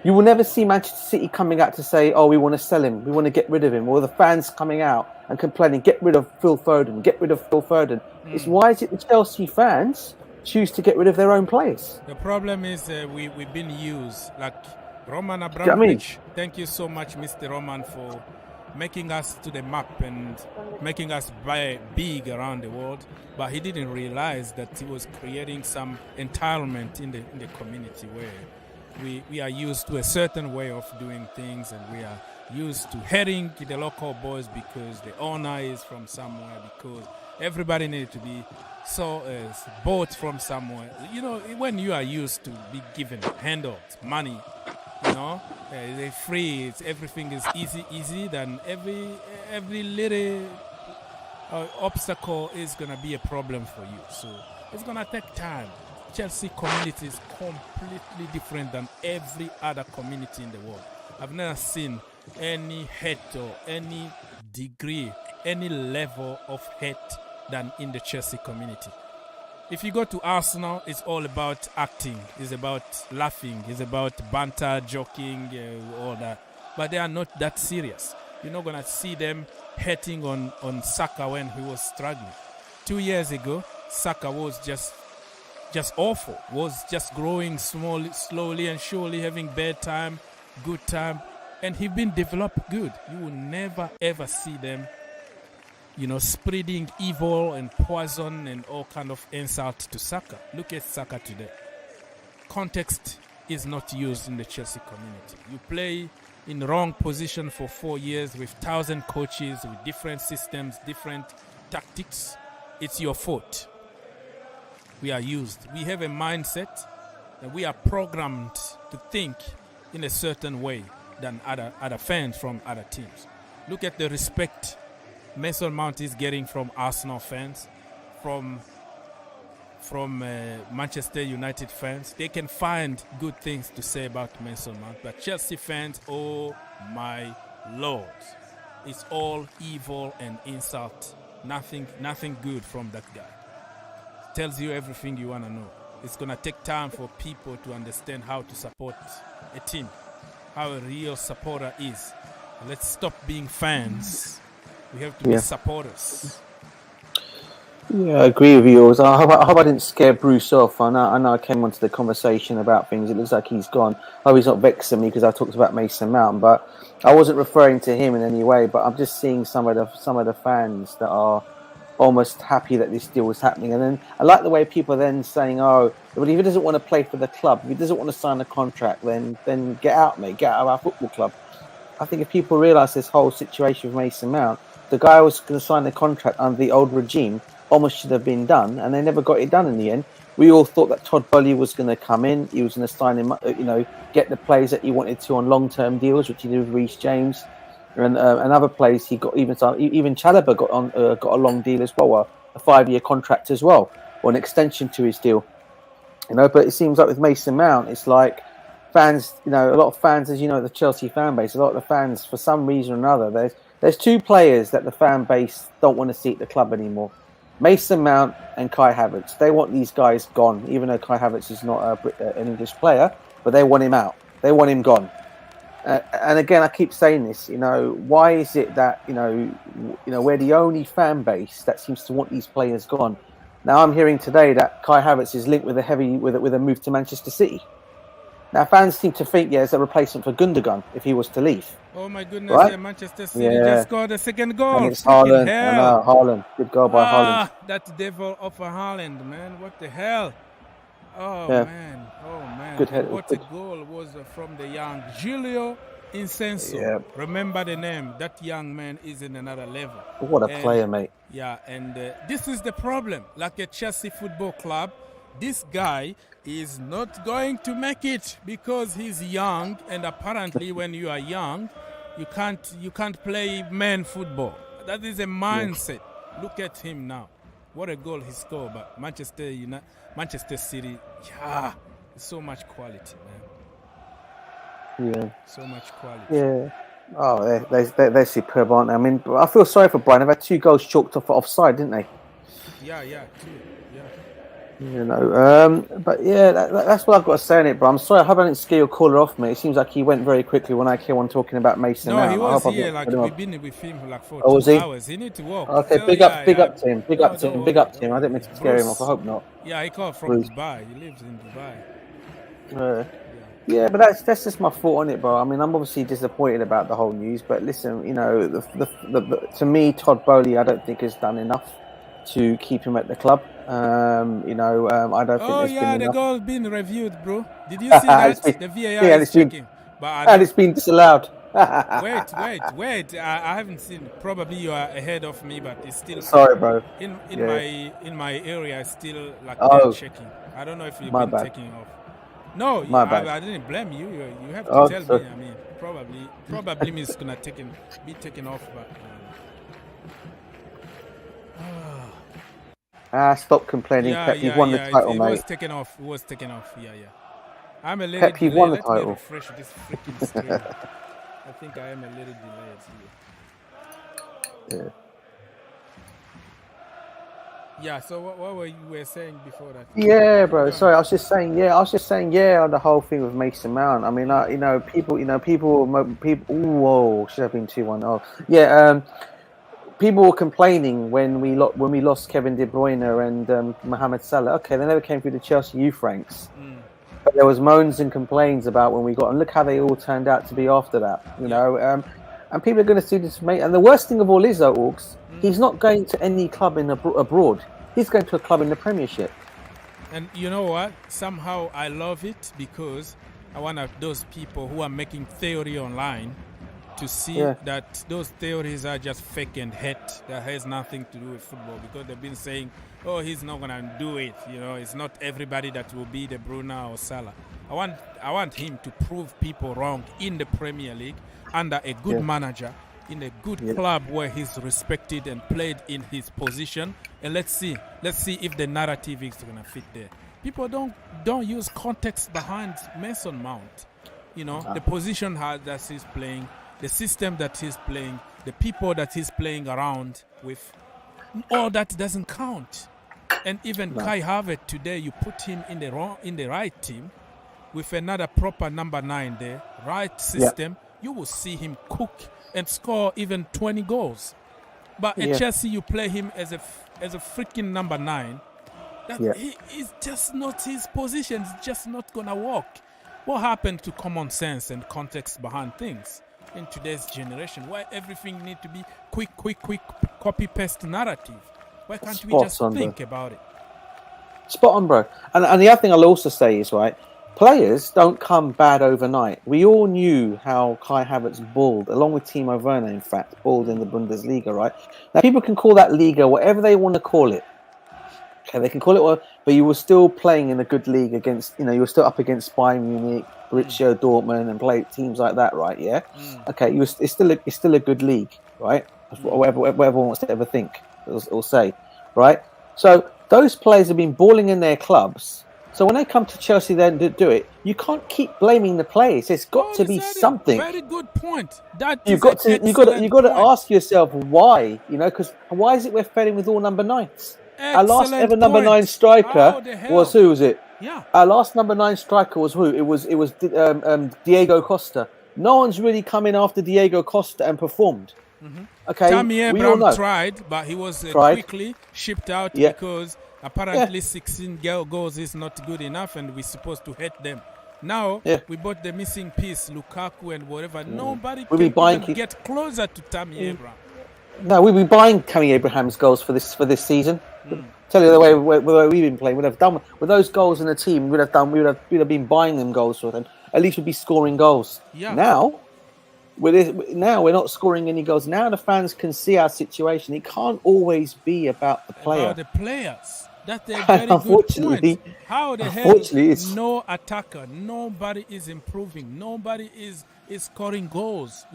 you will never see Manchester City coming out to say, oh, we want to sell him, we want to get rid of him, or the fans coming out and complaining, get rid of Phil Foden, get rid of Phil Foden. It's why is it the Chelsea fans choose to get rid of their own players? The problem is we've been used, like Roman Abramovich. You know what I mean? Thank you so much, Mr. Roman, for making us to the map and making us big around the world. But he didn't realize that he was creating some entitlement in the community where we are used to a certain way of doing things, and we are used to heading to the local boys because the owner is from somewhere, because everybody needs to be bought from somewhere. You know, when you are used to be given handouts, money, they're free. Everything is easy. Then every little obstacle is gonna be a problem for you. So it's gonna take time. Chelsea community is completely different than every other community in the world. I've never seen any hate or any degree, any level of hate than in the Chelsea community. If you go to Arsenal, it's all about acting. It's about laughing. It's about banter, joking, all that. But they are not that serious. You're not going to see them hating on Saka when he was struggling. 2 years ago, Saka was just awful. Was just growing slowly and surely, having bad time, good time. And he's been developed good. You will never, ever see them spreading evil and poison and all kind of insult to Saka. Look at Saka today. Context is not used in the Chelsea community. You play in the wrong position for 4 years with 1,000 coaches, with different systems, different tactics. It's your fault. We are used. We have a mindset that we are programmed to think in a certain way than other fans from other teams. Look at the respect Mason Mount is getting from Arsenal fans, from Manchester United fans. They can find good things to say about Mason Mount, but Chelsea fans, oh my Lord, it's all evil and insult. Nothing good from that guy. Tells you everything you want to know. It's going to take time for people to understand how to support a team, how a real supporter is. Let's stop being fans. We have to be supporters. Yeah, I agree with you. I hope I didn't scare Bruce off. I know I came onto the conversation about things. It looks like he's gone. I hope he's not vexing me because I talked about Mason Mount, but I wasn't referring to him in any way. But I'm just seeing some of the fans that are almost happy that this deal was happening. And then I like the way people are then saying, oh, but if he doesn't want to play for the club, if he doesn't want to sign a contract, then get out, mate. Get out of our football club. I think if people realise this whole situation with Mason Mount, the guy who was going to sign the contract under the old regime almost should have been done, and they never got it done in the end. We all thought that Todd Boehly was going to come in. He was going to sign him, get the players that he wanted to on long-term deals, which he did with Reece James. And other players he got, even Chalobah got a long deal as well, a 5-year contract as well, or an extension to his deal. But it seems like with Mason Mount, it's like fans, a lot of fans, as you know, the Chelsea fan base, a lot of the fans, for some reason or another, there's two players that the fan base don't want to see at the club anymore. Mason Mount and Kai Havertz. They want these guys gone, even though Kai Havertz is not an English player, but they want him out. They want him gone. And again, I keep saying this, why is it that, we're the only fan base that seems to want these players gone? Now I'm hearing today that Kai Havertz is linked with a move to Manchester City. Now, fans seem to think, it's a replacement for Gundogan if he was to leave. Oh my goodness! Right? Manchester City just scored a second goal. And it's Freaking Haaland. I hell! know, Haaland. Good goal by Haaland. That devil of a Haaland, man! What the hell? Oh Yeah. man! Oh man! Good head. What a goal was from the young Giulio Incenso. Yeah. Remember the name. That young man is in another level. What a player, mate. Yeah, and this is the problem. Like a Chelsea Football Club, this guy is not going to make it because he's young, and apparently when you are young, you can't play man football. That is a mindset. Look at him now. What a goal he scored, but Manchester City, so much quality, man. Yeah. So much quality. Yeah. Oh, they're superb, aren't they? I mean, I feel sorry for Brighton. They've had 2 goals chalked off for offside, didn't they? Yeah, 2. Yeah. You know, but yeah, that's what I've got to say on it, bro. I'm sorry, I hope I didn't scare your caller off, mate. It seems like he went very quickly when I came on talking about Mason Mount. No, he was here, like, we've been with him for like 4 hours. He need to walk. Okay, so, big up to him. Big up to him. I didn't mean to scare him off. I hope not. Yeah, he called from Dubai. He lives in Dubai. Yeah, but that's just my thought on it, bro. I mean, I'm obviously disappointed about the whole news, but listen, you know, to me, Todd Bowley, I don't think has done enough to keep him at the club. I don't think there's been enough. The goal's been reviewed, bro. Did you see that? The VAR is checking. And it's been disallowed. Wait. I haven't seen. Probably you are ahead of me, but it's still. Sorry, bro. In my area, it's still like they're checking. I don't know if you've been taking off. No, I didn't blame you. You have to tell me. I mean, probably means gonna be taken off, but. Stop complaining, Pep. You've won the title, mate. It was taken off. Yeah. I'm a little Pep, you've won the title. Let me refresh this freaking screen. I think I am a little delayed here. Yeah, so what were you saying before that? Yeah, bro. Sorry, I was just saying on the whole thing with Mason Mount. I mean, like, people. Whoa, should have been 2-1. Oh, yeah. People were complaining when we lost Kevin De Bruyne and Mohamed Salah. Okay, they never came through the Chelsea youth ranks. But there was moans and complaints about when we got, and look how they all turned out to be after that. You know, and people are going to see this, mate. And the worst thing of all is, though, Orks, he's not going to any club abroad. He's going to a club in the Premiership. And you know what? Somehow I love it because I'm one of those people who are making theory online to see that those theories are just fake and hate. That has nothing to do with football, because they've been saying, oh, he's not going to do it. You know, it's not everybody that will be De Bruyne or Salah. I want him to prove people wrong in the Premier League under a good manager, in a good club where he's respected and played in his position. And let's see if the narrative is going to fit there. People don't use context behind Mason Mount. You know, the position that he's playing, the system that he's playing, the people that he's playing around with, all that doesn't count. And even Kai Havertz today, you put him in the right team with another proper number 9 there, right system, you will see him cook and score even 20 goals. But at Chelsea, you play him as a freaking number 9. He is just not his position. It's just not gonna work. What happened to common sense and context behind things in today's generation? Why everything need to be quick copy-paste narrative? Why can't we just think about it? Spot on, bro. And the other thing I'll also say is, right, players don't come bad overnight. We all knew how Kai Havertz balled, along with Timo Werner, in fact, balled in the Bundesliga, right? Now, people can call that Liga whatever they want to call it. Okay, they can call it what, but you were still playing in a good league against, you were still up against Bayern Munich, Borussia Dortmund, and play teams like that, right? Yeah. Okay, it's still a good league, right? Whatever everyone wants to ever think or say, right? So those players have been balling in their clubs. So when they come to Chelsea then to do it, you can't keep blaming the players. There's got to be something. Very good point. You've got to ask yourself why, because why is it we're failing with all number 9s? Our last ever number 9 striker was who was it? Yeah. Our last number 9 striker was who? It was Diego Costa. No one's really come in after Diego Costa and performed. Okay. Tammy Abraham tried, but he was quickly shipped out because apparently 16 goals is not good enough, and we're supposed to hate them. Now we bought the missing piece, Lukaku and whatever. Nobody We'll be can even get closer to Tammy Abraham. No, we'll be buying Tammy Abraham's goals for this season. Tell you the way we've been playing, we'd have done with those goals in the team. We'd have been buying them goals for them. At least we'd be scoring goals. Yeah. Now we're not scoring any goals. Now the fans can see our situation. It can't always be about the player. About the players. That's a very good point. How the hell no attacker? Nobody is improving. Nobody is scoring goals.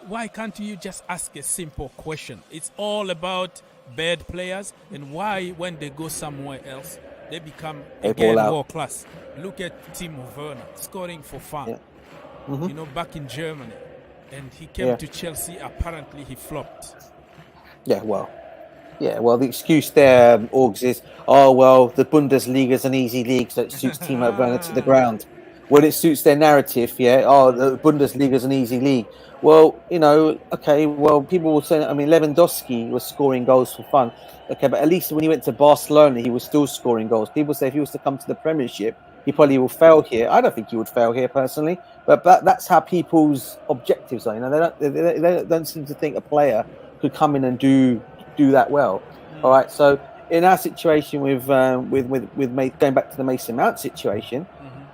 Why can't you just ask a simple question? It's all about bad players, and why when they go somewhere else they become again world class. Look at Timo Werner scoring for fun. Back in Germany, and he came to Chelsea. Apparently he flopped. Well, the excuse there, Orgs, is, the Bundesliga is an easy league, so it suits Timo Werner to the ground. Well, it suits their narrative, the Bundesliga is an easy league. Well, people will say, Lewandowski was scoring goals for fun. Okay, but at least when he went to Barcelona, he was still scoring goals. People say if he was to come to the Premiership, he probably will fail here. I don't think he would fail here personally, but that's how people's objectives are. They don't seem to think a player could come in and do that well. All right, so in our situation with going back to the Mason Mount situation.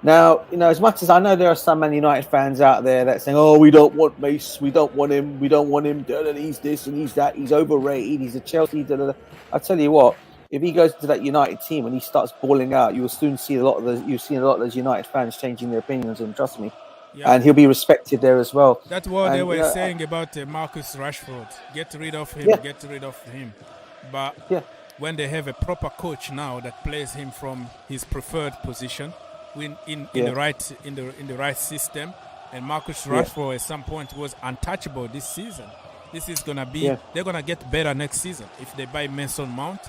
Now, as much as I know there are some Man United fans out there that saying, we don't want Mace, we don't want him, he's this and he's that, he's overrated, he's a Chelsea, I tell you what, if he goes to that United team and he starts balling out, you will soon see a lot of those United fans changing their opinions, and trust me. Yeah. And he'll be respected there as well. That's what they were saying about Marcus Rashford. Get rid of him, But when they have a proper coach now that plays him from his preferred position, in the right system, and Marcus Rashford at some point was untouchable this season. This is gonna be they're gonna get better next season if they buy Mason Mount.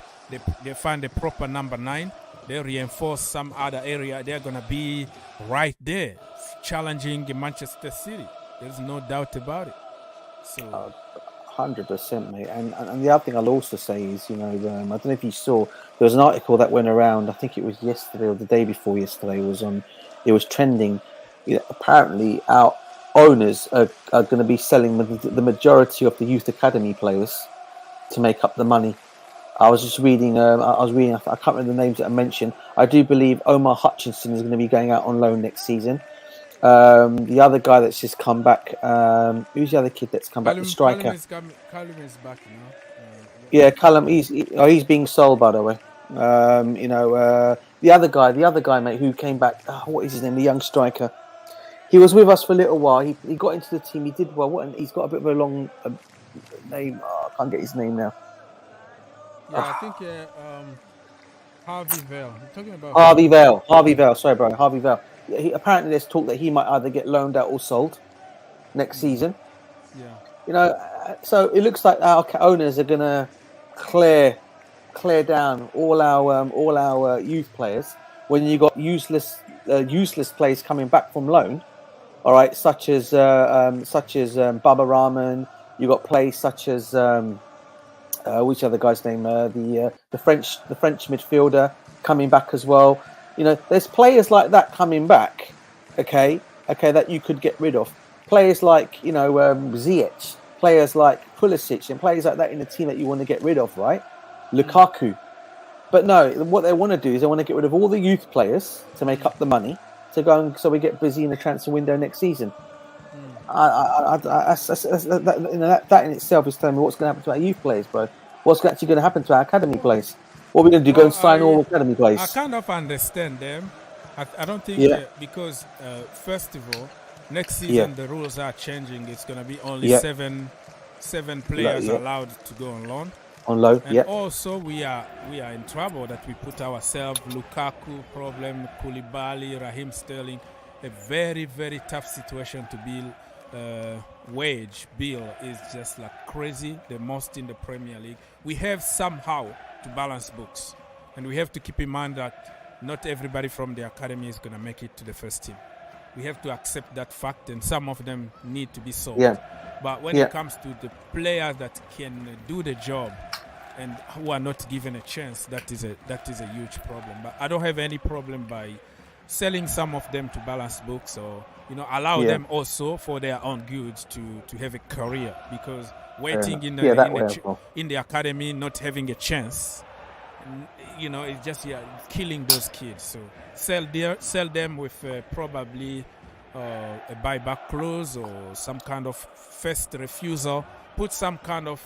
They find a proper number 9. They reinforce some other area. They're gonna be right there, challenging Manchester City. There's no doubt about it. So 100%, mate. And the other thing I'll also say is, I don't know if you saw, there was an article that went around, I think it was yesterday or the day before yesterday, it was trending. Apparently our owners are going to be selling the majority of the youth academy players to make up the money. I was just reading, I can't remember the names that I mentioned. I do believe Omar Hutchinson is going to be going out on loan next season. The other guy that's just come back, who's the other kid that's come back? The striker. Callum is back now. Callum, he's being sold, by the way. The other guy, mate, who came back. What is his name? The young striker. He was with us for a little while. He got into the team. He did well. He's got a bit of a long name. I can't get his name now. Yeah, I think Harvey Vale. You're talking about Harvey Vale. Sorry, bro. Harvey Vale. Apparently, there's talk that he might either get loaned out or sold next season. Yeah. So it looks like our owners are gonna clear down all our youth players. When you got useless players coming back from loan, all right, such as Baba Rahman. You got players such as which other guy's name? The French midfielder coming back as well. There's players like that coming back, okay, that you could get rid of. Players like, Ziyech, players like Pulisic, and players like that in the team that you want to get rid of, right? Lukaku. But no, what they want to do is they want to get rid of all the youth players to make up the money to go and so we get busy in the transfer window next season. That in itself is telling me what's going to happen to our youth players, bro. What's actually going to happen to our academy players? What are we going to do? Go and sign all academy players? I kind of understand them. I don't think because first of all, next season the rules are changing. It's going to be only seven players allowed to go on loan. On loan, and also we are in trouble that we put ourselves. Lukaku problem, Koulibaly, Raheem Sterling, a very, very tough situation to build. Wage bill is just like crazy, the most in the Premier League. We have somehow to balance books, and we have to keep in mind that not everybody from the academy is going to make it to the first team. We have to accept that fact, and some of them need to be sold. But when it comes to the players that can do the job and who are not given a chance, that is a huge problem. But I don't have any problem by selling some of them to balance books, or allow them also for their own good to have a career, because waiting in the academy, not having a chance, it's just killing those kids. So sell them with probably a buyback clause or some kind of first refusal. Put some kind of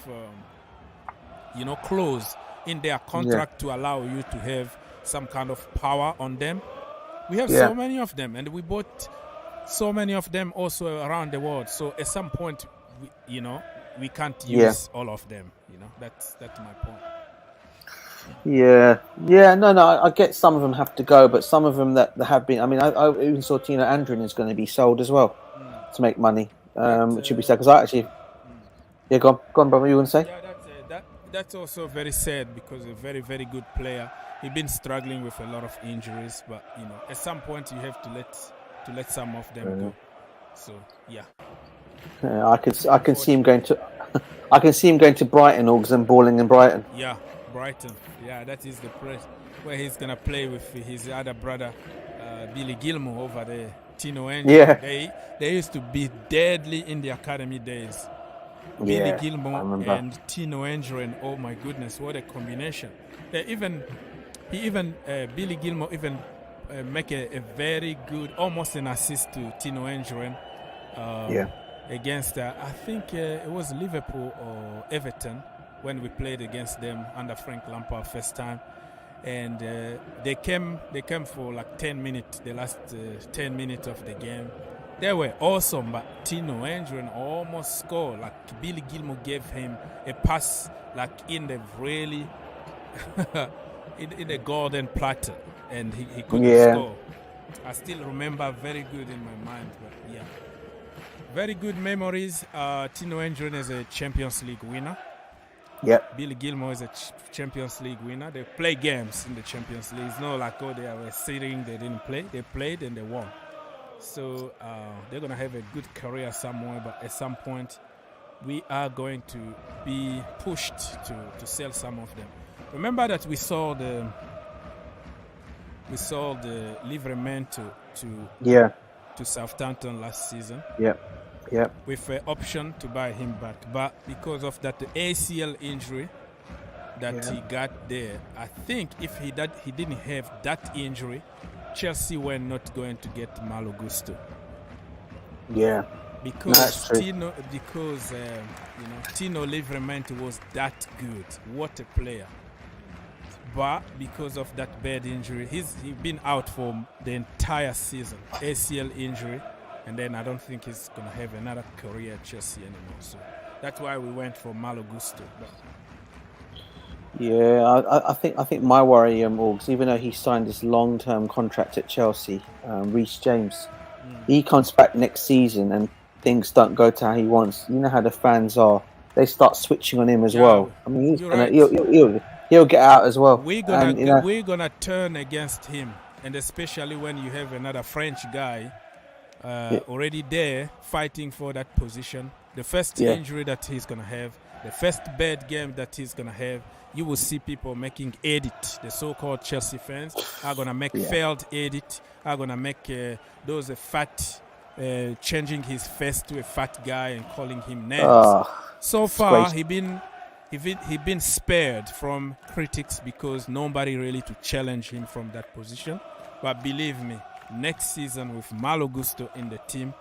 clause in their contract to allow you to have some kind of power on them. We have so many of them, and we bought so many of them also around the world. So at some point, we can't use all of them. That's my point. No, I get some of them have to go, but some of them that have been. I mean, I even saw Tino Andrin is going to be sold as well to make money, which should be sad, because I actually. Yeah, go on, brother. You want to say? Yeah, that's also very sad, because a very, very good player. He's been struggling with a lot of injuries, but at some point you have to let some of them go. So I can see him going to. I can see him going to Brighton, and balling in Brighton. Yeah, Brighton. Yeah, that is the place where he's gonna play with his other brother, Billy Gilmour over there. Tino Andrin. Yeah, they used to be deadly in the academy days. Billy Gilmour and Tino Andrin. Oh my goodness, what a combination! Billy Gilmour even make a very good, almost an assist to Tino Andrin. Against I think it was Liverpool or Everton when we played against them under Frank Lampard first time, and they came for like 10 minutes, the last 10 minutes of the game. They were awesome, but Tino Andrin almost scored. Like Billy Gilmour gave him a pass like in the really in the golden platter, and he couldn't score. I still remember very good in my mind, but very good memories. Tino Andrin is a Champions League winner. Yep. Billy Gilmour is a Champions League winner. They play games in the Champions League. It's not like they were sitting, they didn't play. They played and they won. So they're going to have a good career somewhere, but at some point we are going to be pushed to sell some of them. Remember that we sold the Liverman to Southampton last season. With an option to buy him back, but because of that ACL injury that he got there, I think if he didn't have that injury, Chelsea were not going to get Malo Gusto. Because Tino Livramento was that good. What a player! But because of that bad injury, he's been out for the entire season. ACL injury. And then I don't think he's going to have another career at Chelsea anymore. So that's why we went for Malo Gusto. I think my worry, Orgs, even though he signed this long-term contract at Chelsea, Reece James, he comes back next season and things don't go to how he wants. You know how the fans are; they start switching on him as well. I mean, he'll get out as well. We're gonna turn against him, and especially when you have another French guy. Already there fighting for that position. The first injury that he's going to have, the first bad game that he's going to have, you will see people making edit. The so-called Chelsea fans are going to make failed edit, are going to make those fat, changing his face to a fat guy and calling him names. So far, he been spared from critics because nobody really to challenge him from that position. But believe me, next season with Malo Gusto in the team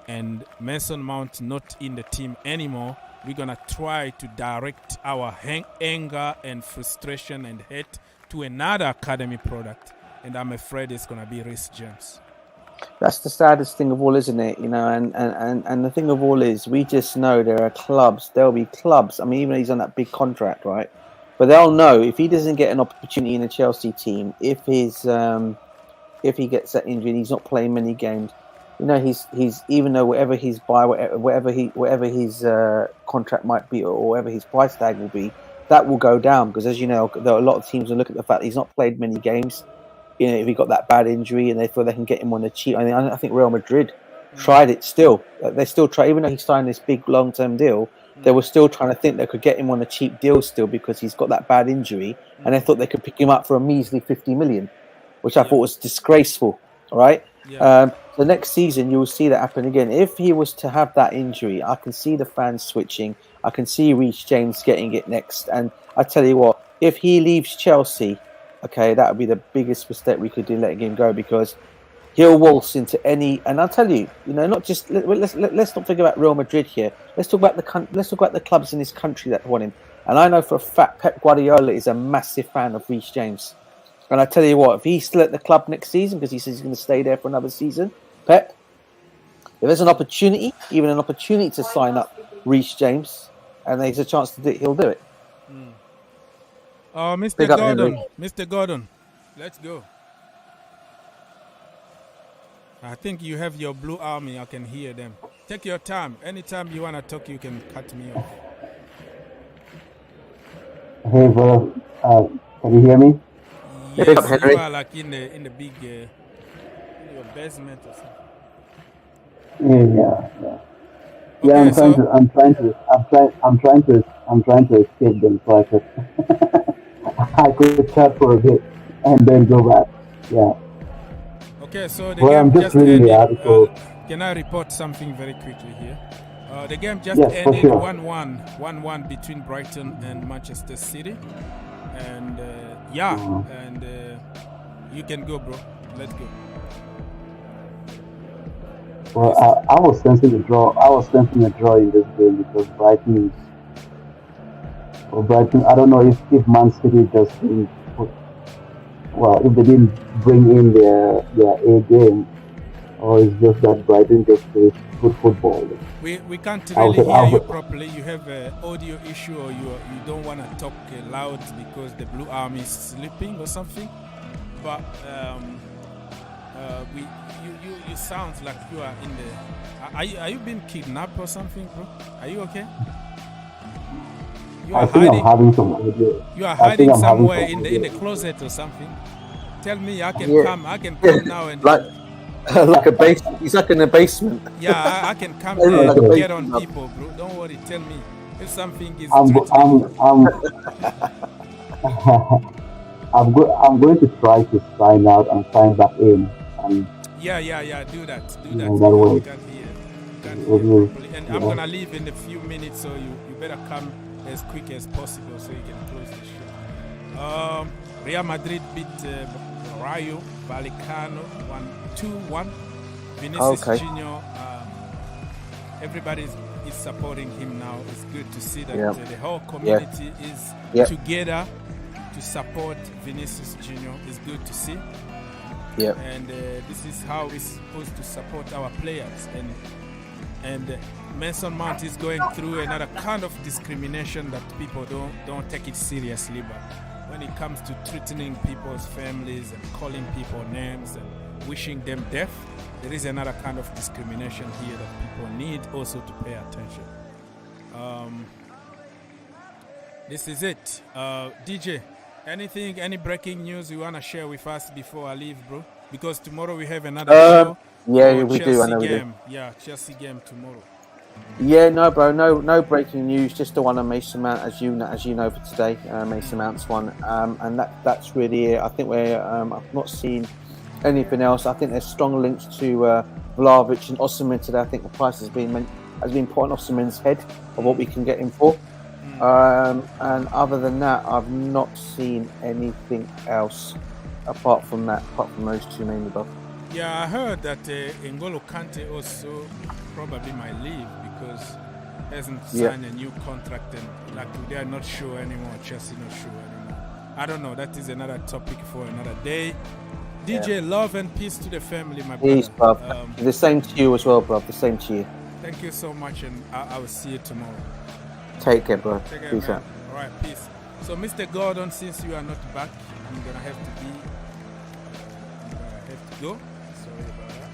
and Mason Mount not in the team anymore, we're going to try to direct our anger and frustration and hate to another academy product. And I'm afraid it's going to be Reece James. That's the saddest thing of all, isn't it? And the thing of all is we just know there are clubs. There'll be clubs. I mean, even though he's on that big contract, right? But they'll know if he doesn't get an opportunity in a Chelsea team, if he gets that injury and he's not playing many games, he's even though whatever his contract might be or whatever his price tag will be, that will go down because, as you know, there are a lot of teams that look at the fact that he's not played many games. If he got that bad injury and they feel they can get him on the cheap. I think Real Madrid tried it still. They still try, even though he signed this big long-term deal. They were still trying to think they could get him on a cheap deal still because he's got that bad injury, and they thought they could pick him up for a measly 50 million. Which I thought was disgraceful All right. Yeah. The next season, you will see that happen again. If he was to have that injury, I can see the fans switching. I can see Reece James getting it next. And I tell you what, if he leaves Chelsea, okay, that would be the biggest mistake we could do, letting him go, because he'll waltz into any. And I'll tell you, not just let's not think about Real Madrid here. Let's talk about the clubs in this country that want him. And I know for a fact Pep Guardiola is a massive fan of Reece James. And I tell you what, if he's still at the club next season, because he says he's going to stay there for another season, Pep, if there's an opportunity, even an opportunity to sign up Reece James, and there's a chance to do it, he'll do it. Mr. Gordon, let's go. I think you have your blue army. I can hear them. Take your time. Anytime you want to talk, you can cut me off. Hey, bro. Can you hear me? Yes, you are like in the big in your basement or something. Yeah. I'm trying to escape them so I could chat for a bit and then go back. Yeah. Okay, so the game just ended. Can I report something very quickly here? The game just ended 1-1 between Brighton and Manchester City. And you can go, bro. Let's go. Well, I was sensing a draw. In this game because Brighton. I don't know if Man City just didn't if they didn't bring in their A game, or it's just that Brighton just plays good football. We can't really hear you properly. You have an audio issue, or you don't want to talk loud because the Blue Army is sleeping or something. But you sound like you are in the. Are you being kidnapped or something, bro? Are you okay? I think I'm having some audio. You are hiding somewhere in the closet or something. Tell me, I can come. I can come now and like a basement. He's like in a basement. Yeah, I can come there and get on people, bro. Don't worry. Tell me if something is. I'm going to try to sign out and sign back in. Yeah. Do that. That way. You can hear properly. And I'm gonna leave in a few minutes, so you better come as quick as possible so you can close the show. Real Madrid beat Rayo Vallecano 2-1. Vinicius Junior. Everybody is supporting him now. It's good to see that the whole community is together to support Vinicius Junior. It's good to see. And this is how we're supposed to support our players. And Mason Mount is going through another kind of discrimination that people don't take it seriously. But when it comes to threatening people's families and calling people names and wishing them death, there is another kind of discrimination here that people need also to pay attention. This is it. DJ, any breaking news you want to share with us before I leave, bro? Because tomorrow we have another show. Yeah, we do. I know we do. Yeah, Chelsea game tomorrow. Yeah, no, bro, no breaking news. Just the one on Mason Mount, as you know for today. Mason Mount's one, and that's really it. I think I've not seen anything else. I think there's strong links to Vlahovic and Osimhen today. I think the price has been put on Osimhen's head of what we can get him for. And other than that, I've not seen anything else apart from those two mainly, bro. Yeah, I heard that N'Golo Kante also probably might leave because he hasn't signed a new contract, and like they are not sure anymore. Chelsea not sure anymore. I don't know. That is another topic for another day. DJ, love and peace to the family, my brother. Peace, bro. The same to you as well, bro. The same to you. Thank you so much, and I will see you tomorrow. Take care, bro. Take care, peace man. out. All right, peace. So, Mr. Gordon, since you are not back, I'm gonna have to go. Sorry about that.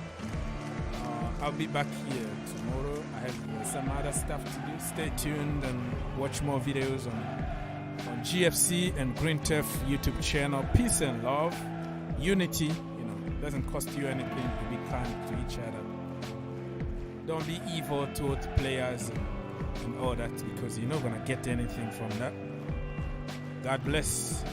I'll be back here tomorrow. I have some other stuff to do. Stay tuned and watch more videos on GFC and Green Turf YouTube channel. Peace and love, unity. It doesn't cost you anything to be kind to each other. Don't be evil towards players and all that, because you're not gonna get anything from that. God bless.